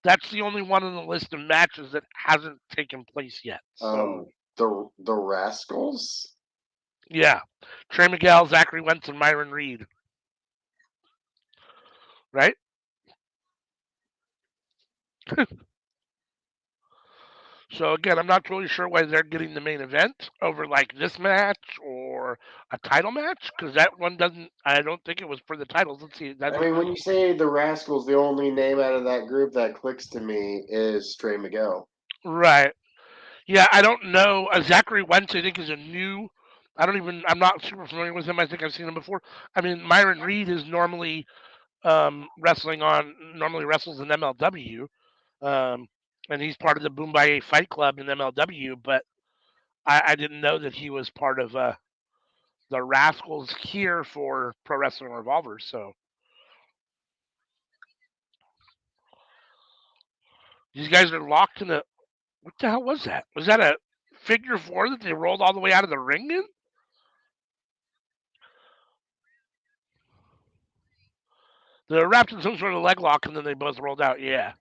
Speaker 2: that's the only one on the list of matches that hasn't taken place yet. So
Speaker 1: The Rascalz?
Speaker 2: yeah, Trey, Miguel, Zachary, Wentz, and Myron Reed. Right? So again, I'm not totally sure why they're getting the main event over like this match or a title match because that one doesn't. I don't think it was for the titles. Let's see.
Speaker 1: I mean, when you say the Rascalz, the only name out of that group that clicks to me is Trey Miguel.
Speaker 2: Right. Yeah, I don't know. Zachary Wentz, I think, is a new. I don't even. I'm not super familiar with him. I think I've seen him before. I mean, Myron Reed is normally normally wrestles in MLW, um, and he's part of the Boombaye Fight Club in MLW. But I didn't know that he was part of the Rascalz here for Pro Wrestling Revolver. So these guys are locked in a. What the hell was that? Was that a figure four that they rolled all the way out of the ring in? They're wrapped in some sort of leg lock and then they both rolled out. Yeah.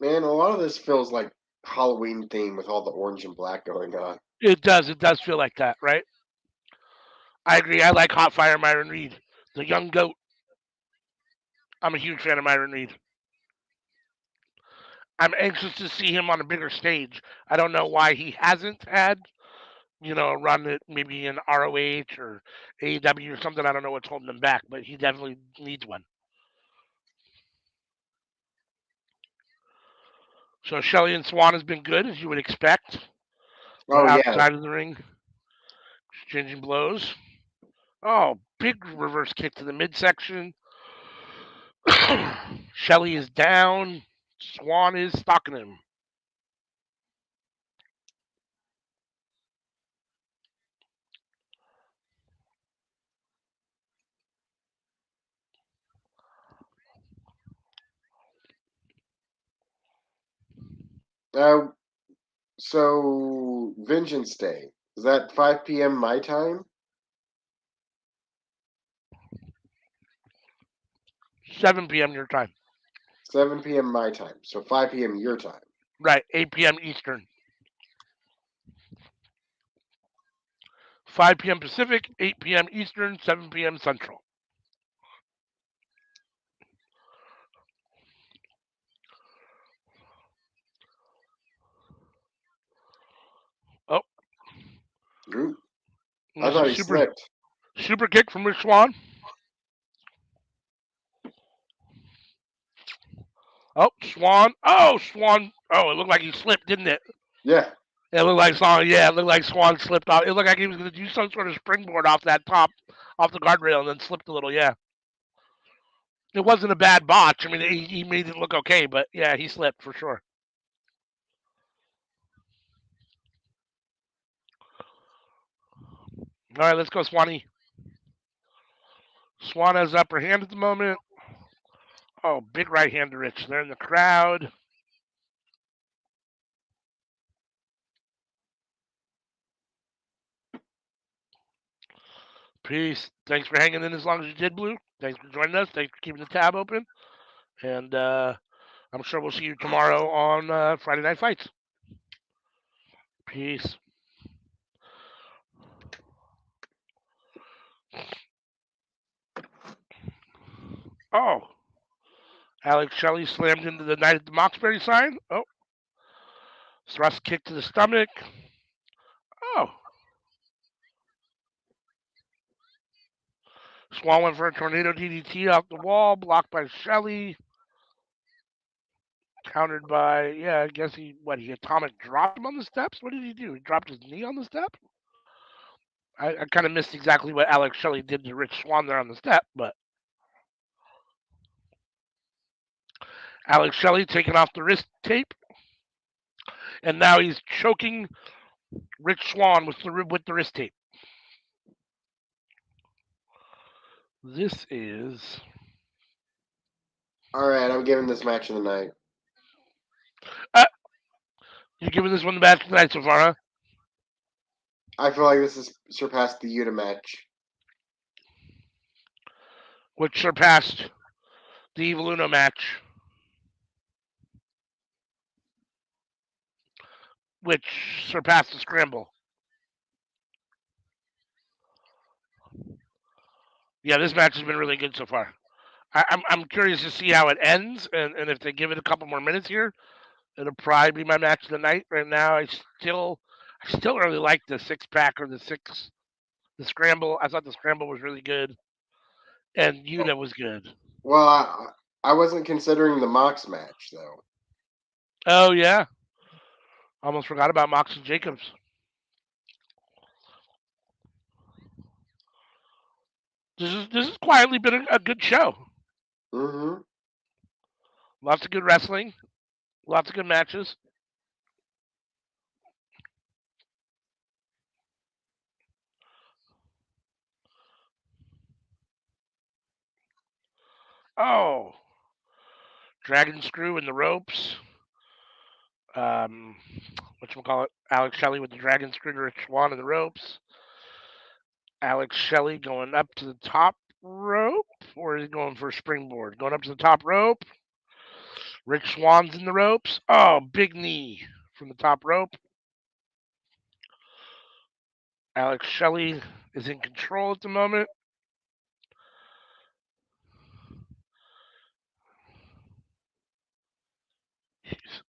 Speaker 1: Man, a lot of this feels like Halloween theme with all the orange and black going on.
Speaker 2: It does. It does feel like that, right? I agree. I like Hot Fire Myron Reed, the young goat. I'm a huge fan of Myron Reed. I'm anxious to see him on a bigger stage. I don't know why he hasn't had, a run at maybe in ROH or AEW or something. I don't know what's holding him back, but he definitely needs one. So Shelley and Swann has been good, as you would expect. They're outside of the ring, exchanging blows. Oh, big reverse kick to the midsection. Shelley is down. Swann is stalking him.
Speaker 1: So Vengeance Day, is that 5 p.m. my time?
Speaker 2: 7 p.m. your time.
Speaker 1: 7 p.m. my time. So 5 p.m. your time.
Speaker 2: Right, 8 p.m. Eastern. 5 p.m. Pacific, 8 p.m. Eastern, 7 p.m. Central. And
Speaker 1: I
Speaker 2: this
Speaker 1: thought
Speaker 2: is
Speaker 1: he slipped.
Speaker 2: super kick from Rich Swann. Oh, Swann. Oh, Swann. Oh, it looked like he slipped, didn't it?
Speaker 1: Yeah.
Speaker 2: It looked like Swann. Yeah, it looked like Swann slipped off. It looked like he was going to do some sort of springboard off that top, off the guardrail, and then slipped a little. Yeah. It wasn't a bad botch. I mean, he made it look okay, but yeah, he slipped for sure. All right, let's go, Swanee. Swann has upper hand at the moment. Oh, big right hand to Rich. They're in the crowd. Peace. Thanks for hanging in as long as you did, Blue. Thanks for joining us. Thanks for keeping the tab open. And I'm sure we'll see you tomorrow on Friday Night Fights. Peace. Oh. Alex Shelley slammed into the Night at the Moxbury sign. Oh. Thrust kick to the stomach. Oh. Swann went for a tornado DDT off the wall, blocked by Shelley. Countered by, yeah, I guess he atomic dropped him on the steps? What did he do? He dropped his knee on the step? I kind of missed exactly what Alex Shelley did to Rich Swann there on the step, but Alex Shelley taking off the wrist tape, and now he's choking Rich Swann with the wrist tape. This is...
Speaker 1: All right, I'm giving this match of the night.
Speaker 2: You're giving this one the match of the night so far, huh?
Speaker 1: I feel like this has surpassed the Yuta match.
Speaker 2: Which surpassed the Evil Uno match. Which surpassed the Scramble. Yeah, this match has been really good so far. I'm curious to see how it ends, and if they give it a couple more minutes here, it'll probably be my match of the night. Right now, I still really like the 6-pack or the Scramble. I thought the Scramble was really good, and Yuta was good.
Speaker 1: Well, I wasn't considering the Mox match though.
Speaker 2: Oh yeah, almost forgot about Mox and Jacobs. This has quietly been a good show.
Speaker 1: Mm-hmm.
Speaker 2: Lots of good wrestling, lots of good matches. Oh, Dragon Screw in the ropes. Whatchamacallit? Alex Shelley with the Dragon Screw to Rich Swann in the ropes. Alex Shelley going up to the top rope, or is he going for a springboard? Going up to the top rope. Rich Swann's in the ropes. Oh, big knee from the top rope. Alex Shelley is in control at the moment. He's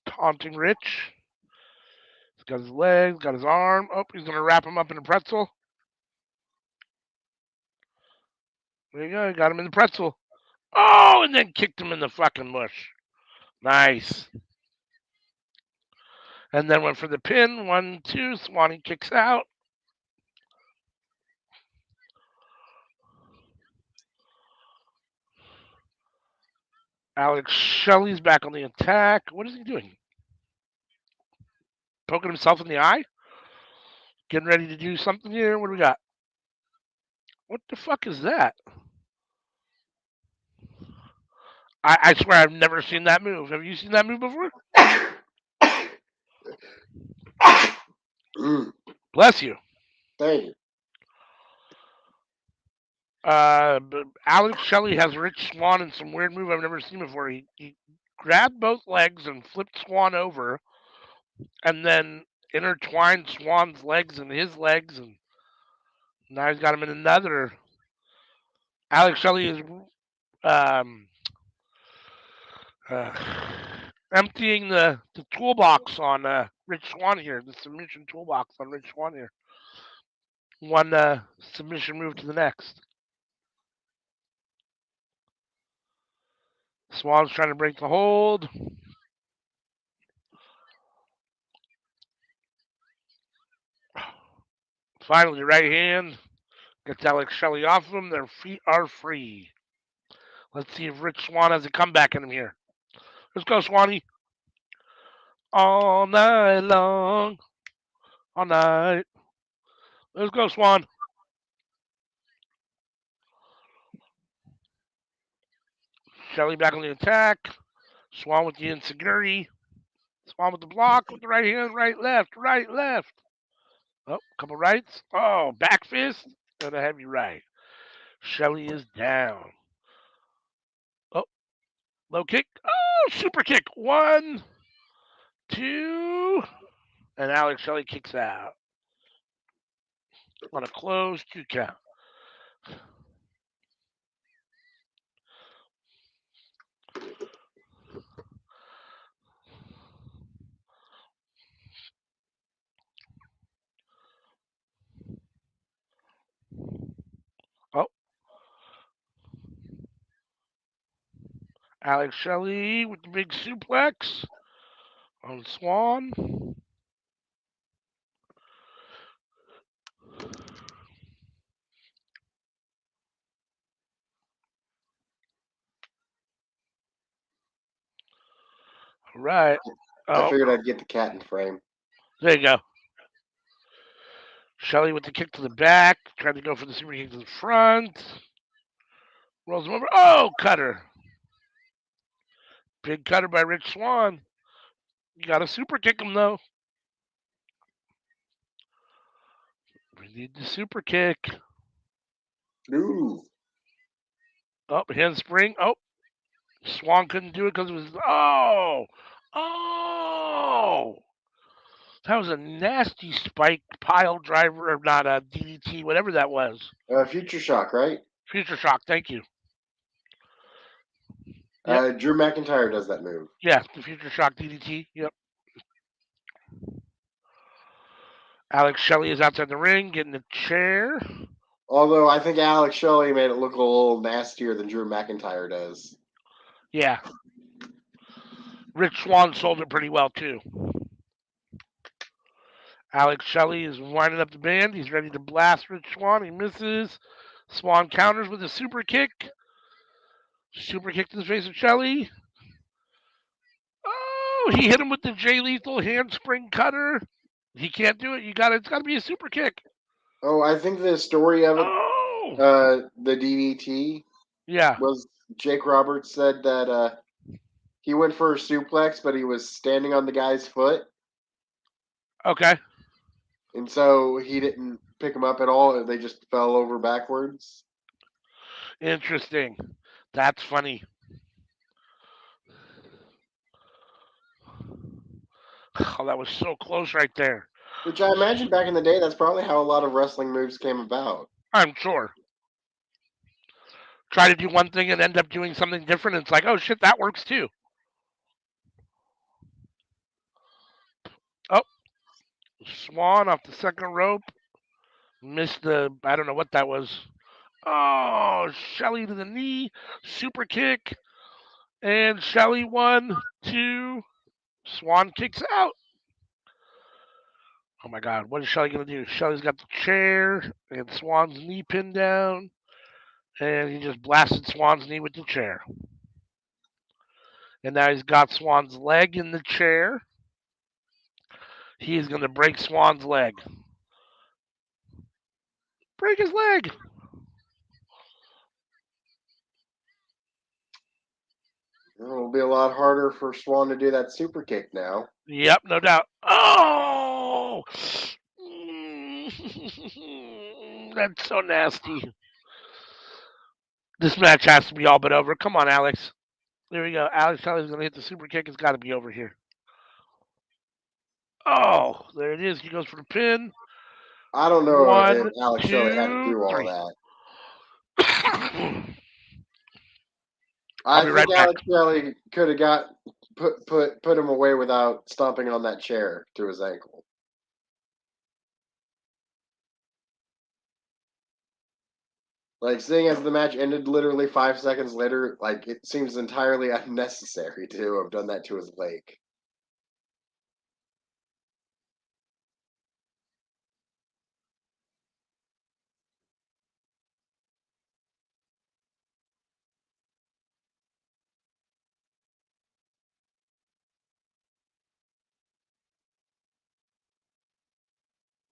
Speaker 2: taunting Rich. He's got his legs, got his arm. Oh, he's going to wrap him up in a pretzel. There you go. He got him in the pretzel. Oh, and then kicked him in the fucking mush. Nice. And then went for the pin. 1, 2. Swanee kicks out. Alex Shelley's back on the attack. What is he doing? Poking himself in the eye? Getting ready to do something here? What do we got? What the fuck is that? I swear I've never seen that move. Have you seen that move before? Bless you.
Speaker 1: Thank you.
Speaker 2: But Alex Shelley has Rich Swann in some weird move I've never seen before. He grabbed both legs and flipped Swann over, and then intertwined Swann's legs and his legs, and now he's got him in another. Alex Shelley is emptying the toolbox on Rich Swann here, the submission toolbox on Rich Swann here. one submission move to the next. Swann's trying to break the hold. Finally, right hand gets Alex Shelley off of him. Their feet are free. Let's see if Rich Swann has a comeback in him here. Let's go, Swanee. All night long. All night. Let's go, Swann. Shelley back on the attack. Swann with the insecurity. Swann with the block with the right hand, right, left, right, left. Oh, couple rights. Oh, back fist and a heavy right. Shelley is down. Oh, low kick. Oh, super kick. 1, 2. And Alex Shelley kicks out. On a close 2 count. Oh. Alex Shelley with the big suplex on Swann. All right.
Speaker 1: I
Speaker 2: Oh,
Speaker 1: figured I'd get the cat in frame.
Speaker 2: there you go. Shelley with the kick to the back. Tried to go for the super kick to the front. Rolls him over. Oh, cutter. Big cutter by Rich Swann. You got to super kick him, though. We need the super kick.
Speaker 1: Ooh.
Speaker 2: Oh, handspring. Oh, Swann couldn't do it because it was. Oh! Oh! That was a nasty spike pile driver, or not a DDT, whatever that was.
Speaker 1: Future Shock, right?
Speaker 2: Future Shock, thank you.
Speaker 1: Yep. Drew McIntyre does that move.
Speaker 2: Yeah, the Future Shock DDT. Yep. Alex Shelley is outside the ring, getting the chair.
Speaker 1: Although I think Alex Shelley made it look a little nastier than Drew McIntyre does.
Speaker 2: Yeah. Rich Swann sold it pretty well, too. Alex Shelley is winding up the band. He's ready to blast Rich Swann. He misses. Swann counters with a super kick. Super kick to the face of Shelley. Oh, he hit him with the J Lethal handspring cutter. He can't do it. It's gotta be a super kick.
Speaker 1: Oh, I think the story of it, the DDT,
Speaker 2: yeah,
Speaker 1: was Jake Roberts said that he went for a suplex, but he was standing on the guy's foot.
Speaker 2: Okay.
Speaker 1: And so he didn't pick him up at all. They just fell over backwards.
Speaker 2: Interesting. That's funny. Oh, that was so close right there.
Speaker 1: Which I imagine back in the day, that's probably how a lot of wrestling moves came about.
Speaker 2: I'm sure. Try to do one thing and end up doing something different. And it's like, oh shit, that works too. Oh, Swann off the second rope. Missed I don't know what that was. Oh, Shelley to the knee. Super kick. And Shelley 1, 2. Swann kicks out. Oh my God, what is Shelley going to do? Shelley's got the chair and Swann's knee pinned down. And he just blasted Swann's knee with the chair. And now he's got Swann's leg in the chair. He's going to break Swann's leg. Break his leg.
Speaker 1: It'll be a lot harder for Swann to do that super kick now.
Speaker 2: Yep, no doubt. Oh! That's so nasty. This match has to be all but over. Come on, Alex. There we go. Alex Shelley's going to hit the super kick. It's got to be over here. Oh, there it is. He goes for the pin.
Speaker 1: I don't know
Speaker 2: 1,
Speaker 1: if Alex
Speaker 2: 2,
Speaker 1: Shelley had to do all
Speaker 2: 3.
Speaker 1: that.
Speaker 2: I'll be right back.
Speaker 1: Alex Shelley could have put him away without stomping on that chair to his ankle. Like, seeing as the match ended literally 5 seconds later, like, it seems entirely unnecessary to have done that to his leg.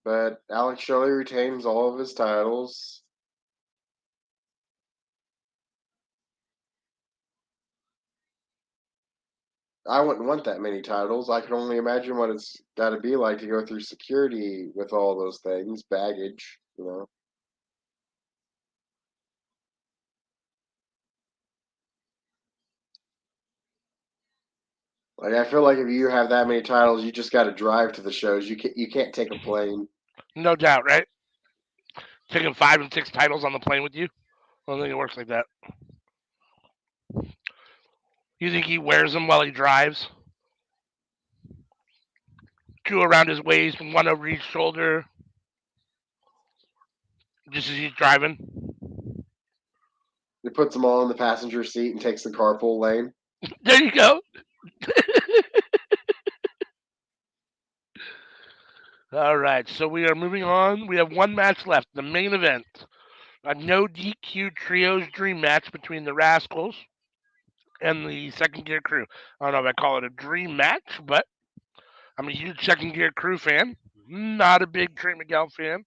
Speaker 1: But Alex Shelley retains all of his titles. I wouldn't want that many titles. I can only imagine what it's got to be like to go through security with all those things, baggage, you know. Like, I feel like if you have that many titles, you just got to drive to the shows. You can't take a plane.
Speaker 2: No doubt, right? Taking 5 and 6 titles on the plane with you? I don't think it works like that. You think he wears them while he drives? 2 around his waist and 1 over each shoulder, just as he's driving.
Speaker 1: He puts them all in the passenger seat and takes the carpool lane.
Speaker 2: There you go. All right, so we are moving on. We have 1 match left, the main event. A no DQ trios dream match between the Rascalz and the Second Gear Crew. I don't know if I call it a dream match, but I'm a huge Second Gear Crew fan. Not a big Trey Miguel fan.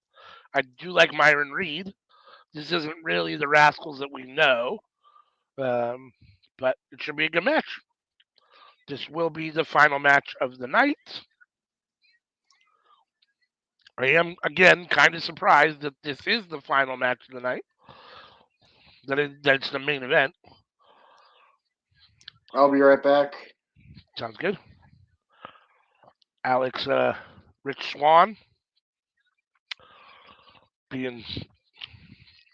Speaker 2: I do like Myron Reed. This isn't really the Rascalz that we know, but it should be a good match. This will be the final match of the night. I am, again, kind of surprised that this is the final match of the night, that's the main event.
Speaker 1: I'll be right back.
Speaker 2: Sounds good. Alex, Rich Swann being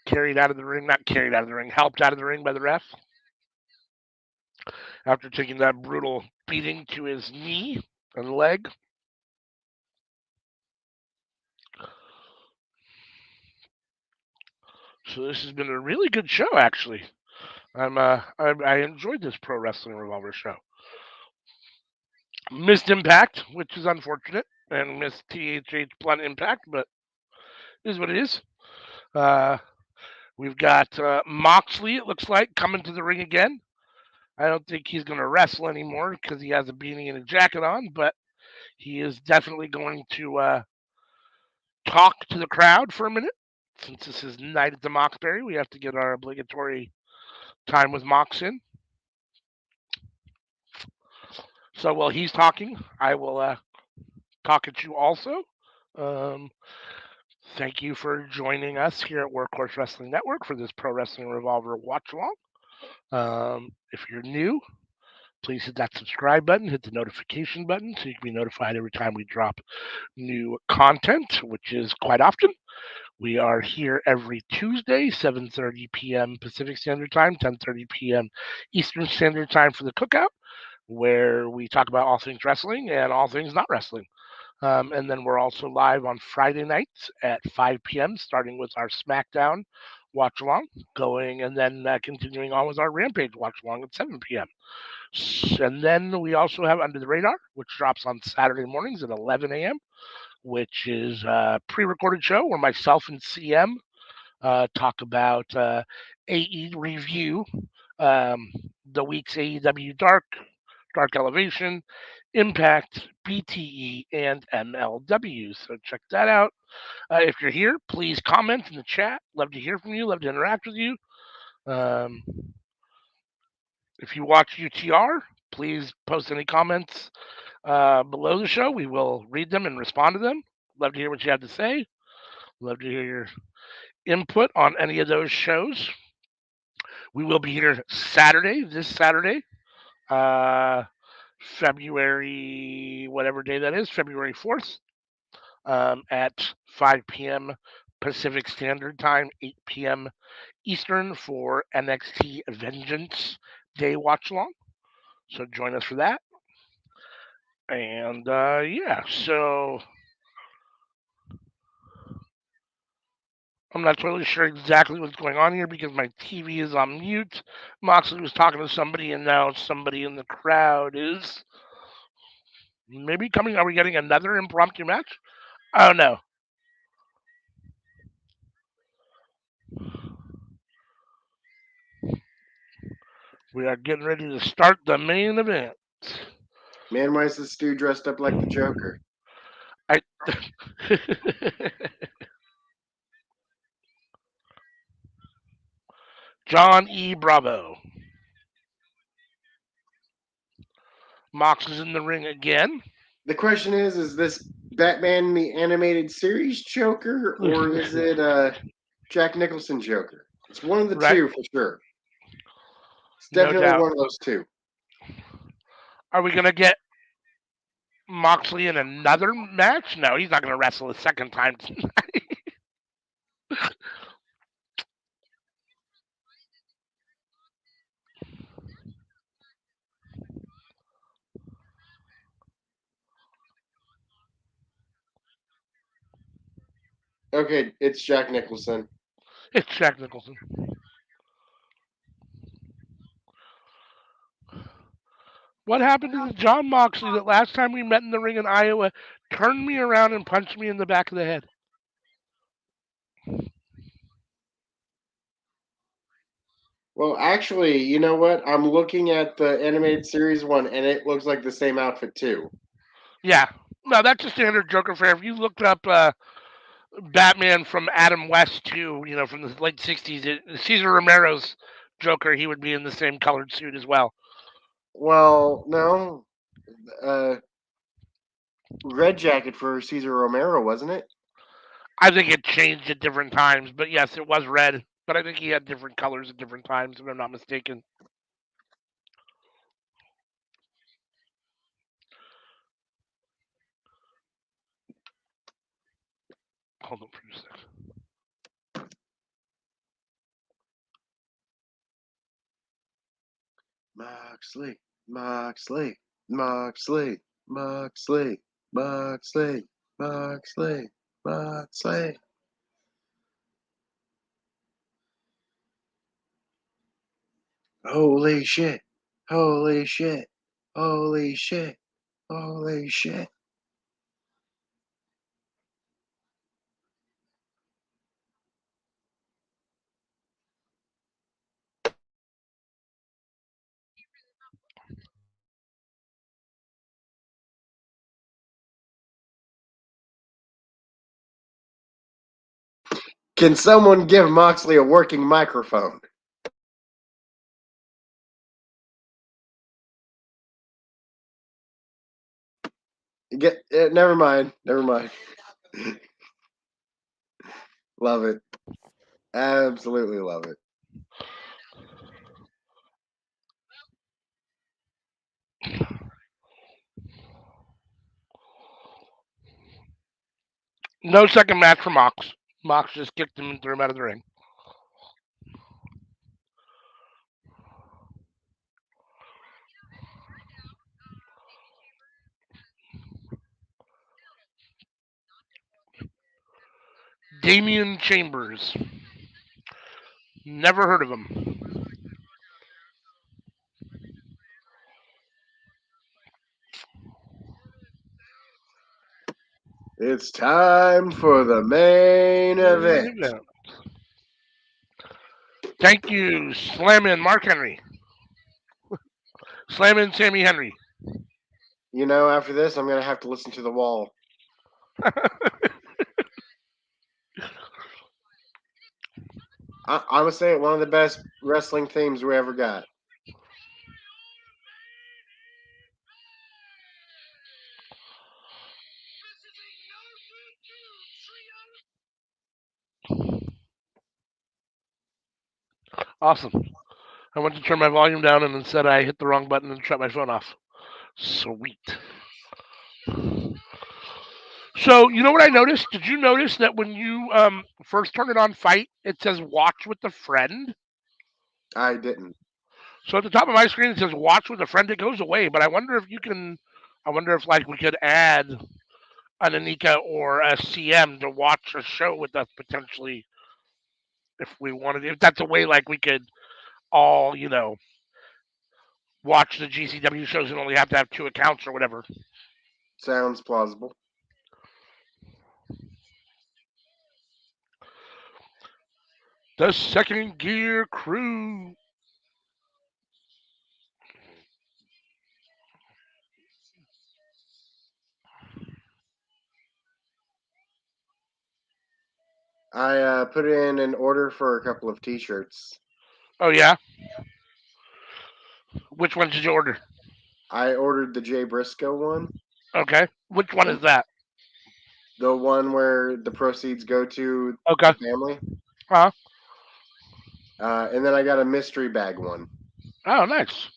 Speaker 2: carried out of the ring, not carried out of the ring, helped out of the ring by the ref after taking that brutal beating to his knee and leg. So this has been a really good show, actually. I enjoyed this Pro Wrestling Revolver show. Missed Impact, which is unfortunate, and missed THH Blunt Impact, but it is what it is. We've got Moxley, it looks like, coming to the ring again. I don't think he's going to wrestle anymore because he has a beanie and a jacket on, but he is definitely going to talk to the crowd for a minute. Since this is Night at the Moxbury, we have to get our obligatory time with Mox in. So while he's talking, I will talk at you also. Thank you for joining us here at Workhorse Wrestling Network for this Pro Wrestling Revolver Watchalong. If you're new, please hit that subscribe button, hit the notification button so you can be notified every time we drop new content, which is quite often. We are here every Tuesday, 7:30 p.m. Pacific Standard Time, 10:30 p.m. Eastern Standard Time for the Cookout, where we talk about all things wrestling and all things not wrestling. And then we're also live on Friday nights at 5 p.m., starting with our SmackDown watch along, going and then continuing on with our Rampage watch along at 7 p.m. And then we also have Under the Radar, which drops on Saturday mornings at 11 a.m., which is a pre-recorded show where myself and CM talk about AE review, the week's AEW Dark Elevation, Impact, BTE, and MLW. So check that out. If you're here, please comment in the chat. Love to hear from you. Love to interact with you. If you watch UTR, please post any comments below the show. We will read them and respond to them. Love to hear what you have to say. Love to hear your input on any of those shows. We will be here this Saturday, February, whatever day that is, February 4th, at 5 p.m. Pacific Standard Time, 8 p.m. Eastern for NXT Vengeance Day Watch Along. So join us for that. And yeah, so I'm not totally sure exactly what's going on here because my TV is on mute. Moxley was talking to somebody, and now somebody in the crowd is maybe coming. Are we getting another impromptu match? Oh, no. We are getting ready to start the main event.
Speaker 1: Man, why is this dude dressed up like the Joker?
Speaker 2: I. John E. Bravo. Mox is in the ring again.
Speaker 1: The question is this Batman the Animated Series Joker, or is it Jack Nicholson Joker? It's one of the
Speaker 2: Right.
Speaker 1: two for sure. It's
Speaker 2: No
Speaker 1: definitely
Speaker 2: doubt.
Speaker 1: one of those two.
Speaker 2: Are we going to get Moxley in another match? No, he's not going to wrestle a second time tonight.
Speaker 1: Okay, it's Jack Nicholson.
Speaker 2: It's Jack Nicholson. What happened to the John Moxley that last time we met in the ring in Iowa turned me around and punched me in the back of the head?
Speaker 1: Well, actually, you know what? I'm looking at the animated series one, and it looks like the same outfit too.
Speaker 2: Yeah. No, that's a standard Joker fare. If you looked up Batman from Adam West too, from the late 60s, Cesar Romero's Joker, he would be in the same colored suit as well.
Speaker 1: Well, no. Red jacket for Cesar Romero, wasn't it?
Speaker 2: I think it changed at different times, but yes, it was red. But I think he had different colors at different times, if I'm not mistaken. Hold on for a second.
Speaker 1: Moxley, Moxley, Moxley, Moxley, Moxley, Moxley, Moxley. Holy shit. Holy shit. Holy shit. Holy shit. Can someone give Moxley a working microphone? Never mind. Never mind. Love it. Absolutely love it.
Speaker 2: No second match for Mox. Mox just kicked him and threw him out of the ring. Damian Chambers. Never heard of him.
Speaker 1: It's time for the main event.
Speaker 2: Thank you, Slammin, Mark Henry. Slammin, Sammy Henry.
Speaker 1: You know, after this, I'm going to have to listen to The Wall. I'm going to say it, one of the best wrestling themes we ever got.
Speaker 2: Awesome. I went to turn my volume down and instead I hit the wrong button and shut my phone off. Sweet. So, you know what I noticed? Did you notice that when you first turn it on Fight, it says watch with a friend?
Speaker 1: I didn't.
Speaker 2: So at the top of my screen, it says watch with a friend. It goes away, but I wonder if we could add an Anika or a CM to watch a show with us potentially if we wanted. If that's a way, like we could all, watch the GCW shows and only have to have 2 accounts or whatever.
Speaker 1: Sounds plausible.
Speaker 2: The Second Gear Crew.
Speaker 1: I put in an order for a couple of T-shirts.
Speaker 2: Oh yeah. Which one did you order?
Speaker 1: I ordered the Jay Briscoe one.
Speaker 2: Okay. Which one is that?
Speaker 1: The one where the proceeds go to
Speaker 2: Okay.
Speaker 1: the family.
Speaker 2: Huh?
Speaker 1: And then I got a mystery bag one.
Speaker 2: Oh, nice.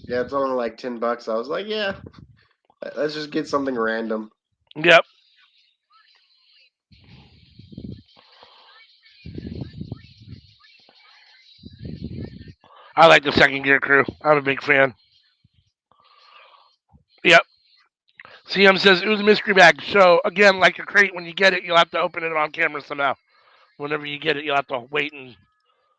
Speaker 1: Yeah, it's only like $10. I was like, yeah, let's just get something random.
Speaker 2: Yep. I like the Second Gear Crew. I'm a big fan. Yep. CM says it was a mystery bag. So again, like a crate, when you get it, you'll have to open it on camera somehow. Whenever you get it, you'll have to wait and.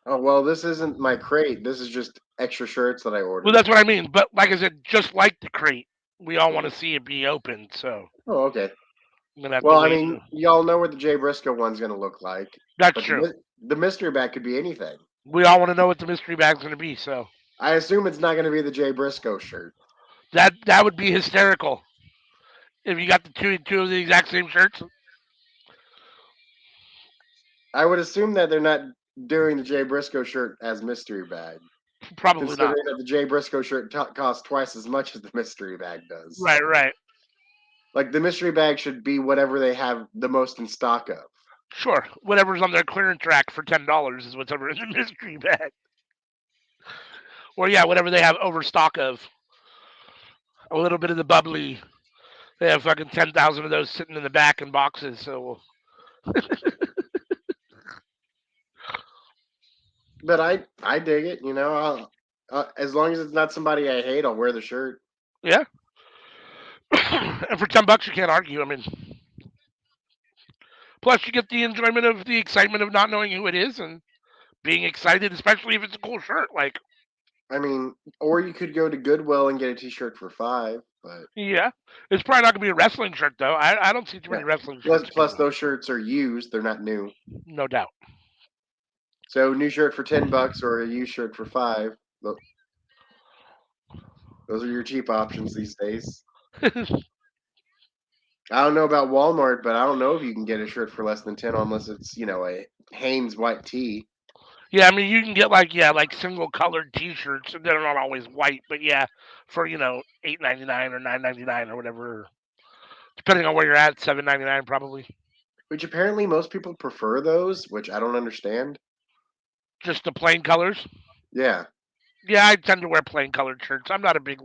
Speaker 1: Oh well, this isn't my crate. This is just extra shirts that I ordered.
Speaker 2: Well, that's what I mean. But like I said, just like the crate, we all want to see it be opened. So.
Speaker 1: Oh, okay.
Speaker 2: I'm gonna have
Speaker 1: Well,
Speaker 2: to
Speaker 1: I
Speaker 2: wait
Speaker 1: mean, y'all know what the Jay Briscoe one's gonna look like.
Speaker 2: That's
Speaker 1: but
Speaker 2: true.
Speaker 1: The mystery bag could be anything.
Speaker 2: We all want to know what the mystery bag's gonna be. So.
Speaker 1: I assume it's not gonna be the Jay Briscoe shirt.
Speaker 2: That would be hysterical. If you got the two of the exact same shirts.
Speaker 1: I would assume that they're not doing the Jay Briscoe shirt as mystery bag.
Speaker 2: Probably
Speaker 1: considering
Speaker 2: not.
Speaker 1: that the Jay Briscoe shirt costs twice as much as the mystery bag does.
Speaker 2: Right.
Speaker 1: Like the mystery bag should be whatever they have the most in stock of.
Speaker 2: Sure. Whatever's on their clearance rack for $10 is whatever in the mystery bag. Or yeah, whatever they have overstock of. A little bit of the bubbly. They have fucking 10,000 of those sitting in the back in boxes. So.
Speaker 1: But I dig it. You know, as long as it's not somebody I hate, I'll wear the shirt.
Speaker 2: Yeah. And for $10, you can't argue. I mean, plus you get the enjoyment of the excitement of not knowing who it is and being excited, especially if it's a cool shirt. Like,
Speaker 1: I mean, or you could go to Goodwill and get a T-shirt for $5. But
Speaker 2: yeah, it's probably not gonna be a wrestling shirt though. I don't see too many wrestling shirts.
Speaker 1: Plus, those shirts are used; they're not new.
Speaker 2: No doubt.
Speaker 1: So, new shirt for $10 or a used shirt for $5. Those are your cheap options these days. I don't know about Walmart, but I don't know if you can get a shirt for less than 10 unless it's, a Hanes white tee.
Speaker 2: Yeah, I mean you can get like single colored T-shirts, and they're not always white, but yeah, for $8.99 or $9.99 or whatever, depending on where you're at, $7.99 probably.
Speaker 1: Which apparently most people prefer those, which I don't understand.
Speaker 2: Just the plain colors.
Speaker 1: Yeah.
Speaker 2: Yeah, I tend to wear plain colored shirts. I'm not a big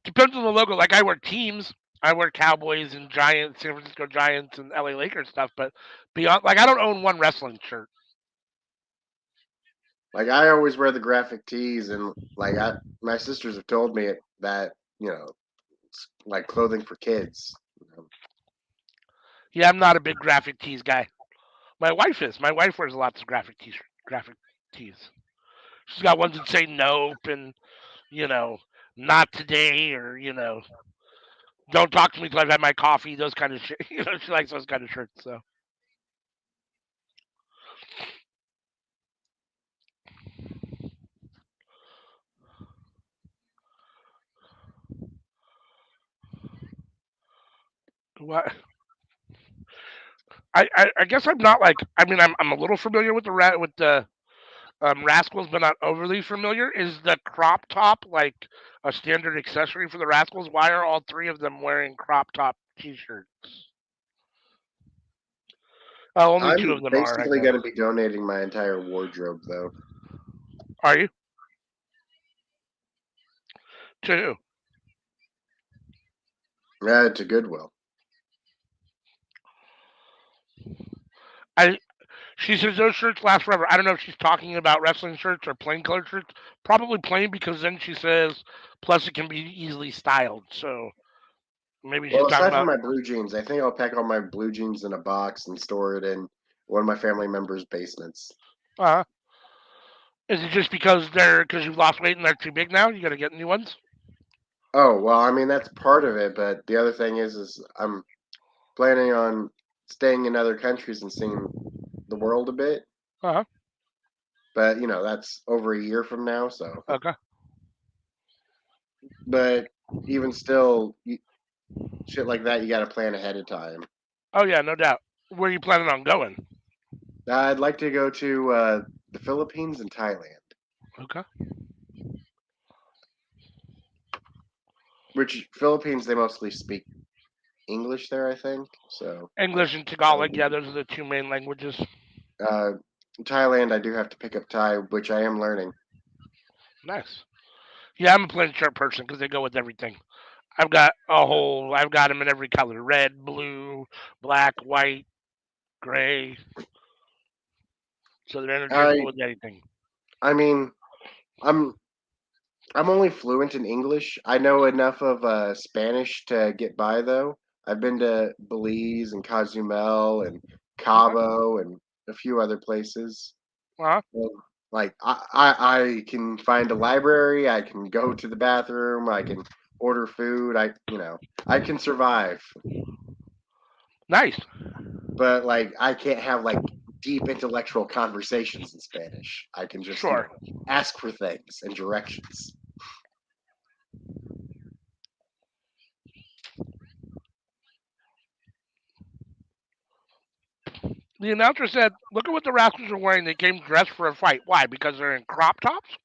Speaker 2: depends on the logo. Like I wear teams. I wear Cowboys and Giants, San Francisco Giants and LA Lakers stuff, but beyond I don't own one wrestling shirt.
Speaker 1: Like I always wear the graphic tees, and my sisters have told me that it's like clothing for kids.
Speaker 2: Yeah, I'm not a big graphic tees guy. My wife is. My wife wears lots of graphic tees. She's got ones that say nope and not today or don't talk to me till I've had my coffee. Those kind of shit. She likes those kind of shirts. So. What? I guess I'm not I'm a little familiar with the Rascalz, but not overly familiar. Is the crop top like a standard accessory for the Rascalz? Why are all 3 of them wearing crop top T-shirts? Only
Speaker 1: I'm
Speaker 2: 2 of them
Speaker 1: basically
Speaker 2: are.
Speaker 1: going to be donating my entire wardrobe, though.
Speaker 2: Are you? To
Speaker 1: who? To Goodwill.
Speaker 2: She says those shirts last forever. I don't know if she's talking about wrestling shirts or plain colored shirts. Probably plain because then she says, plus it can be easily styled. So Maybe she's
Speaker 1: Well,
Speaker 2: talking
Speaker 1: aside from
Speaker 2: about.
Speaker 1: my blue jeans, I think I'll pack all my blue jeans in a box and store it in one of my family members' basements.
Speaker 2: Uh, is it just because you've lost weight and they're too big now? You got to get new ones.
Speaker 1: Oh, well, I mean that's part of it, but the other thing is I'm planning on staying in other countries and seeing the world a bit.
Speaker 2: Uh huh.
Speaker 1: But that's over a year from now. So,
Speaker 2: Okay.
Speaker 1: but even still, shit like that you got to plan ahead of time.
Speaker 2: Oh yeah, no doubt. Where are you planning on going?
Speaker 1: I'd like to go to the Philippines and Thailand,
Speaker 2: Okay.
Speaker 1: which Philippines they mostly speak English there, I think. So,
Speaker 2: English and
Speaker 1: that would
Speaker 2: Tagalog, yeah,
Speaker 1: be.
Speaker 2: those are the two main languages.
Speaker 1: Uh, Thailand, I do have to pick up Thai, which I am learning.
Speaker 2: Nice. Yeah, I'm a plain shirt person because they go with everything. I've got them in every color: red, blue, black, white, gray. So they're interchangeable
Speaker 1: I,
Speaker 2: with anything.
Speaker 1: I mean, I'm I'm only fluent in English. I know enough of Spanish to get by, though. I've been to Belize and Cozumel and
Speaker 2: Okay.
Speaker 1: Cabo and a few other places.
Speaker 2: Uh-huh.
Speaker 1: And, like I can find a library. I can go to the bathroom. I can order food. I can survive.
Speaker 2: Nice.
Speaker 1: But like I can't have like deep intellectual conversations in Spanish. I can just
Speaker 2: Sure.
Speaker 1: ask for things and directions.
Speaker 2: The announcer said, "Look at what the Rascals are wearing. They came dressed for a fight. Why? Because they're in crop tops."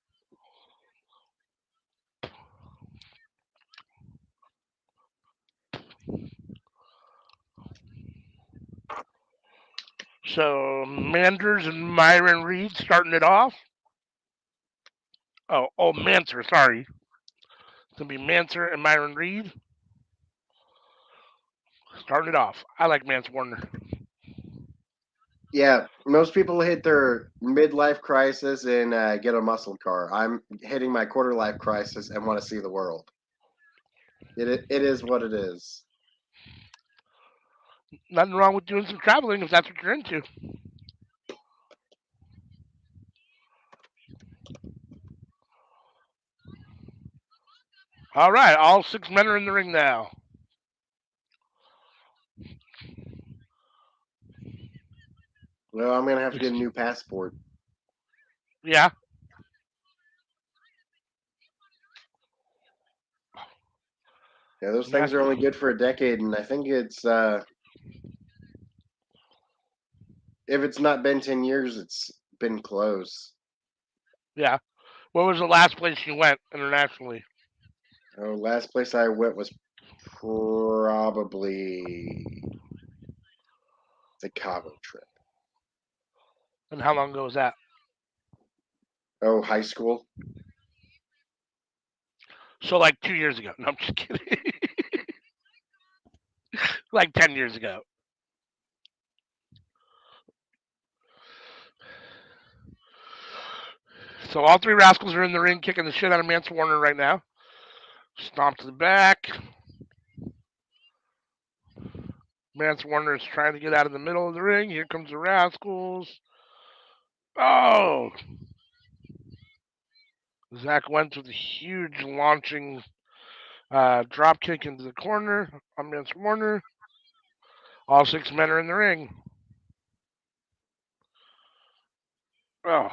Speaker 2: So Manders and Myron Reed starting it off. Oh, Manser. Sorry, it's gonna be Manser and Myron Reed starting it off. I like Mance Warner.
Speaker 1: Yeah, most people hit their midlife crisis and get a muscle car. I'm hitting my quarter life crisis and want to see the world. It is what it is.
Speaker 2: Nothing wrong with doing some traveling if that's what you're into. All right, all six men are in the ring now.
Speaker 1: Well, I'm gonna have to get a new passport.
Speaker 2: Yeah.
Speaker 1: Yeah, those
Speaker 2: Yeah.
Speaker 1: things are only good for a decade, and I think it's if it's not been 10 years, it's been close.
Speaker 2: Yeah. What was the last place you went internationally?
Speaker 1: Oh, last place I went was probably the Cabo trip.
Speaker 2: And how long ago was that?
Speaker 1: Oh, high school.
Speaker 2: So like 2 years ago. No, I'm just kidding. Like 10 years ago. So all three Rascals are in the ring kicking the shit out of Mance Warner right now. Stomp to the back. Mance Warner is trying to get out of the middle of the ring. Here comes the Rascals. Oh! Zach Wentz with a huge launching drop kick into the corner on Mance Warner. All six men are in the ring. Oh.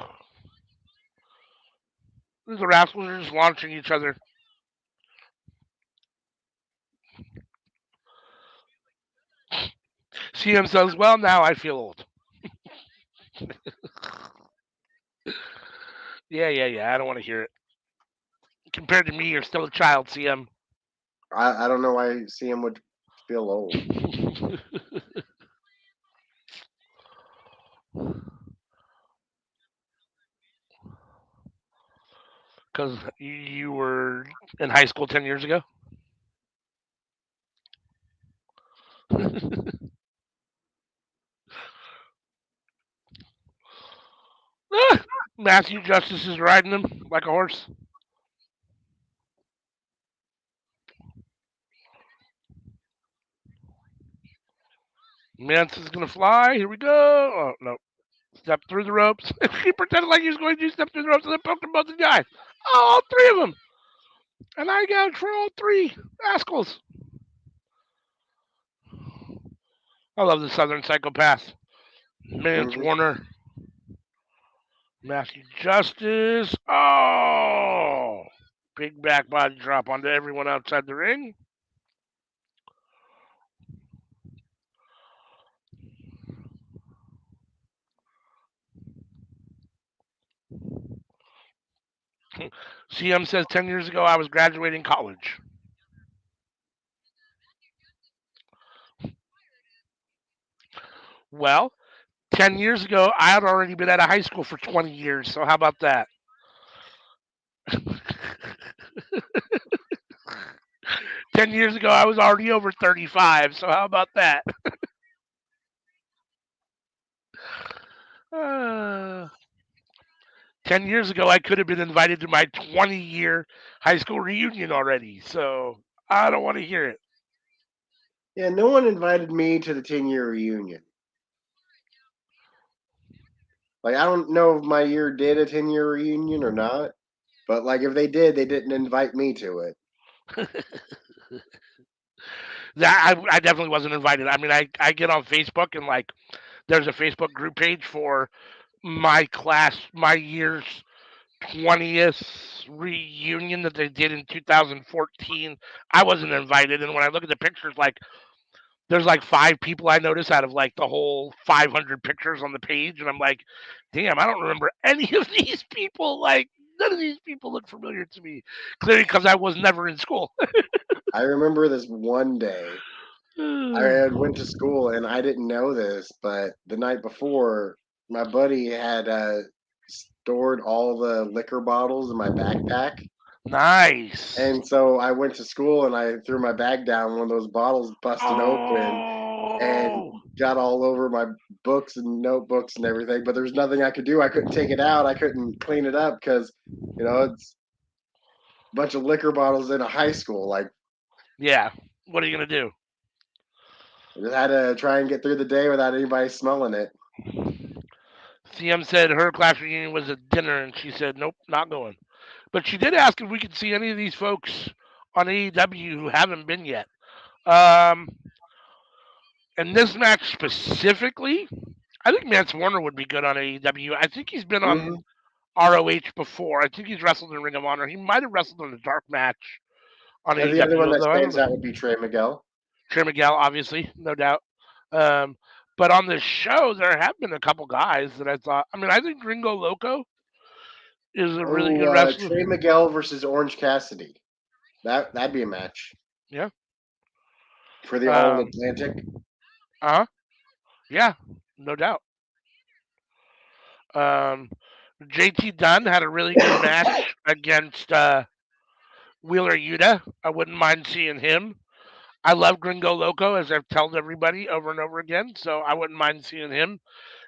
Speaker 2: The Rascals are just launching each other. CM says, well, now I feel old. Yeah. I don't want to hear it. Compared to me, you're still a child, CM.
Speaker 1: I don't know why CM would feel old.
Speaker 2: Because you were in high school 10 years ago? Matthew Justice is riding him like a horse. Mance is gonna fly. Here we go. Oh no! Step through the ropes. He pretended like he was going to step through the ropes and then poked him both in the eye. Oh, all three of them. And I got for all three Rascalz. I love the Southern Psychopath. Mance
Speaker 1: Hmm.
Speaker 2: Warner. Matthew Justice. Oh! Big back body drop onto everyone outside the ring. CM says 10 years ago I was graduating college. Well, 10 years ago I had already been out of high school for 20 years, so how about that? 10 years ago I was already over 35, so how about that? 10 years ago I could have been invited to my 20-year high school reunion already, so I don't want to hear it.
Speaker 1: Yeah, no one invited me to the 10-year reunion. Like, I don't know if my year did a 10-year reunion or not, but like if they did, they didn't invite me to it.
Speaker 2: I definitely wasn't invited. I mean, I get on Facebook and like there's a Facebook group page for my class, my year's 20th reunion that they did in 2014. I wasn't invited, and when I look at the pictures, like there's like 5 people I notice out of like the whole 500 pictures on the page, and I'm like, damn, I don't remember any of these people. Like none of these people look familiar to me. Clearly, because I was never in school.
Speaker 1: I remember this one day I had went to school and I didn't know this, but the night before, my buddy had stored all the liquor bottles in my backpack.
Speaker 2: Nice.
Speaker 1: And so I went to school and I threw my bag down. One of those bottles busting open and
Speaker 2: Oh,
Speaker 1: got all over my books and notebooks and everything. But there was nothing I could do. I couldn't take it out. I couldn't clean it up because, it's a bunch of liquor bottles in a high school. Like,
Speaker 2: yeah. What are you gonna do?
Speaker 1: I just had to try and get through the day without anybody smelling it.
Speaker 2: CM said her class reunion was at dinner, and she said, "Nope, not going." But she did ask if we could see any of these folks on AEW who haven't been yet. Um, and this match specifically, I think Mance Warner would be good on AEW. I think he's been on
Speaker 1: Hmm.
Speaker 2: ROH before. I think he's wrestled in Ring of Honor. He might have wrestled in a dark match on
Speaker 1: And the other one
Speaker 2: AEW,
Speaker 1: that
Speaker 2: although I don't
Speaker 1: stands out
Speaker 2: know.
Speaker 1: would be Trey Miguel.
Speaker 2: Trey Miguel, obviously, no doubt. Um, but on this show, there have been a couple guys that I thought. I mean, I think Gringo Loco is a really
Speaker 1: Oh,
Speaker 2: good wrestler.
Speaker 1: Trey Miguel versus Orange Cassidy. That'd be a match
Speaker 2: Yeah.
Speaker 1: for the All
Speaker 2: Um,
Speaker 1: Atlantic.
Speaker 2: uh huh. Yeah, no doubt. Um, JT Dunn had a really good match against Wheeler Yuta. I wouldn't mind seeing him. I love Gringo Loco, as I've told everybody over and over again. So I wouldn't mind seeing him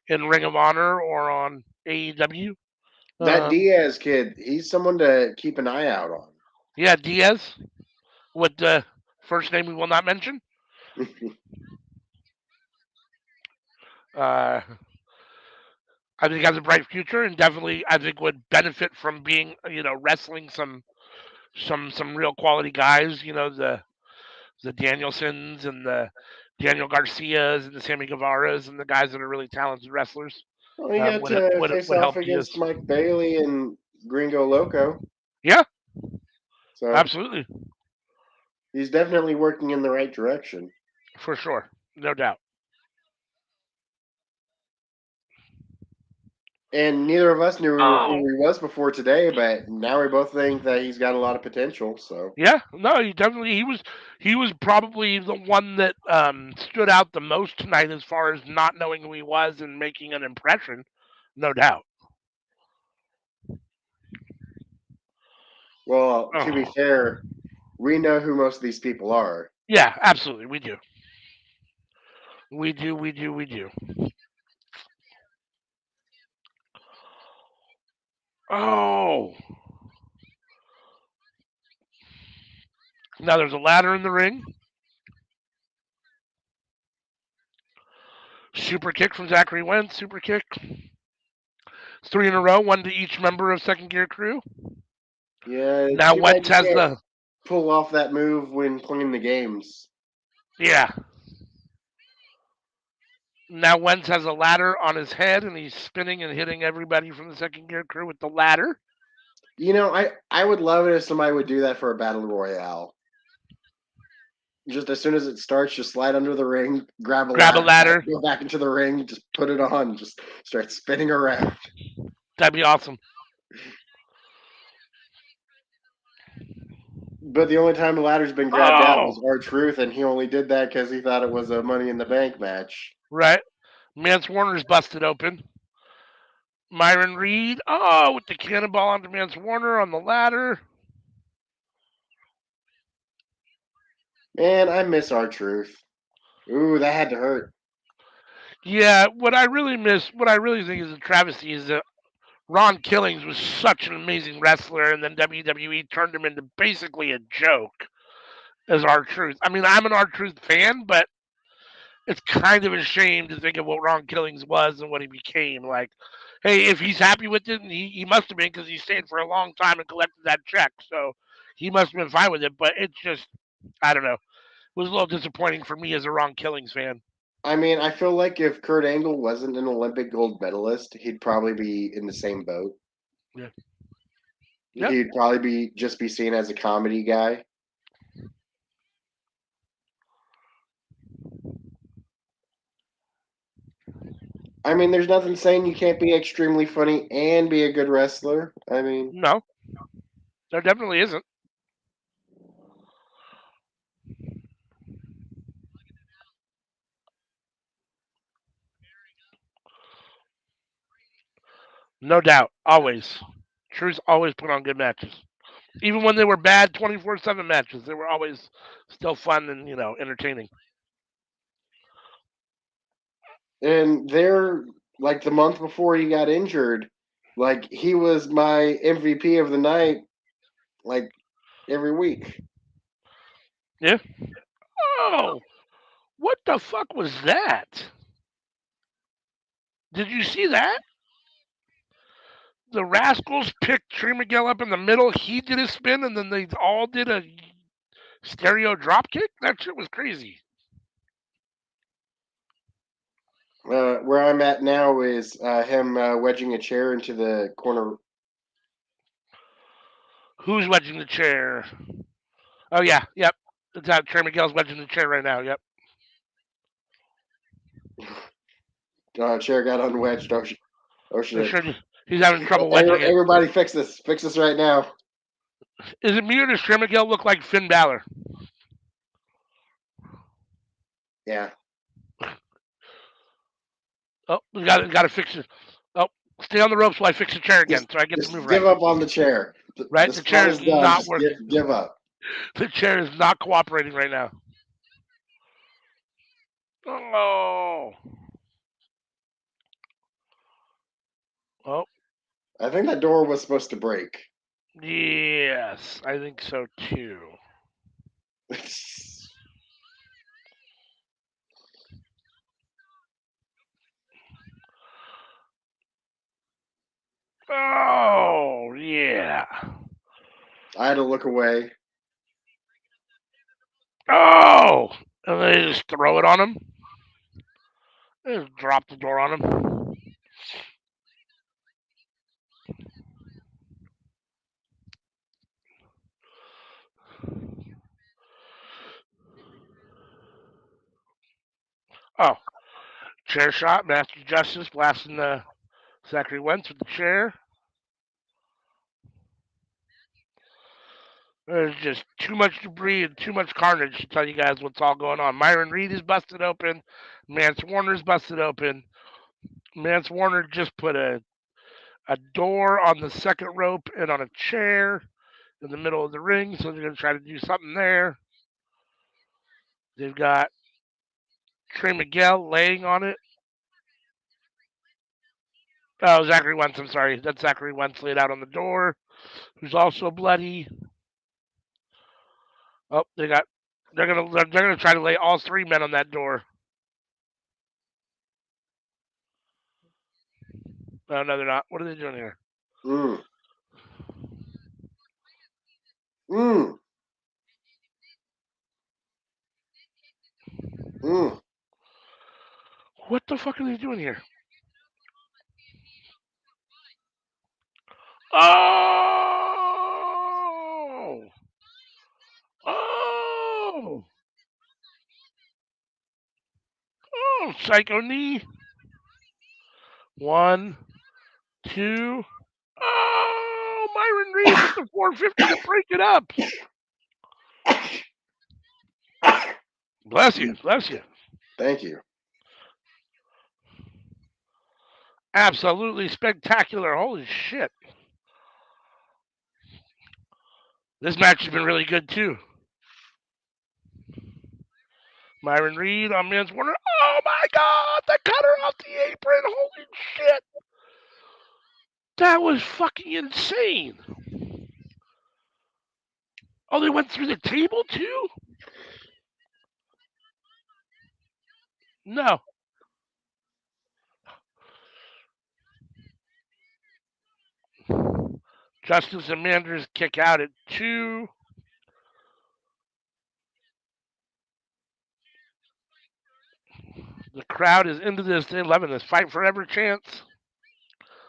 Speaker 2: in Ring of Honor or on AEW.
Speaker 1: That
Speaker 2: Um,
Speaker 1: Diaz kid, he's someone to keep an eye out on.
Speaker 2: yeah, Diaz with the first name we will not mention. Uh, I think has a bright future, and definitely I think would benefit from being wrestling some real quality guys. The Danielsons and the Daniel Garcias and the Sammy Guevaras and the guys that are really talented wrestlers
Speaker 1: Well, he got
Speaker 2: would
Speaker 1: to
Speaker 2: would
Speaker 1: face
Speaker 2: would
Speaker 1: off
Speaker 2: help Diaz.
Speaker 1: against Mike Bailey and Gringo Loco.
Speaker 2: Yeah,
Speaker 1: So
Speaker 2: absolutely,
Speaker 1: he's definitely working in the right direction.
Speaker 2: for sure, no doubt.
Speaker 1: And neither of us knew
Speaker 2: Oh,
Speaker 1: who he was before today, but now we both think that he's got a lot of potential. So
Speaker 2: yeah, no, he was probably the one that stood out the most tonight as far as not knowing who he was and making an impression, no doubt.
Speaker 1: well, to be
Speaker 2: Oh,
Speaker 1: fair, we know who most of these people are.
Speaker 2: yeah, absolutely, we do, we do, we do, we do. Oh, now there's a ladder in the ring. Super kick from Zachary Wentz. Super kick. 3 in a row, one to each member of second gear crew.
Speaker 1: Yeah,
Speaker 2: Now
Speaker 1: too bad
Speaker 2: Wentz
Speaker 1: you
Speaker 2: has
Speaker 1: can't
Speaker 2: the
Speaker 1: pull off that move when playing the games.
Speaker 2: yeah. Now Wentz has a ladder on his head, and he's spinning and hitting everybody from the second gear crew with the ladder.
Speaker 1: You know, I would love it if somebody would do that for a battle royale. Just as soon as it starts, just slide under the ring, grab a ladder, go back into the ring, just put it on, just start spinning around.
Speaker 2: That'd be awesome.
Speaker 1: But the only time the ladder's been grabbed out was R-Truth, and he only did that because he thought it was a Money in the Bank match.
Speaker 2: Right. Mance Warner's busted open. Myron Reed, with the cannonball onto Mance Warner on the ladder.
Speaker 1: Man, I miss R-Truth. Ooh, that had to hurt.
Speaker 2: Yeah, what I really think is a travesty is that Ron Killings was such an amazing wrestler, and then WWE turned him into basically a joke as R-Truth. I mean, I'm an R-Truth fan, but it's kind of a shame to think of what Ron Killings was and what he became. Like, hey, if he's happy with it, and he must have been because he stayed for a long time and collected that check, so he must have been fine with it. But it's just, I don't know. It was a little disappointing for me as a Ron Killings fan.
Speaker 1: I mean, I feel like if Kurt Angle wasn't an Olympic gold medalist, he'd probably be in the same boat.
Speaker 2: Yeah. Yep.
Speaker 1: He'd probably just be seen as a comedy guy. I mean, there's nothing saying you can't be extremely funny and be a good wrestler. I mean,
Speaker 2: no, there definitely isn't. No doubt. Always. Truth always put on good matches. Even when they were bad 24/7 matches, they were always still fun and, entertaining.
Speaker 1: and they're like the month before he got injured, like he was my MVP of the night, like every week.
Speaker 2: Yeah. Oh, what the fuck was that? Did you see that? The Rascalz picked Trey Miguel up in the middle. He did a spin, and then they all did a stereo drop kick. That shit was crazy.
Speaker 1: Where I'm at now is him wedging a chair into the corner.
Speaker 2: Who's wedging the chair? Oh yeah, yep. It's out. Trey Miguel's wedging the chair right now. Yep.
Speaker 1: Chair got unwedged. Oh shit!
Speaker 2: He's having trouble wedging it.
Speaker 1: Everybody, fix this! Fix this right now!
Speaker 2: Is it me or does Trey Miguel look like Finn Balor?
Speaker 1: Yeah.
Speaker 2: Oh, we got to fix it. Oh, stay on the ropes while I fix the chair again, so I get to move right.
Speaker 1: Give up on the chair.
Speaker 2: Right, the chair is not working.
Speaker 1: Give up.
Speaker 2: The chair is not cooperating right now. Oh. Oh.
Speaker 1: I think that door was supposed to break.
Speaker 2: Yes, I think so too. Oh, yeah.
Speaker 1: I had to look away.
Speaker 2: Oh! And they just throw it on him. They just drop the door on him. Oh. Chair shot. Master Justice blasting the Zachary Wentz with the chair. There's just too much debris and too much carnage to tell you guys what's all going on. Myron Reed is busted open. Mance Warner's busted open. Mance Warner just put a door on the second rope and on a chair in the middle of the ring, so they're going to try to do something there. They've got Trey Miguel laying on it. Oh, Zachary Wentz, I'm sorry. That's Zachary Wentz laid out on the door, who's also bloody. Oh, they're gonna try to lay all three men on that door. No, they're not. What are they doing here?
Speaker 1: Mm. Mm. Mm.
Speaker 2: What the fuck are they doing here? Oh! Oh! Oh, psycho knee. 1, 2. Oh, Myron Reed with the 450 to break it up. Bless you. Bless you.
Speaker 1: Thank you.
Speaker 2: Absolutely spectacular. Holy shit. This match has been really good, too. Myron Reed on Mance Warner. Oh, my God. The cutter off the apron. Holy shit. That was fucking insane. Oh, they went through the table, too? No. Justice and Manders kick out at 2. The crowd is into this. They're loving this. Fight forever chance.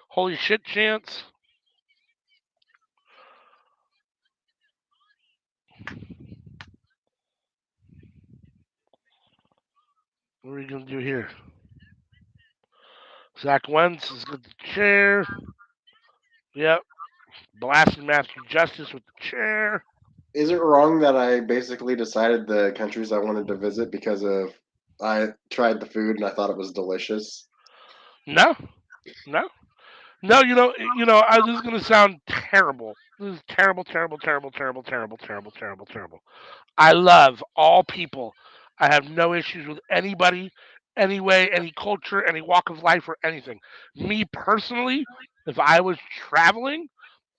Speaker 2: Holy shit chance. What are we going to do here? Zach Wentz is with the chair. Yep. Blasting Master Justice with the chair.
Speaker 1: Is it wrong that I basically decided the countries I wanted to visit because of I tried the food and I thought it was delicious?
Speaker 2: No. No. No, this is going to sound terrible. This is terrible, terrible, terrible, terrible, terrible, terrible, terrible, terrible. I love all people. I have no issues with anybody, any way, any culture, any walk of life, or anything. Me personally, if I was traveling,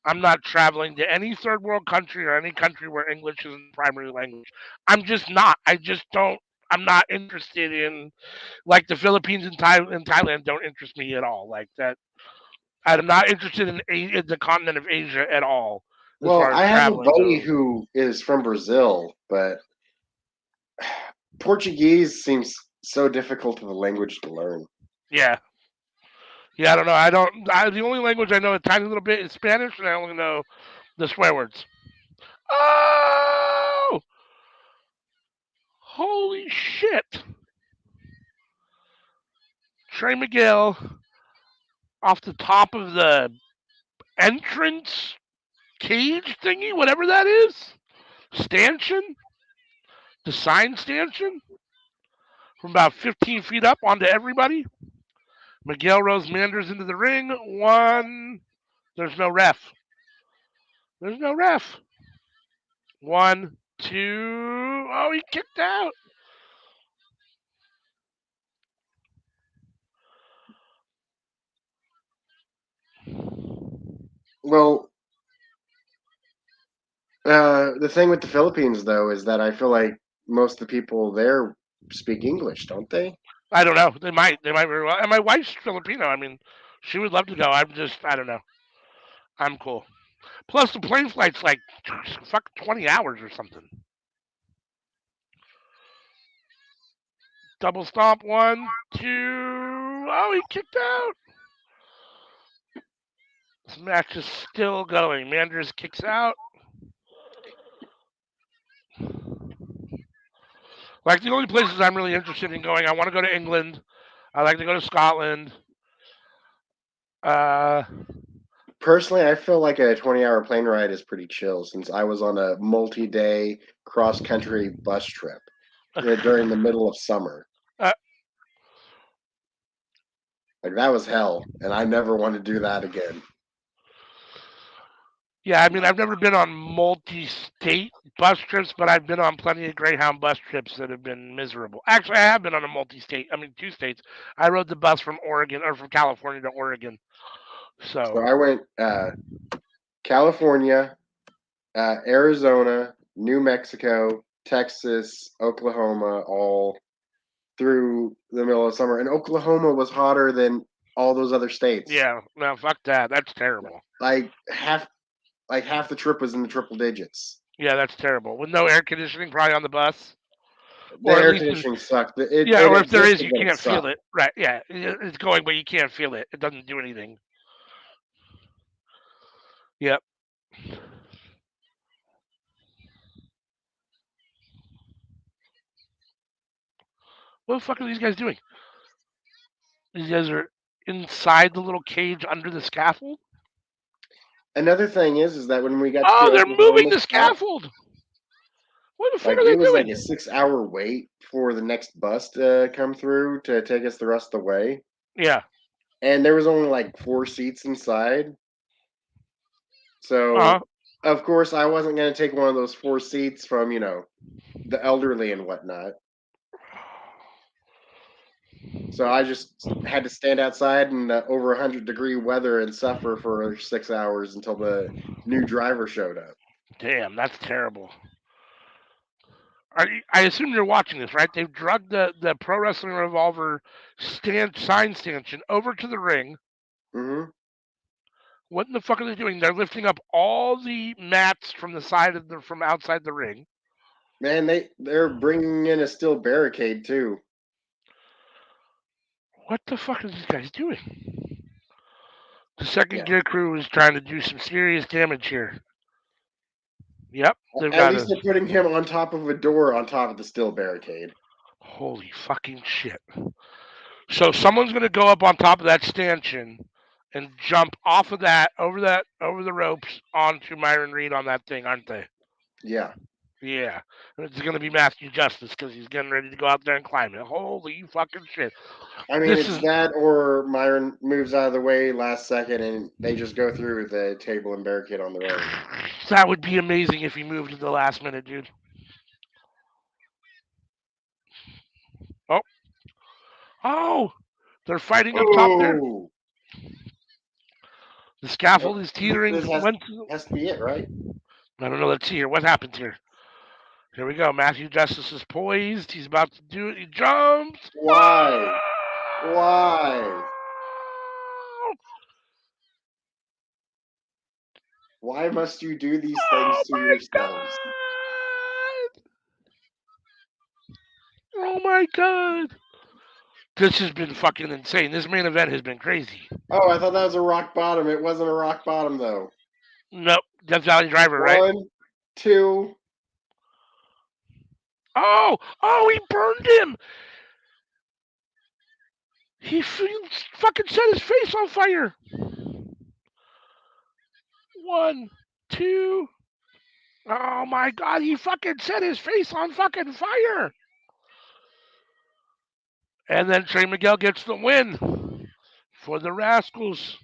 Speaker 2: I'm not traveling to any third world country or any country where English isn't the primary language. I'm just not. I just don't. I'm not interested in, like, the Philippines and Thailand don't interest me at all. Like that, I'm not interested in the continent of Asia at all as
Speaker 1: Well,
Speaker 2: far as
Speaker 1: I have a
Speaker 2: traveling
Speaker 1: buddy
Speaker 2: goes.
Speaker 1: who is from Brazil, but Portuguese seems so difficult of a language to learn.
Speaker 2: Yeah. Yeah, I don't know. The only language I know a tiny little bit is Spanish, and I only know the swear words. Oh! Holy shit! Trey Miguel off the top of the entrance cage thingy, whatever that is. Stanchion? The sign stanchion? From about 15 feet up onto everybody. Miguel rolls Manders into the ring. 1. There's no ref. There's no ref. 1, 2. Oh, he kicked out.
Speaker 1: Well, the thing with the Philippines, though, is that I feel like most of the people there speak English, don't they?
Speaker 2: I don't know. They might. They might very well. And my wife's Filipino. I mean, she would love to go. I don't know. I'm cool. Plus, the plane flight's like fuck 20 hours or something. Double stomp. 1, 2. Oh, he kicked out. This match is still going. Manders kicks out. Like, the only places I'm really interested in going, I want to go to England. I like to go to Scotland.
Speaker 1: Personally, I feel like a 20-hour plane ride is pretty chill since I was on a multi-day cross-country bus trip during the middle of summer.
Speaker 2: uh,
Speaker 1: Like, that was hell, and I never want to do that again.
Speaker 2: Yeah, I mean, I've never been on multi-state bus trips, but I've been on plenty of Greyhound bus trips that have been miserable. Actually, I have been on a multi-state. I mean, 2 states. I rode the bus from Oregon or from California to Oregon.
Speaker 1: So I went California, Arizona, New Mexico, Texas, Oklahoma, all through the middle of summer. And Oklahoma was hotter than all those other states.
Speaker 2: Yeah, no, fuck that. That's terrible.
Speaker 1: Like half the trip was in the triple digits.
Speaker 2: Yeah, that's terrible. With no air conditioning probably on the bus.
Speaker 1: The
Speaker 2: Or at
Speaker 1: air
Speaker 2: least,
Speaker 1: conditioning sucked. It
Speaker 2: or if there is,
Speaker 1: existed,
Speaker 2: you
Speaker 1: but it
Speaker 2: can't feel
Speaker 1: sucked.
Speaker 2: it. Right, yeah. It's going, but you can't feel it. It doesn't do anything. Yep. What the fuck are these guys doing? These guys are inside the little cage under the scaffold?
Speaker 1: Another thing is that when we got to
Speaker 2: Oh,
Speaker 1: the
Speaker 2: they're moving
Speaker 1: Oklahoma
Speaker 2: the
Speaker 1: stop,
Speaker 2: scaffold. What the fuck
Speaker 1: like
Speaker 2: are
Speaker 1: it
Speaker 2: they
Speaker 1: was like
Speaker 2: doing?
Speaker 1: a 6-hour wait for the next bus to come through to take us the rest of the way.
Speaker 2: Yeah.
Speaker 1: And there was only like 4 seats inside.
Speaker 2: Uh huh.
Speaker 1: So of course I wasn't gonna take one of those 4 seats from, the elderly and whatnot. So I just had to stand outside in over 100-degree weather and suffer for 6 hours until the new driver showed up.
Speaker 2: Damn, that's terrible. I assume you're watching this, right? They've drugged the Pro Wrestling Revolver sign stanchion over to the ring.
Speaker 1: Hmm.
Speaker 2: What in the fuck are they doing? They're lifting up all the mats from the side of from outside the ring.
Speaker 1: Man, they're bringing in a steel barricade too.
Speaker 2: What the fuck are these guys doing? The second
Speaker 1: Yeah.
Speaker 2: gear crew is trying to do some serious damage here. Yep, they've
Speaker 1: At
Speaker 2: got
Speaker 1: least
Speaker 2: a
Speaker 1: they're putting him on top of a door on top of the steel barricade.
Speaker 2: holy fucking shit. So someone's gonna go up on top of that stanchion and jump off of that over the ropes onto Myron Reed on that thing, aren't they?
Speaker 1: Yeah.
Speaker 2: Yeah. It's gonna be Matthew Justice because he's getting ready to go out there and climb it. Holy fucking shit.
Speaker 1: I mean,
Speaker 2: This
Speaker 1: it's
Speaker 2: is
Speaker 1: that or Myron moves out of the way last second and they just go through the table and barricade on their own.
Speaker 2: that would be amazing if he moved at the last minute, dude. Oh. Oh, they're fighting up top there.
Speaker 1: Oh!
Speaker 2: The scaffold is teetering.
Speaker 1: This has to be it, right?
Speaker 2: I don't know. Let's see here. What happens here? Here we go. Matthew Justice is poised. He's about to do it. He jumps.
Speaker 1: Why? Why? Why must you do these things
Speaker 2: Oh
Speaker 1: to
Speaker 2: my
Speaker 1: yourselves?
Speaker 2: god! Oh my god! This has been fucking insane. This main event has been crazy.
Speaker 1: Oh, I thought that was a rock bottom. It wasn't a rock bottom, though.
Speaker 2: Nope. Death Valley Driver, right?
Speaker 1: 1, 2.
Speaker 2: Oh! Oh, he burned him! He fucking set his face on fire! 1, 2. Oh my god, he fucking set his face on fucking fire! And then Trey Miguel gets the win for the Rascalz.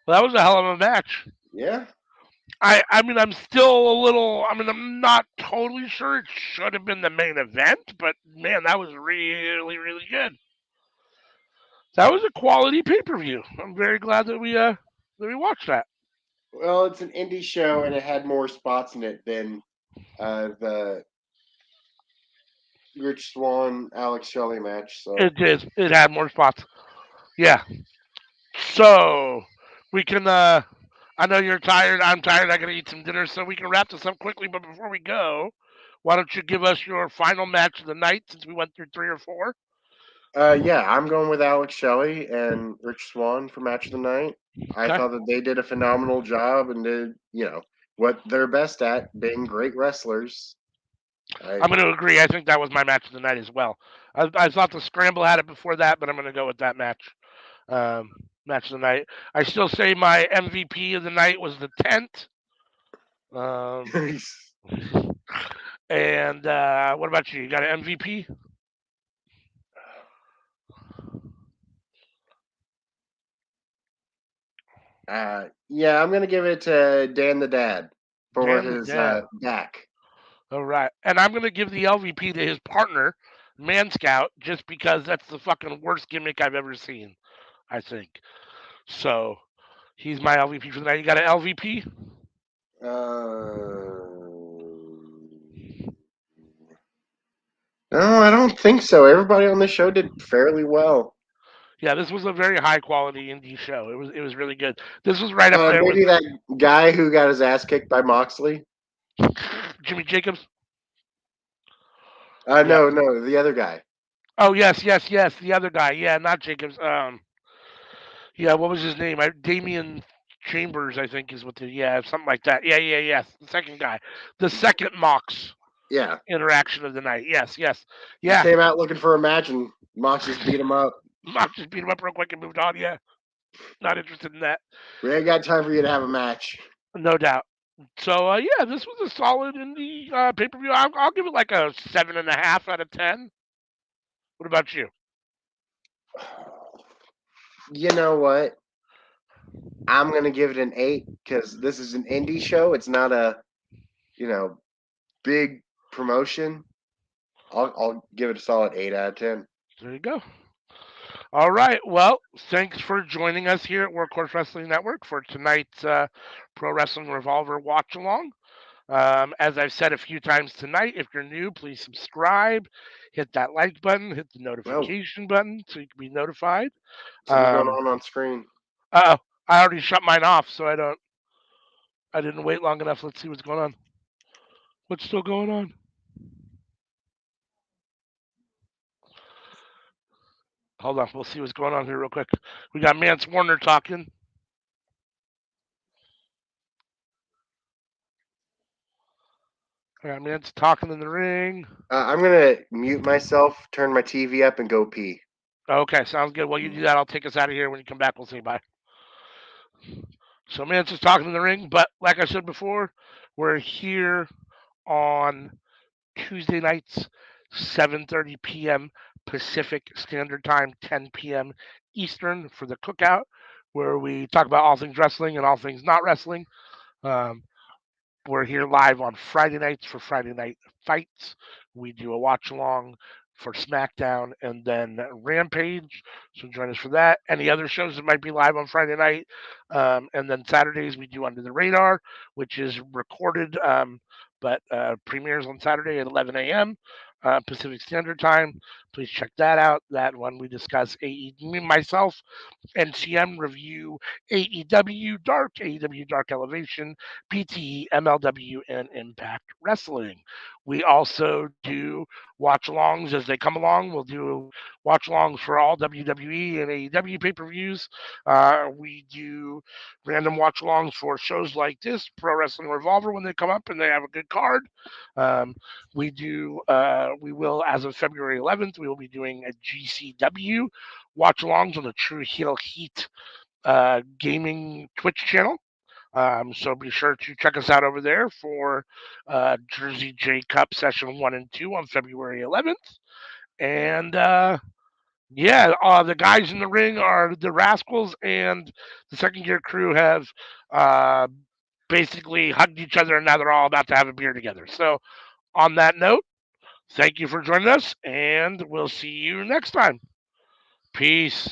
Speaker 2: Well, that was a hell of a match.
Speaker 1: Yeah.
Speaker 2: I mean, I'm still a little. I mean, I'm not totally sure it should have been the main event, but man, that was really, really good. That was a quality pay per view. I'm very glad that we watched that.
Speaker 1: Well, it's an indie show, and it had more spots in it than the Rich Swann Alex Shelley match. So
Speaker 2: It did. It had more spots. Yeah. So we can. I know you're tired. I'm tired. I gotta eat some dinner, so we can wrap this up quickly. But before we go, why don't you give us your final match of the night since we went through 3 or 4?
Speaker 1: yeah, I'm going with Alex Shelley and Rich Swann for match of the night. I
Speaker 2: Okay.
Speaker 1: thought that they did a phenomenal job and did what they're best at, being great wrestlers.
Speaker 2: I'm going to agree. I think that was my match of the night as well. I thought the Scramble had it before that, but I'm going to go with that match. Match of the night. I still say my MVP of the night was the tent. And what about you? You got an MVP?
Speaker 1: Yeah, I'm gonna give it to Dan the Dad for
Speaker 2: Dan the
Speaker 1: his
Speaker 2: Dad.
Speaker 1: back.
Speaker 2: All right. And I'm going to give the LVP to his partner, Manscout, just because that's the fucking worst gimmick I've ever seen, I think. So he's my LVP for the night. You got an LVP?
Speaker 1: No, I don't think so. Everybody on the show did fairly well.
Speaker 2: Yeah, this was a very high quality indie show. It was really good. This was right up there with
Speaker 1: Maybe that guy who got his ass kicked by Moxley.
Speaker 2: Jimmy Jacobs.
Speaker 1: No, the other guy.
Speaker 2: Oh yes, yes, yes. The other guy. Yeah, not Jacobs. Yeah, what was his name? Damian Chambers, I think, is what the something like that. Yeah. The second guy, the second Mox
Speaker 1: Yeah,
Speaker 2: interaction of the night. Yes.
Speaker 1: he
Speaker 2: Yeah.
Speaker 1: came out looking for a match, and Mox just beat him up.
Speaker 2: Mox just beat him up real quick and moved on. Yeah, not interested in that.
Speaker 1: We ain't got time for you to have a match.
Speaker 2: No doubt. So yeah, this was a solid indie pay per view. I'll give it like a 7.5 out of 10. What about you?
Speaker 1: You know what? I'm gonna give it an 8 because this is an indie show. It's not a, big promotion. I'll give it a solid 8 out of 10.
Speaker 2: There you go. All right. Well, thanks for joining us here at Workhorse Wrestling Network for tonight's Pro Wrestling Revolver Watch Along. As I've said a few times tonight, if you're new, please subscribe, hit that like button, hit the notification button so you can be notified.
Speaker 1: Something going on screen.
Speaker 2: I already shut mine off, so I didn't wait long enough. Let's see what's going on. What's still going on? Hold on, we'll see what's going on here real quick. We got Mance Warner talking. I got Mance talking in the ring.
Speaker 1: I'm gonna mute myself, turn my TV up, and go pee.
Speaker 2: Okay, sounds good. While you do that, I'll take us out of here. When you come back, we'll say bye. So Mance is talking in the ring, but like I said before, we're here on Tuesday nights, 7:30 p.m. Pacific Standard Time, 10 p.m. Eastern for the Cookout, where we talk about all things wrestling and all things not wrestling. We're here live on Friday nights for Friday Night Fights. We do a watch along for SmackDown and then Rampage. So join us for that. Any other shows that might be live on Friday night. And then Saturdays we do Under the Radar, which is recorded but premieres on Saturday at 11 a.m. Pacific Standard Time. Please check that out. That one we discuss myself, NCM review AEW Dark Elevation, PTE, MLW, and Impact Wrestling. We also do watch-alongs as they come along. We'll do watch-alongs for all WWE and AEW pay-per-views. We do random watch-alongs for shows like this, Pro Wrestling Revolver, when they come up and they have a good card. We will, as of February 11th, we will be doing a GCW watch-alongs on the True Heel Heat gaming Twitch channel. So be sure to check us out over there for Jersey J Cup session 1 and 2 on February 11th. And the guys in the ring are the Rascalz, and the Second Gear crew have basically hugged each other, and now they're all about to have a beer together. So on that note, thank you for joining us, and we'll see you next time. Peace.